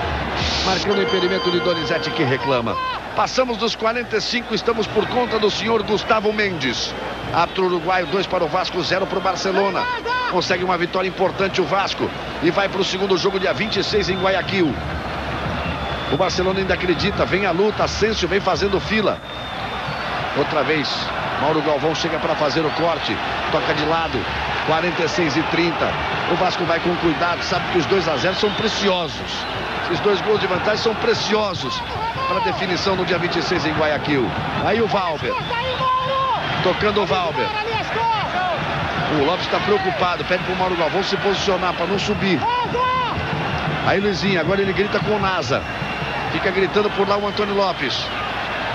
S2: Marcando o impedimento de Donizete, que reclama. Passamos dos 45. Estamos por conta do senhor Gustavo Mendes. Árbitro uruguaio, 2 para o Vasco, 0 para o Barcelona. Consegue uma vitória importante o Vasco. E vai para o segundo jogo, dia 26 em Guayaquil. O Barcelona ainda acredita. Vem a luta. Asensio vem fazendo fila. Outra vez. Mauro Galvão chega para fazer o corte. Toca de lado. 46:30. O Vasco vai com cuidado. Sabe que os 2-0 são preciosos. Esses 2 gols de vantagem são preciosos para a definição no dia 26 em Guayaquil. Aí o Valber. Tocando o Valber. O Lopes está preocupado, pede pro Mauro Galvão se posicionar para não subir. Aí Luizinho, agora ele grita com o Nasa. Fica gritando por lá o Antônio Lopes.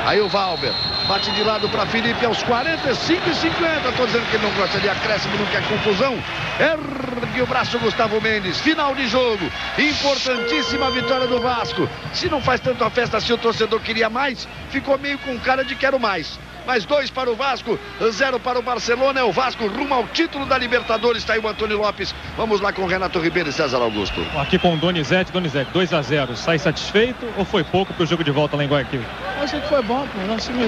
S2: Aí o Valber bate de lado para Felipe aos 45 e 50. Estou dizendo que ele não gosta de acréscimo, não quer confusão. Ergue o braço Gustavo Mendes. Final de jogo. Importantíssima vitória do Vasco. Se não faz tanto a festa assim, o torcedor queria mais, ficou meio com cara de quero mais. Mais 2 para o Vasco, 0 para o Barcelona. É o Vasco rumo ao título da Libertadores. Está aí o Antônio Lopes. Vamos lá com o Renato Ribeiro e César Augusto.
S3: Aqui com o Donizete, 2-0. Sai satisfeito ou foi pouco para o jogo de volta lá em Guayaquil?
S10: Achei que foi bom, pô. Nosso time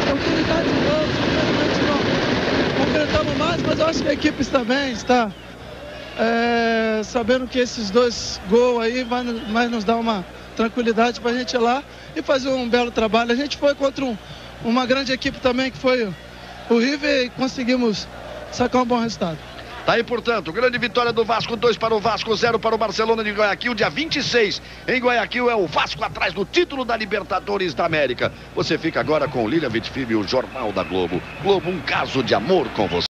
S10: oportunidade de gol, infelizmente não concretamos mais, mas eu acho que a equipe também está sabendo que esses 2 gols aí vai nos dar uma tranquilidade para a gente ir lá e fazer um belo trabalho. A gente foi contra uma grande equipe também, que foi o River, e conseguimos sacar um bom resultado.
S2: Tá aí, portanto, grande vitória do Vasco, 2 para o Vasco, 0 para o Barcelona de Guayaquil. Dia 26 em Guayaquil é o Vasco atrás do título da Libertadores da América. Você fica agora com o Lilian Vitfib e o Jornal da Globo. Globo, um caso de amor com você.